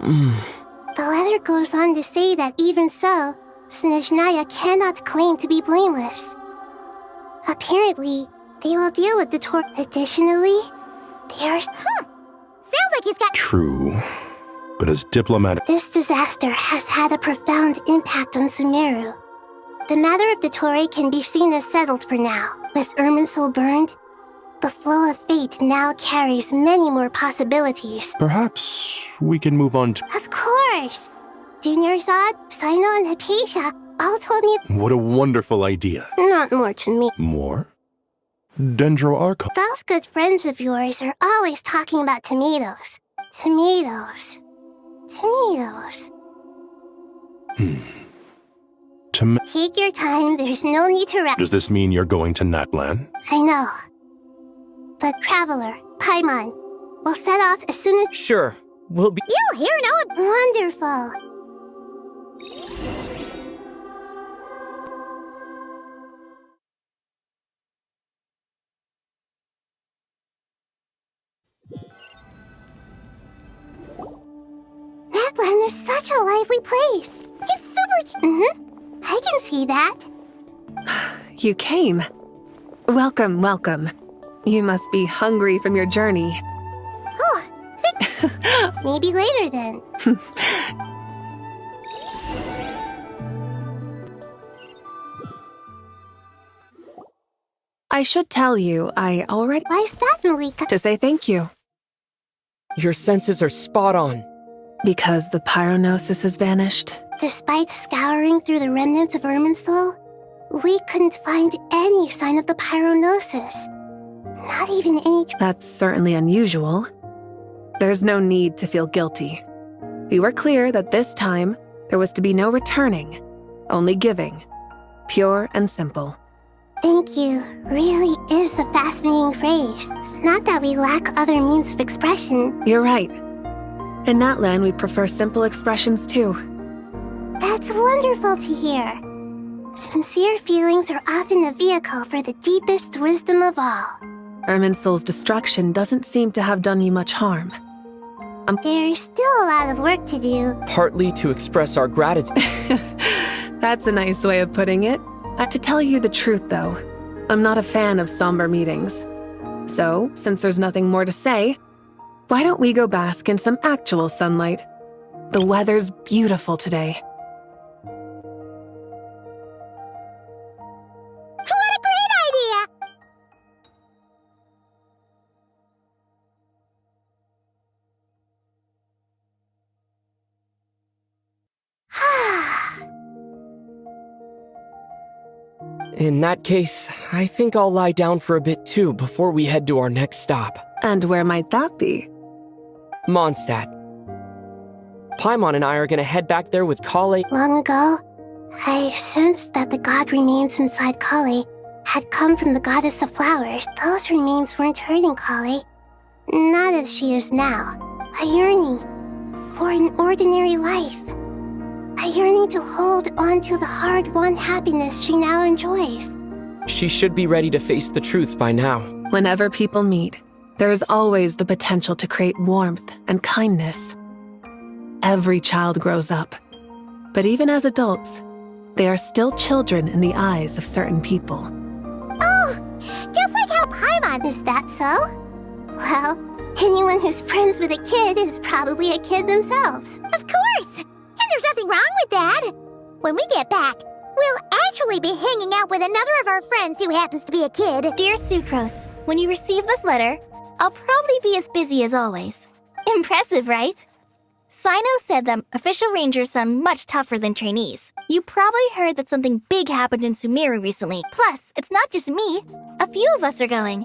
The letter goes on to say that even so, Snezhnaya cannot claim to be blameless. Apparently, they will deal with Dottore. Additionally, there's... Sounds like he's got... True, but as diplomatic... This disaster has had a profound impact on Sumeru. The matter of Dottore can be seen as settled for now. With Irminsul burned, the flow of fate now carries many more possibilities. Perhaps we can move on to... Of course! Dunyarzad, Sino, and Hypatia all told me... What a wonderful idea. Not more to me. More? Dendro Archon. Those good friends of yours are always talking about tomatoes. Tomatoes. Tomatoes. Take your time, there's no need to rush. Does this mean you're going to Natlan? I know. But Traveler, Paimon, we'll set off as soon as— Sure, we'll be— You here know it! Wonderful. Natlan is such a lively place. It's super I can see that. You came. Welcome, welcome. You must be hungry from your journey. Oh, maybe later then. I should tell you, I already— Why's that, Malika? To say thank you. Your senses are spot on. Because the pyronosis has vanished. Despite scouring through the remnants of Irminsul, we couldn't find any sign of the pyronosis. Not even any— That's certainly unusual. There's no need to feel guilty. We were clear that this time, there was to be no returning, only giving. Pure and simple. Thank you really is a fascinating phrase. It's not that we lack other means of expression. You're right. In Natlan, we prefer simple expressions too. That's wonderful to hear. Sincere feelings are often a vehicle for the deepest wisdom of all. Irminsul's destruction doesn't seem to have done you much harm. There's still a lot of work to do. Partly to express our gratitude. That's a nice way of putting it. To tell you the truth, though, I'm not a fan of somber meetings. So, since there's nothing more to say, why don't we go bask in some actual sunlight? The weather's beautiful today. What a great idea! In that case, I think I'll lie down for a bit too before we head to our next stop. And where might that be? Mondstadt. Paimon and I are gonna head back there with Kale. Long ago, I sensed that the god remains inside Kale had come from the goddess of flowers. Those remains weren't hurting Kale, not as she is now. A yearning for an ordinary life. A yearning to hold on to the hard-won happiness she now enjoys. She should be ready to face the truth by now. Whenever people meet, there is always the potential to create warmth and kindness. Every child grows up, but even as adults, they are still children in the eyes of certain people. Oh, just like how Paimon is that so? Well, anyone who's friends with a kid is probably a kid themselves. Of course! And there's nothing wrong with that. When we get back, we'll actually be hanging out with another of our friends who happens to be a kid. Dear Sucrose, when you receive this letter, I'll probably be as busy as always. Impressive, right? Sino said that official rangers sound much tougher than trainees. You probably heard that something big happened in Sumeru recently. Plus, it's not just me. A few of us are going.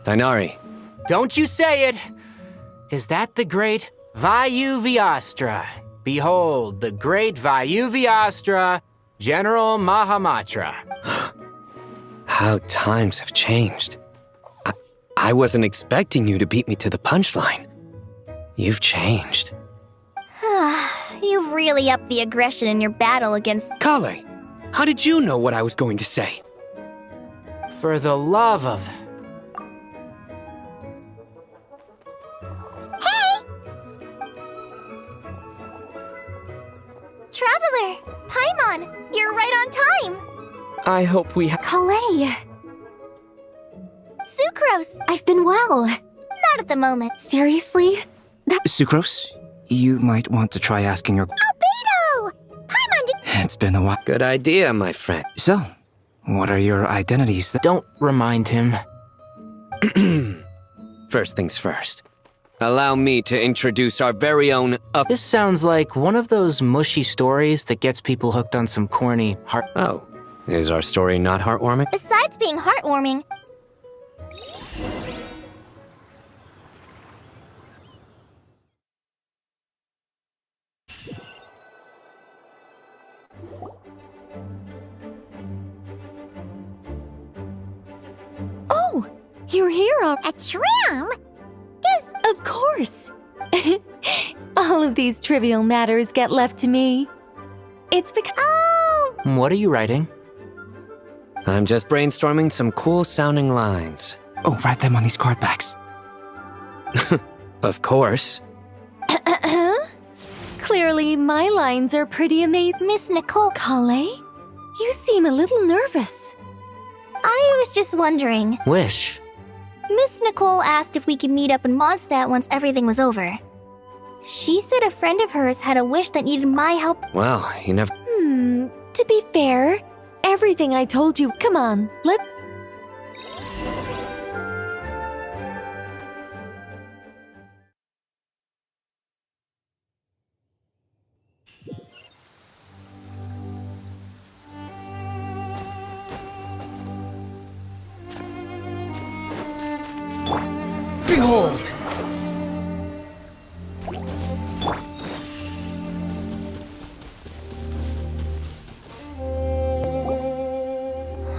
Dainari. Don't you say it! Is that the great Vayuviastra? Behold, the great Vayuviastra, General Mahamatra. How times have changed. I wasn't expecting you to beat me to the punchline. You've changed. You've really upped the aggression in your battle against— Kale, how did you know what I was going to say? For the love of... Traveler! Paimon! You're right on time! I hope we Kale! Sucrose! I've been well. Not at the moment. Seriously? Sucrose, you might want to try asking your— Albedo! Paimon did— It's been a while. Good idea, my friend. So, what are your identities? Don't remind him. First things first. Allow me to introduce our very own This sounds like one of those mushy stories that gets people hooked on some corny heart. Oh, Is our story not heartwarming? Besides being heartwarming, Oh, you're here, a tram? Of course. All of these trivial matters get left to me. It's because. Oh! What are you writing? I'm just brainstorming some cool sounding lines. Oh, write them on these card backs. Of course. Clearly, my lines are pretty amazing. Miss Nicole, Kale, you seem a little nervous. I was just wondering. Wish. Miss Nicole asked if we could meet up in Mondstadt once everything was over. She said a friend of hers had a wish that needed my help. Well, you never. To be fair, everything I told you. Come on, let's. Behold!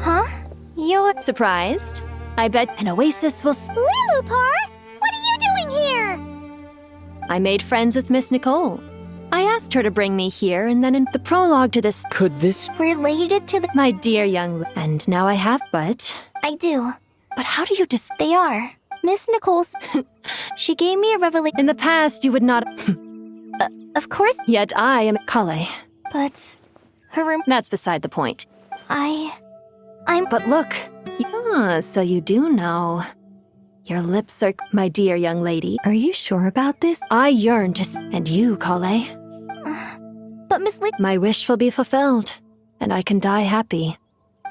Huh? You're Surprised? I bet an oasis will. Lilupar, what are you doing here? I made friends with Miss Nicole. I asked her to bring me here, and then in the prologue to this. Could this. related to the. My dear young. And now I have, but. I do. But how do you just. They are. Miss Nicole's. She gave me a revelation. In the past, you would not. Of course. Yet I am Kale. But. Her room. That's beside the point. I'm. But look. So you do know. Your lips are. My dear young lady. Are you sure about this? I yearn to. And you, Kale. But Miss Lee. My wish will be fulfilled. And I can die happy.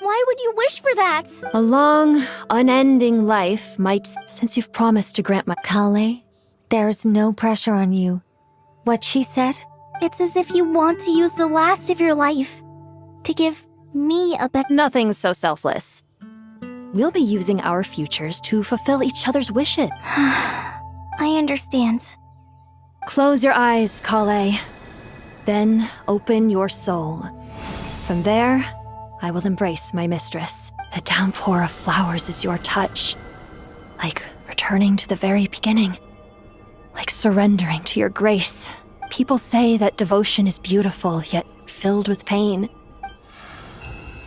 Why would you wish for that? A long, unending life might. Since you've promised to grant my. Kale, there's no pressure on you. What she said? It's as if you want to use the last of your life to give me a better. Nothing so selfless. We'll be using our futures to fulfill each other's wishes. I understand. Close your eyes, Kale. Then open your soul. From there, I will embrace my mistress. The downpour of flowers is your touch. Like returning to the very beginning. Like surrendering to your grace. People say that devotion is beautiful, yet filled with pain.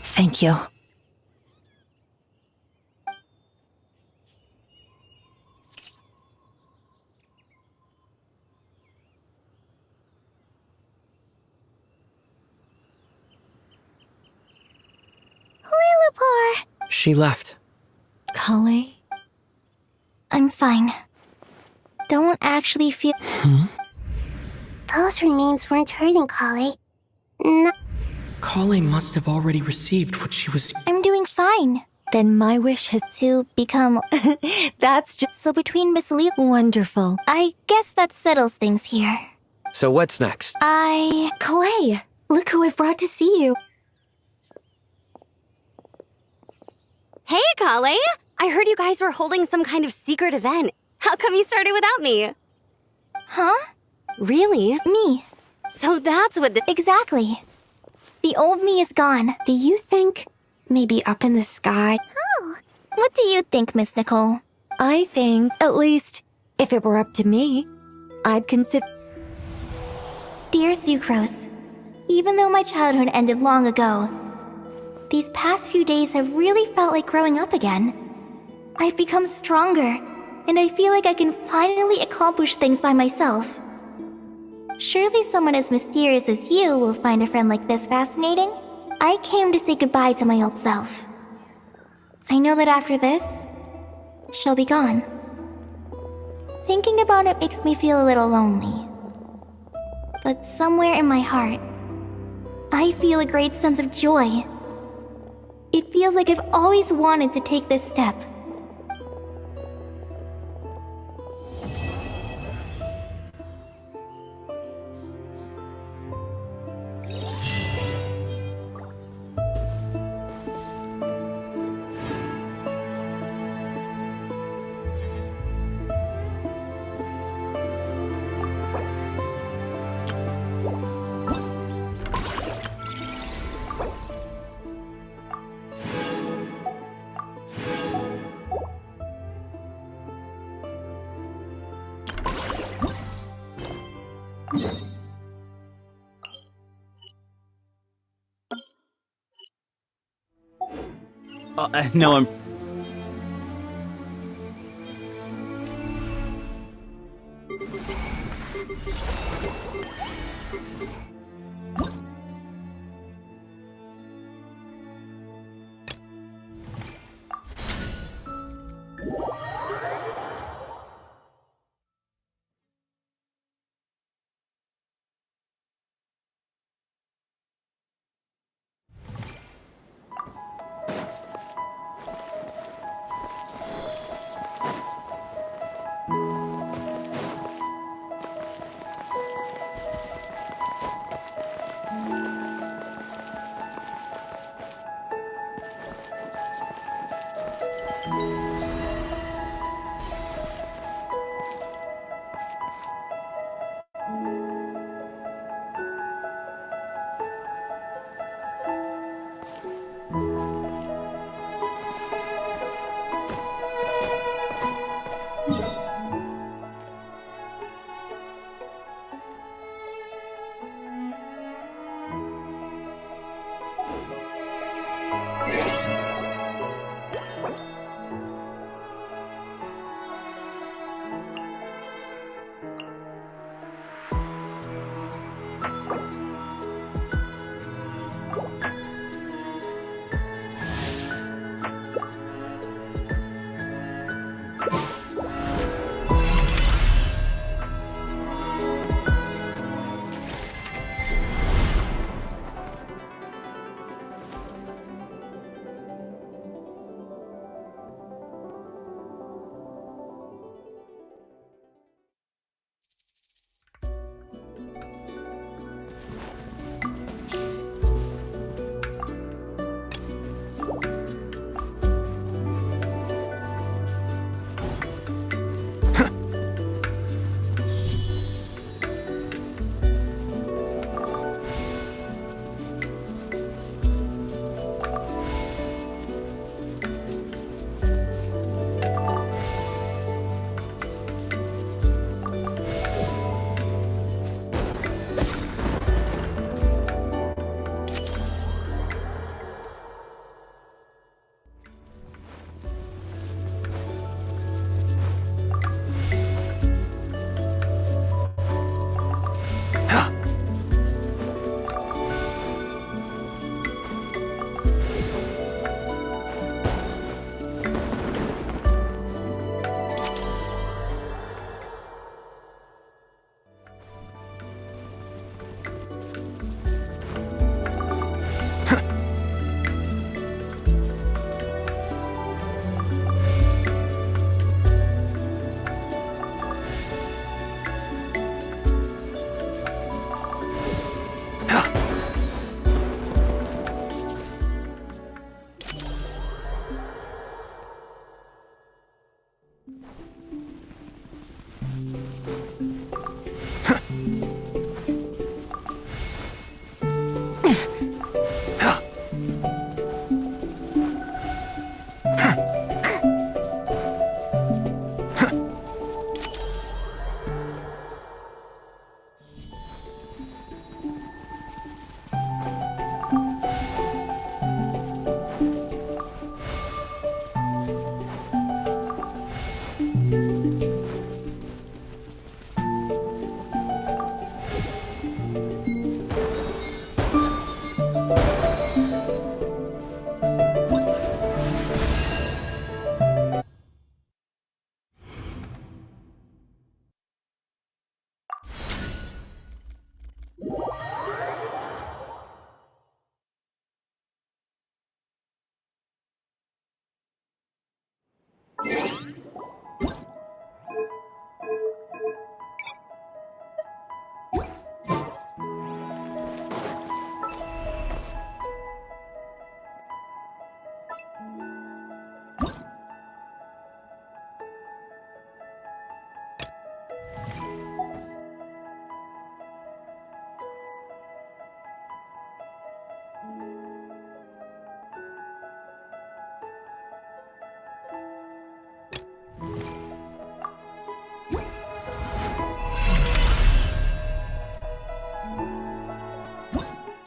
Thank you. Lilupar! She left. Kale? I'm fine. Don't actually feel. Those remains weren't hurting, Kale. No, Kale must have already received what she was. I'm doing fine. Then my wish has To become. That's just So between Miss Lee. wonderful. I guess that settles things here. So what's next? Kale, look who I've brought to see you. Hey, Kale! I heard you guys were holding some kind of secret event. How come you started without me? Huh? Really? Me. So that's what Exactly. The old me is gone. Do you think maybe up in the sky? Oh. What do you think, Miss Nicole? I think, at least, if it were up to me, I'd consider. Dear Sucrose, even though my childhood ended long ago, these past few days have really felt like growing up again. I've become stronger, and I feel like I can finally accomplish things by myself. Surely someone as mysterious as you will find a friend like this fascinating. I came to say goodbye to my old self. I know that after this, she'll be gone. Thinking about it makes me feel a little lonely. But somewhere in my heart, I feel a great sense of joy. It feels like I've always wanted to take this step. No, I'm...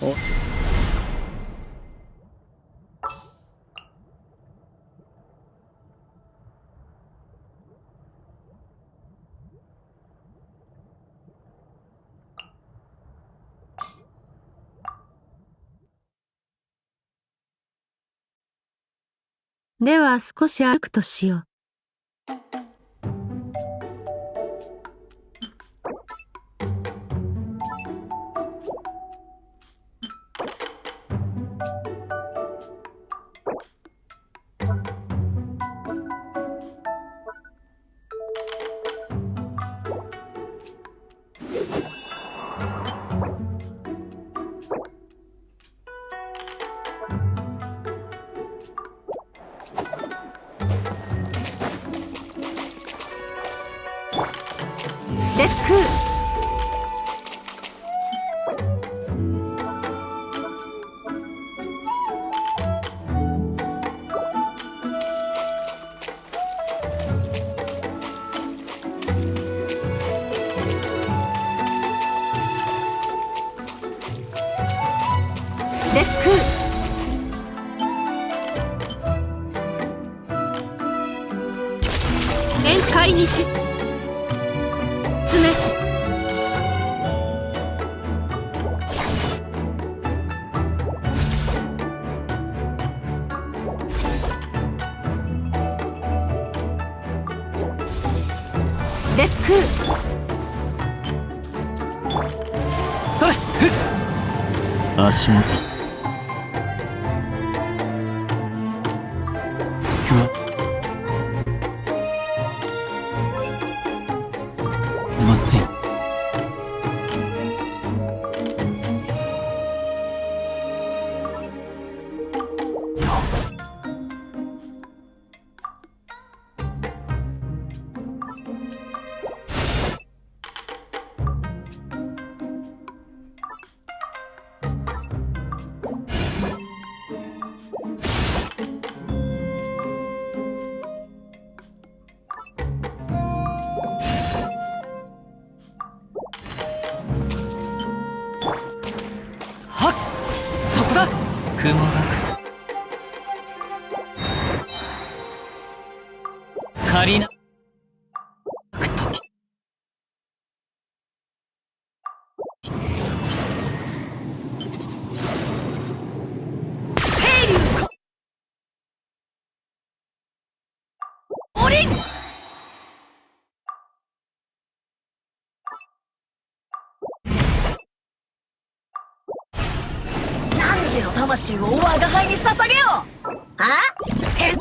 では少し歩くとしよう。限界にしデックそれ足元スクワません雲が借りなおりん汝の魂を我が輩に捧げようあえ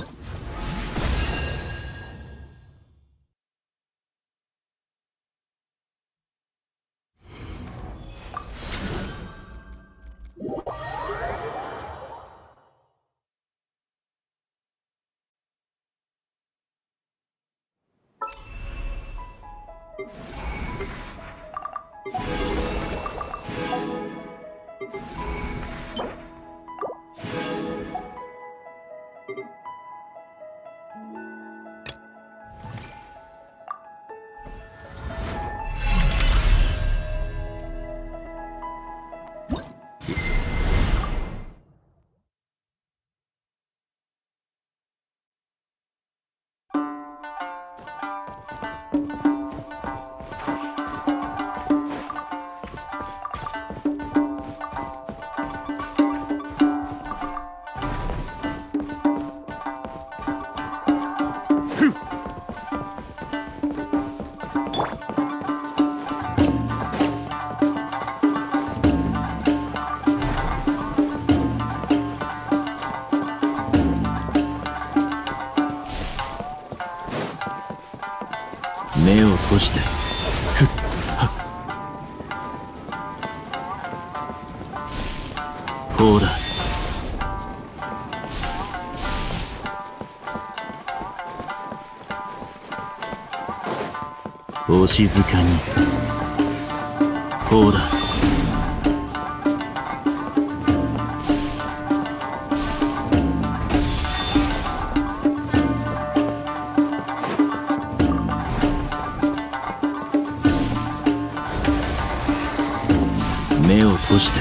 目を閉じてふっはっほらお静かにほら目を閉じて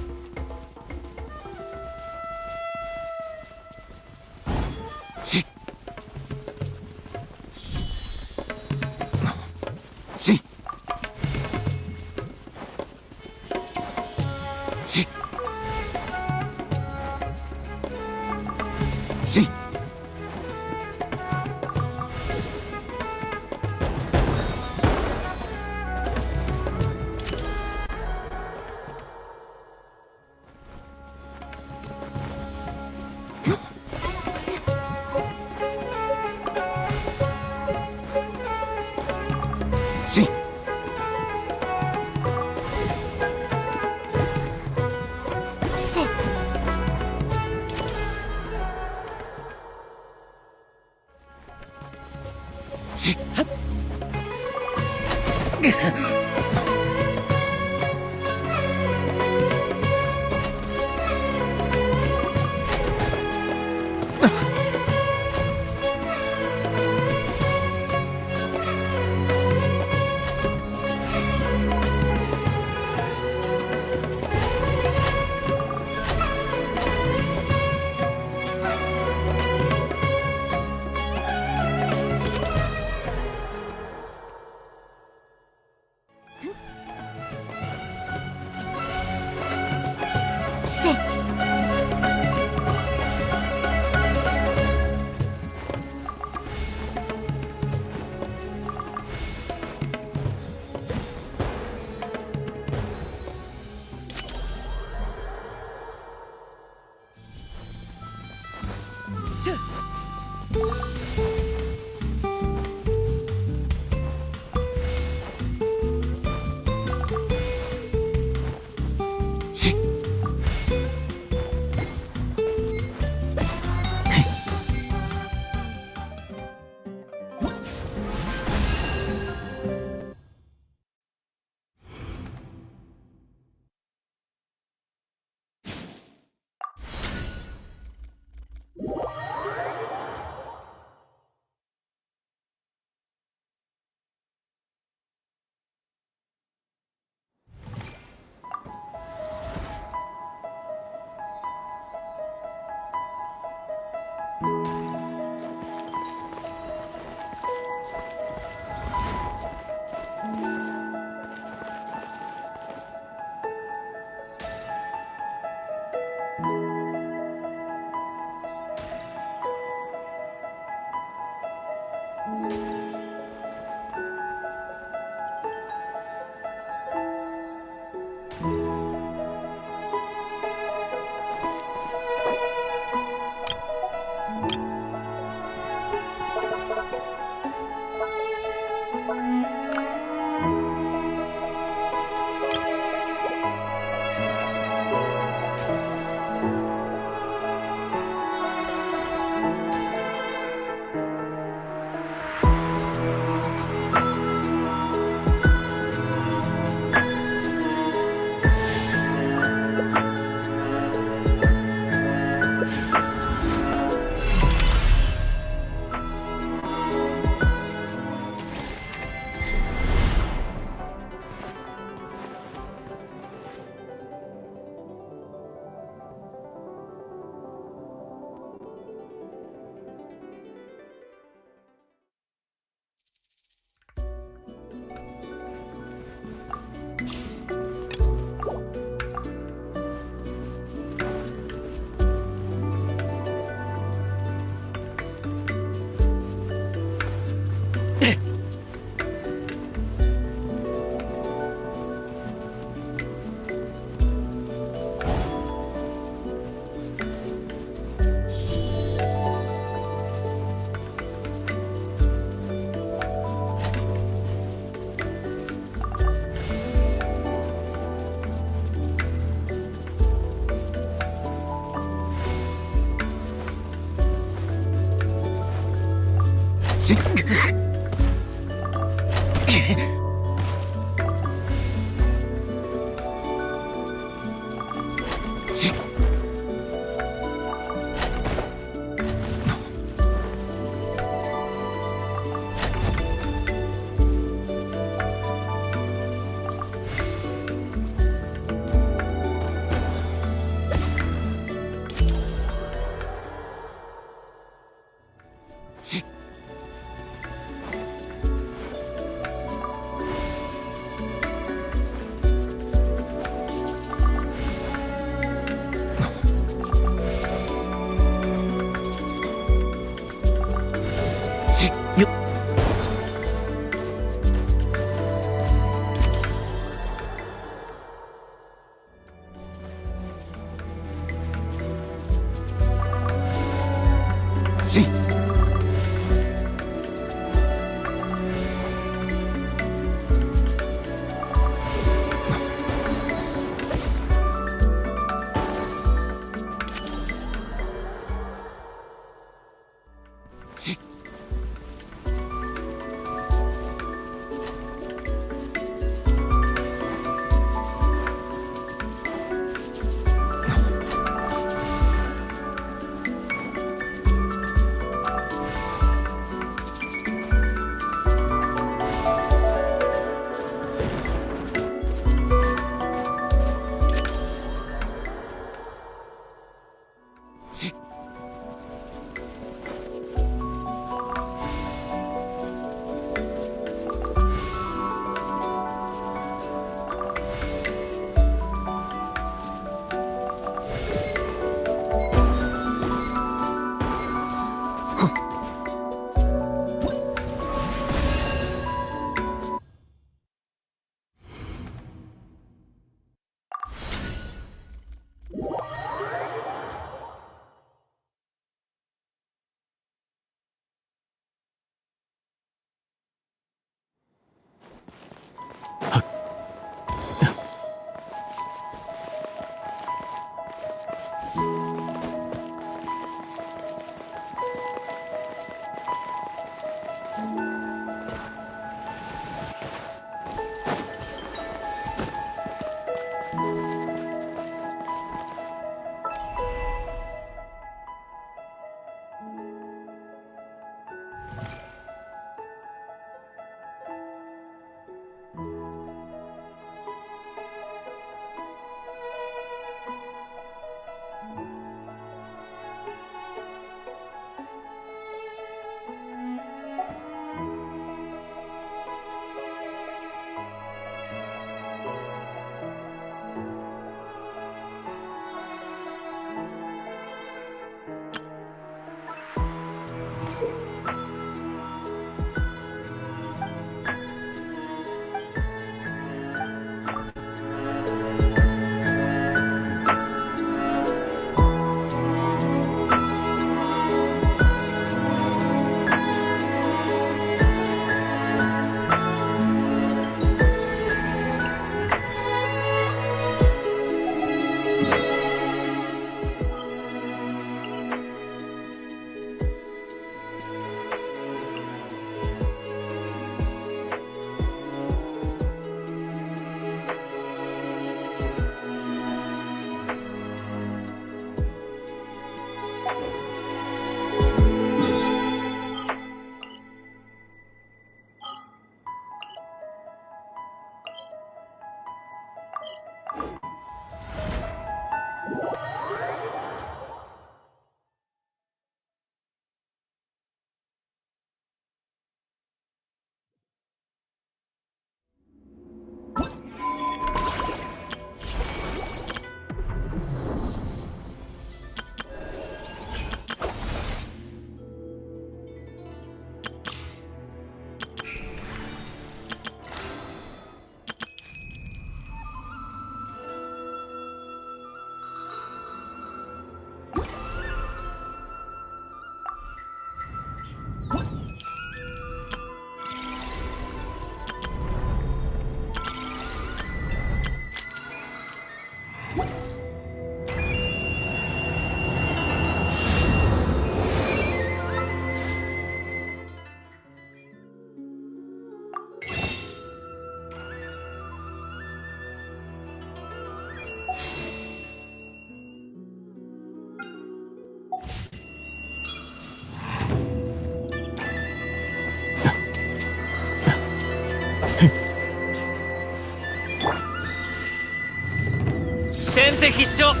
先手必勝。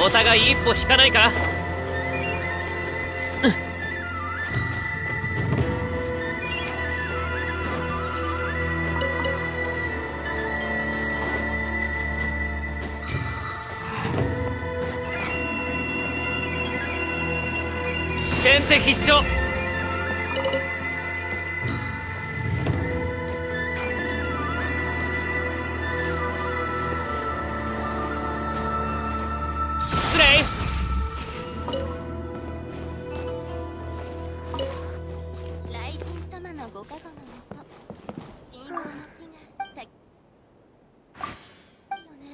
お互い一歩引かないか。先手必勝。失礼。雷神様のご加護のもと、信号の木が咲きよね。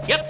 やっ。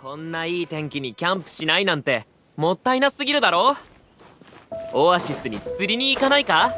こんないい天気にキャンプしないなんてもったいなすぎるだろ。オアシスに釣りに行かないか。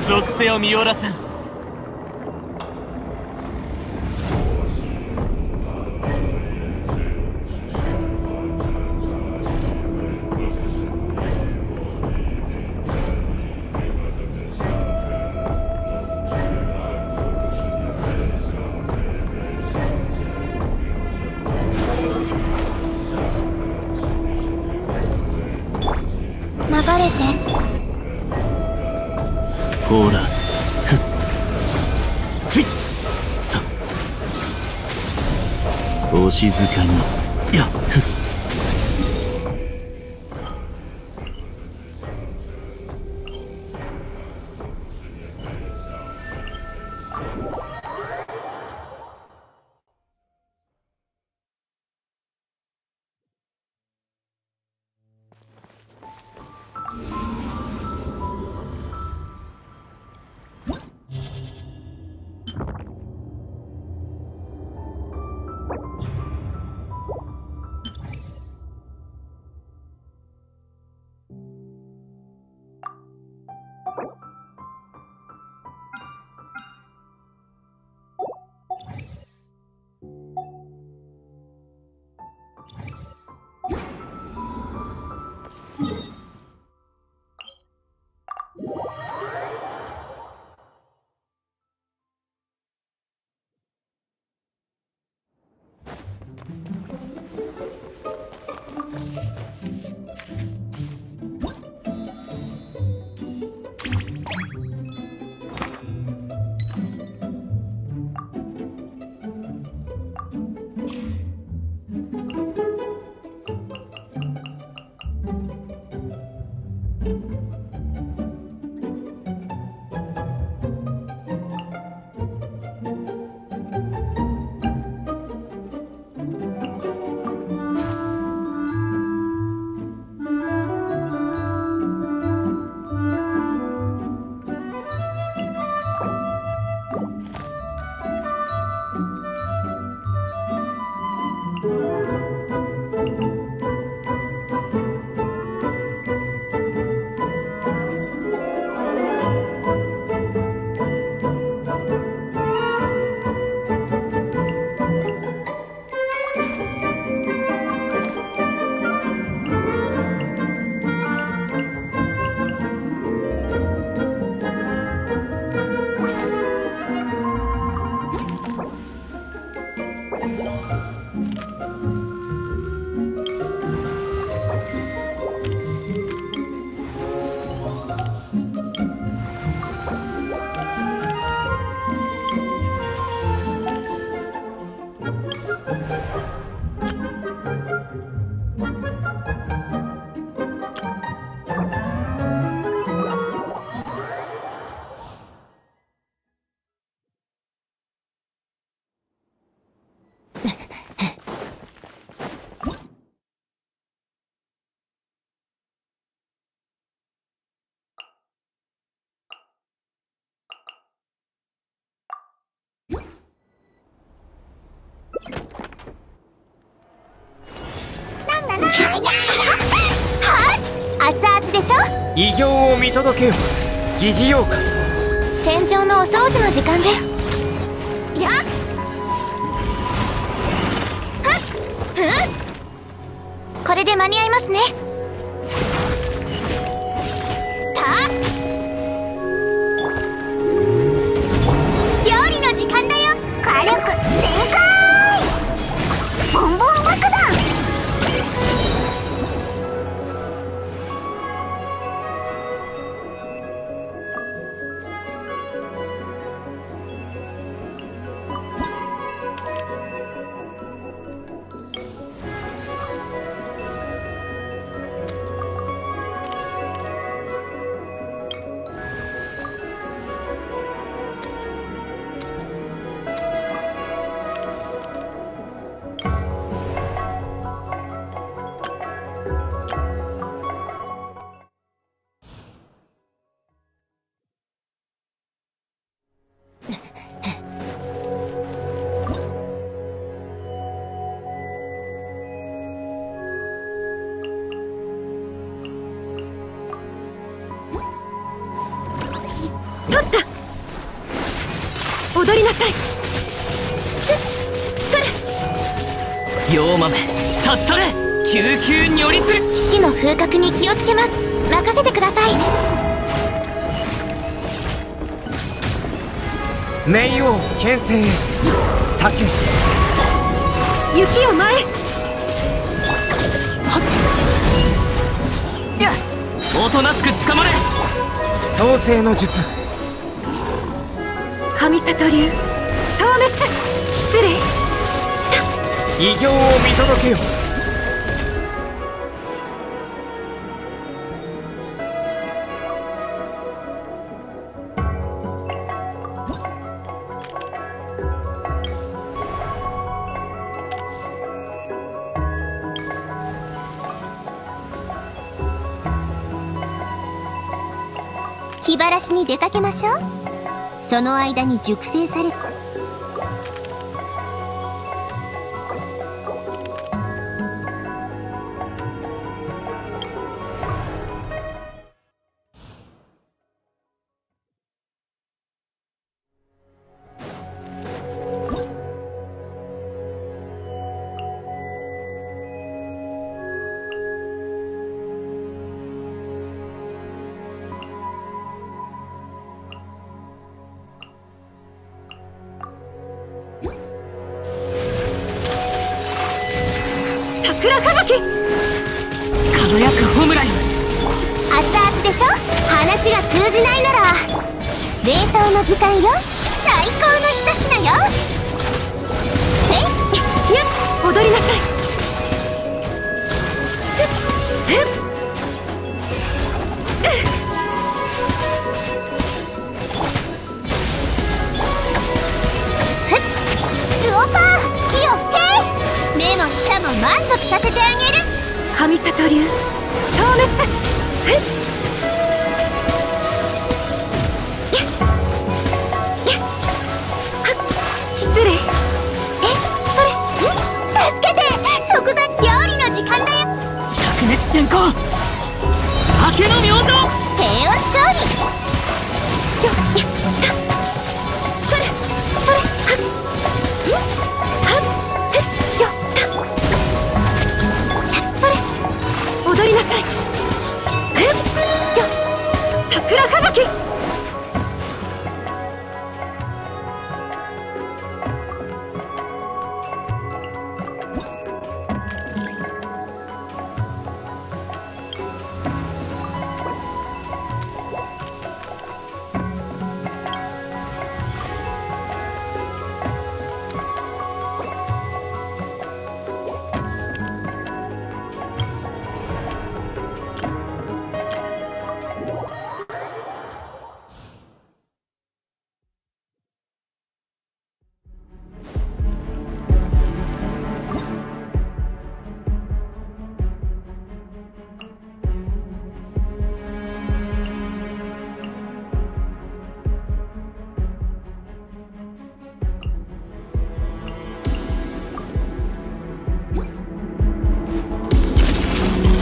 属性を見下ろさん。流れて。ほらせいさお静かにやっ熱々でしょ。異形を見届けよ疑似妖怪。戦場のお掃除の時間です。やっはっこれで間に合いますね。料理の時間だよ。火力全開。ボンボン爆弾。陽豆立ち去れ救急如律騎士の風格に気をつけます。任せてください。冥王剣戦へ避け雪を前おとなしく捕まれ創世の術神里流消滅失礼異形を見届けよ気晴らしに出かけましょう。その間に熟成され桜吹雪輝くホムライ熱々でしょ。話が通じないなら冷凍の時間よ。最高の一品よ。いや踊りなさいすっルオパー火を目も舌も満足させてあげる。神里流消滅失礼それ助けて。食材料理の時間だよ。灼熱先行明けの明星低温調理それ踊りなさい桜吹雪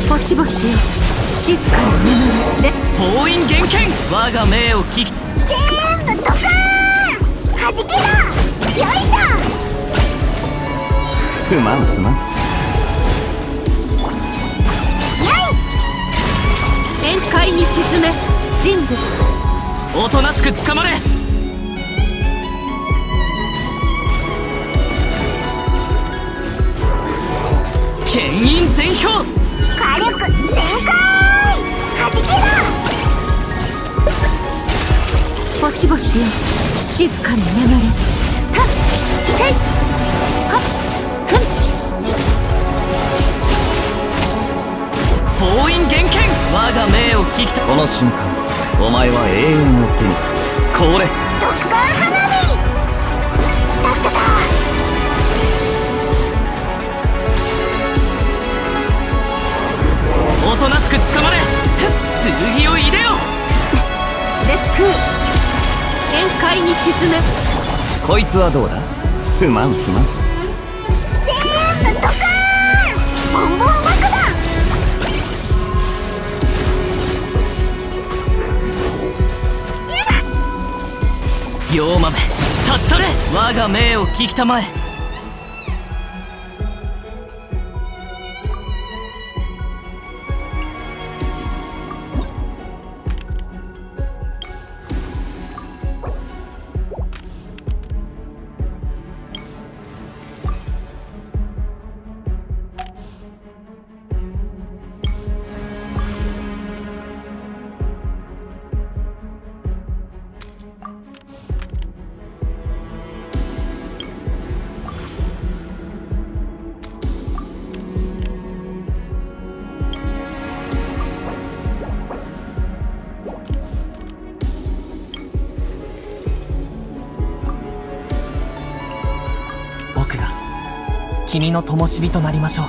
星々よ静かに眠れ封印厳剣我が命を聞き全部ドカーン弾けろ。よいしょ。すまんすまん。宴会に沈め人部おとなしく捕まれ牽引全票火力全開弾けろ。星々よ静かに眠れはっせいはっふん封印厳剣我が命を聞きたこの瞬間お前は永遠を手にする。これドッカー花火だっただ。おとなしく捕まれ剣を入れよ烈風宴会に沈めこいつはどうだ。すまんすまん。全部ドカーンボンボン爆弾。陽豆立ち去れ我が命を聞きたまえ君の灯火となりましょう。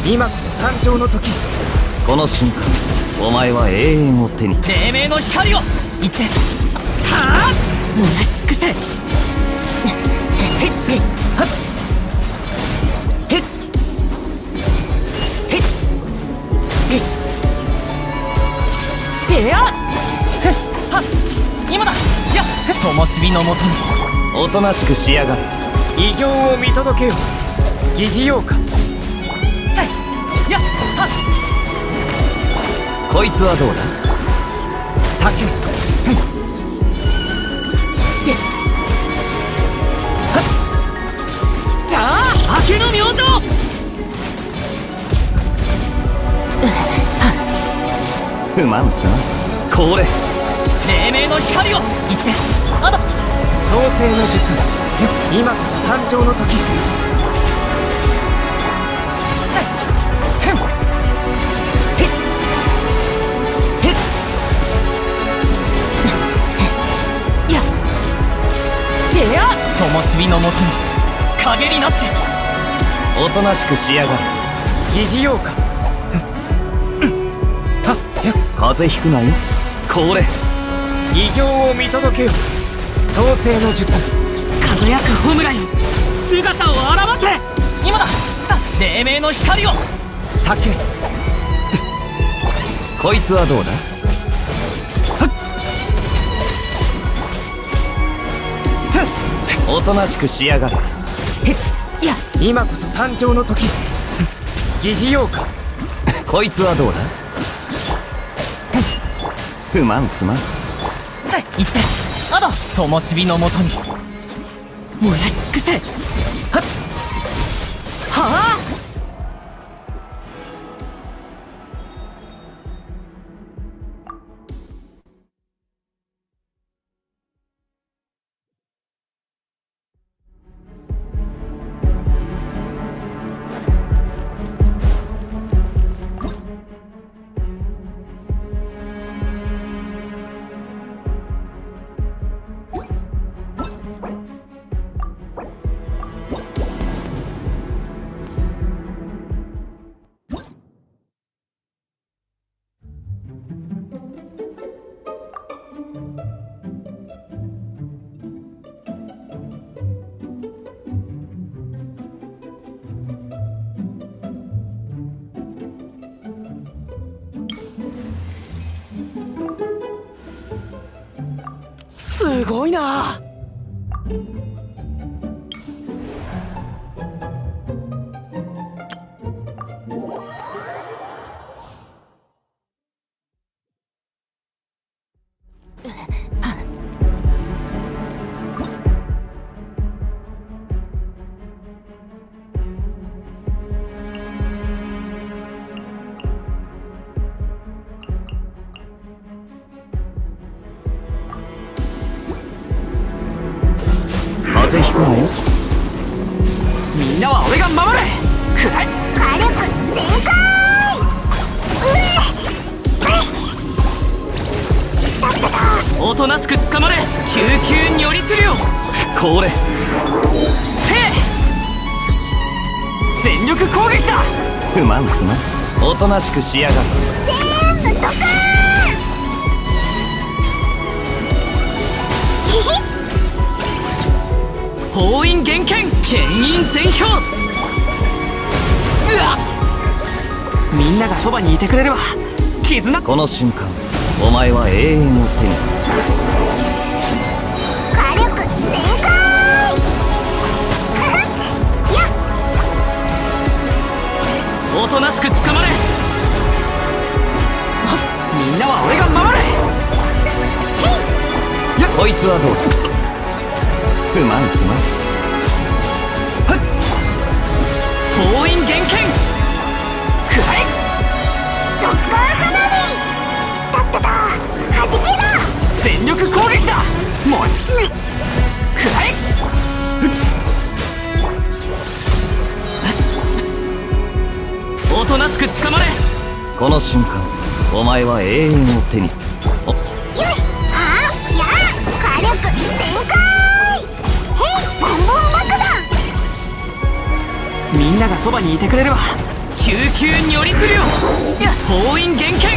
今こそ誕生の時。この瞬間お前は永遠を手に。黎明の光を言って。はあ、燃やし尽くせ。へっへっはっへっへっへっでやっへっはっ今だ。やっ灯火のもとに。おとなしくしやがれ。異形を見届けよ。疑似妖怪。やっはっこいつはどうだ。酒ではっさあ明けの明星。すまんすまん。これ黎明の光を言って。あだ創世の術。今こそ誕生の時。灯火のもとに陰りなし。おとなしくしやがれ。疑似妖怪。風邪ひくなよ。これ異形を見届けよ。創世の術。輝く炎よ、姿を現せ。今だ。黎明の光を。酒こいつはどうだ。おとなしくしやがれ。いや今こそ誕生の時。疑似妖怪。こいつはどうだ。すまんすまん。言って。あだ灯火のもとに燃やし尽くせ。はっはあ。すごいな。風邪ひくなよ。みんなは俺が守れ。くらい火力全開。おとなしく捕まれ。救急如律令。これせい全力攻撃だ。すまんすまん。おとなしくしやがれ。全部ドカーン。封印厳剣牽引全氷。うわっみんながそばにいてくれれば絆。この瞬間お前は永遠を手にする。火力全開。やっおとなしく捕まれ。はっみんなは俺が守れ。こいつはどうだ。すまんすまん。はっ封印厳剣くらいドッカー花火。たっ始めろ。全力攻撃だ。もうくらえ。おとなしく捕まれ。この瞬間お前は永遠を手にする。よいはあやあ火力全開。へいボンボン爆弾。みんながそばにいてくれれば救急如律流封印厳剣。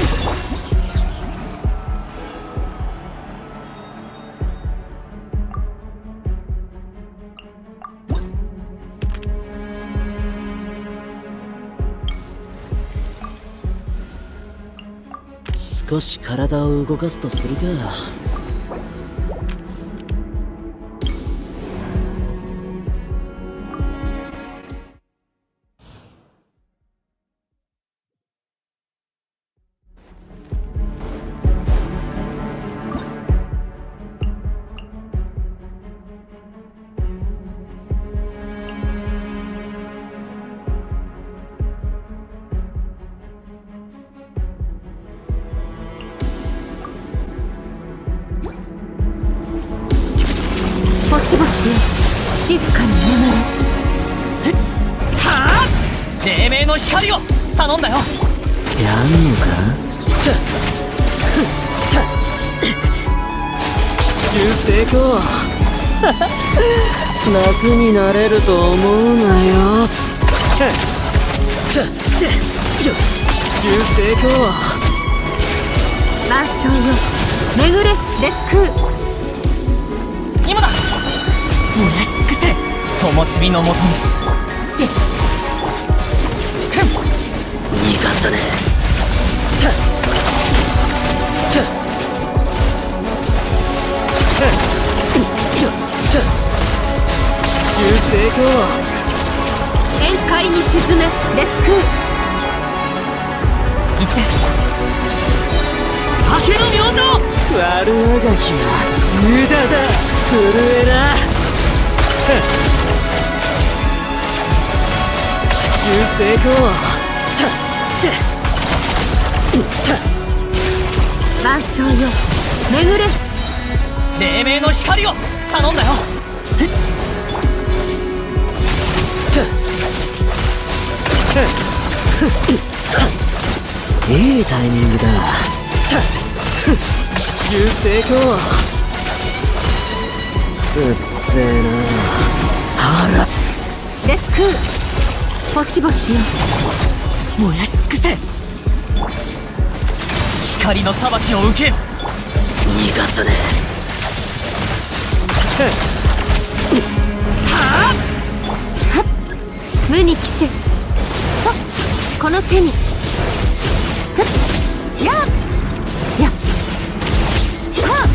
少し体を動かすとするか。星々静かに眠れ。はあ、黎明の光を頼んだよ。やんのか。修正か。楽になれると思うなよ。修正か。万象よ巡れ烈空。今だ。燃やし尽くせ灯火のもとに。逃がさね修正か。宴会に沈め烈空。行って明けの明星。悪あがきは無駄だ。震えな。修正か。万象よ巡れ。黎明の光を頼んだよ。いいタイミングだ。修正か。うっせえな。あら烈空星々よ燃やし尽くせ。光の裁きを受けよ。逃がさねはあ。無に着せ。この手に。やっやっはっ。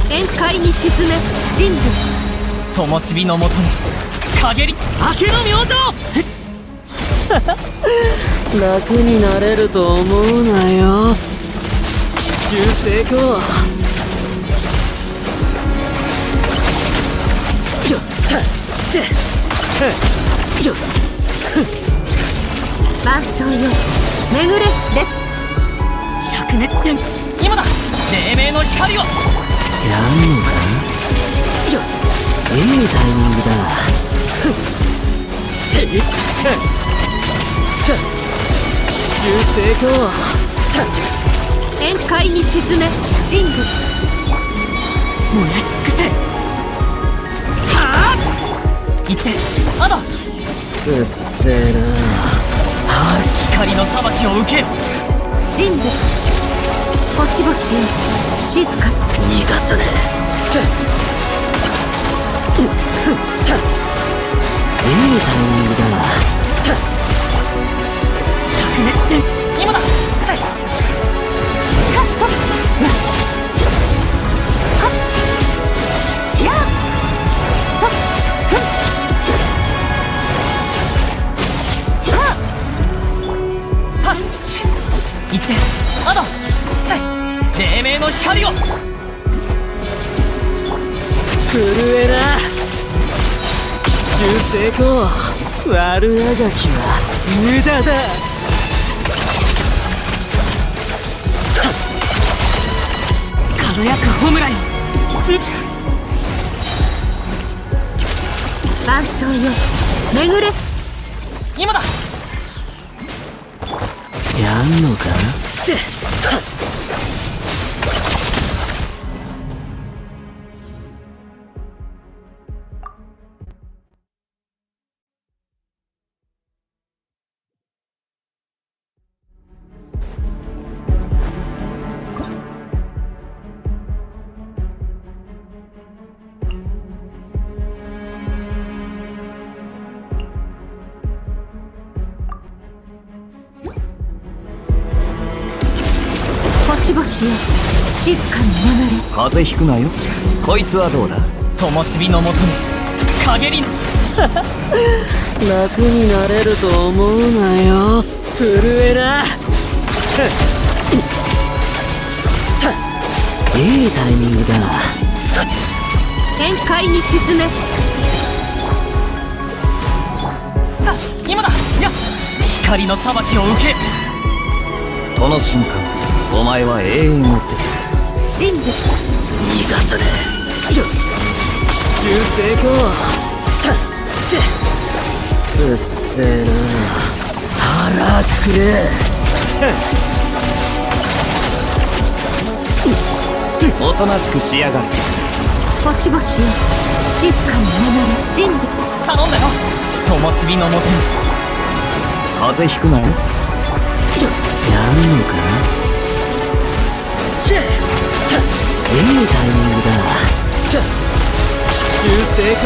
宴会に沈め人類。灯火のもとに陰り明けの明星。楽になれると思うなよ。修正か。よったってよっ。万象よ巡れ烈。灼熱戦。今だ。黎明の光を。やんのか。よっ。いいタイミングだ。せいっ修正か。宴会に沈め人類。燃やし尽くせ。はあ。行ってまだ。うっせえな。光の裁きを受けよ。人類星々よ静かに。逃がさねいいタイミングだ。灼熱戦。今だ。黎明の光を。震えな。奇襲成功。悪あがきは無駄だ。輝くホムラよ。万象よ、巡れ。今だ。やんのか。星々よ、静かに眠れ。風邪ひくなよ。こいつはどうだ。灯火のもとに陰りの楽になれると思うなよ。震えな。いいタイミングだ。限界に沈め。今だ。いや、光の裁きを受け。この瞬間お前は永遠を追って人部逃がさねえ。奇襲成功。うっせえな。腹くれ。おとなしくしやがれ。星々よ、静かに眠れ。人部頼んだよ。灯火のもとに。風邪ひくなよ。やんのか。いいタイミングだ。奇襲成功。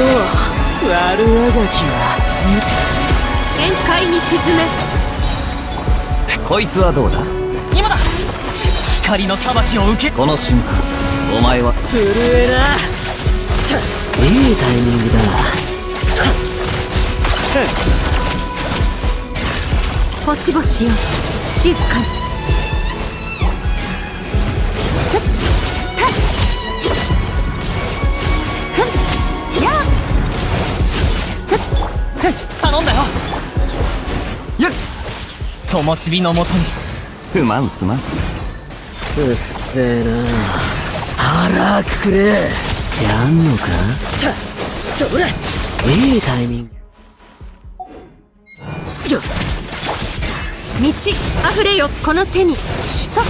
悪あがきは限界に沈め。こいつはどうだ。今だ。光の裁きを受け。この瞬間お前は震えな。いいタイミングだ。星々よ、静かに。頼んだよ。やっ。灯火のもとに。すまんすまん。うっせえな。腹くれ。やんのか。それ。いいタイミング。満ち溢れよ、この手に。しっと。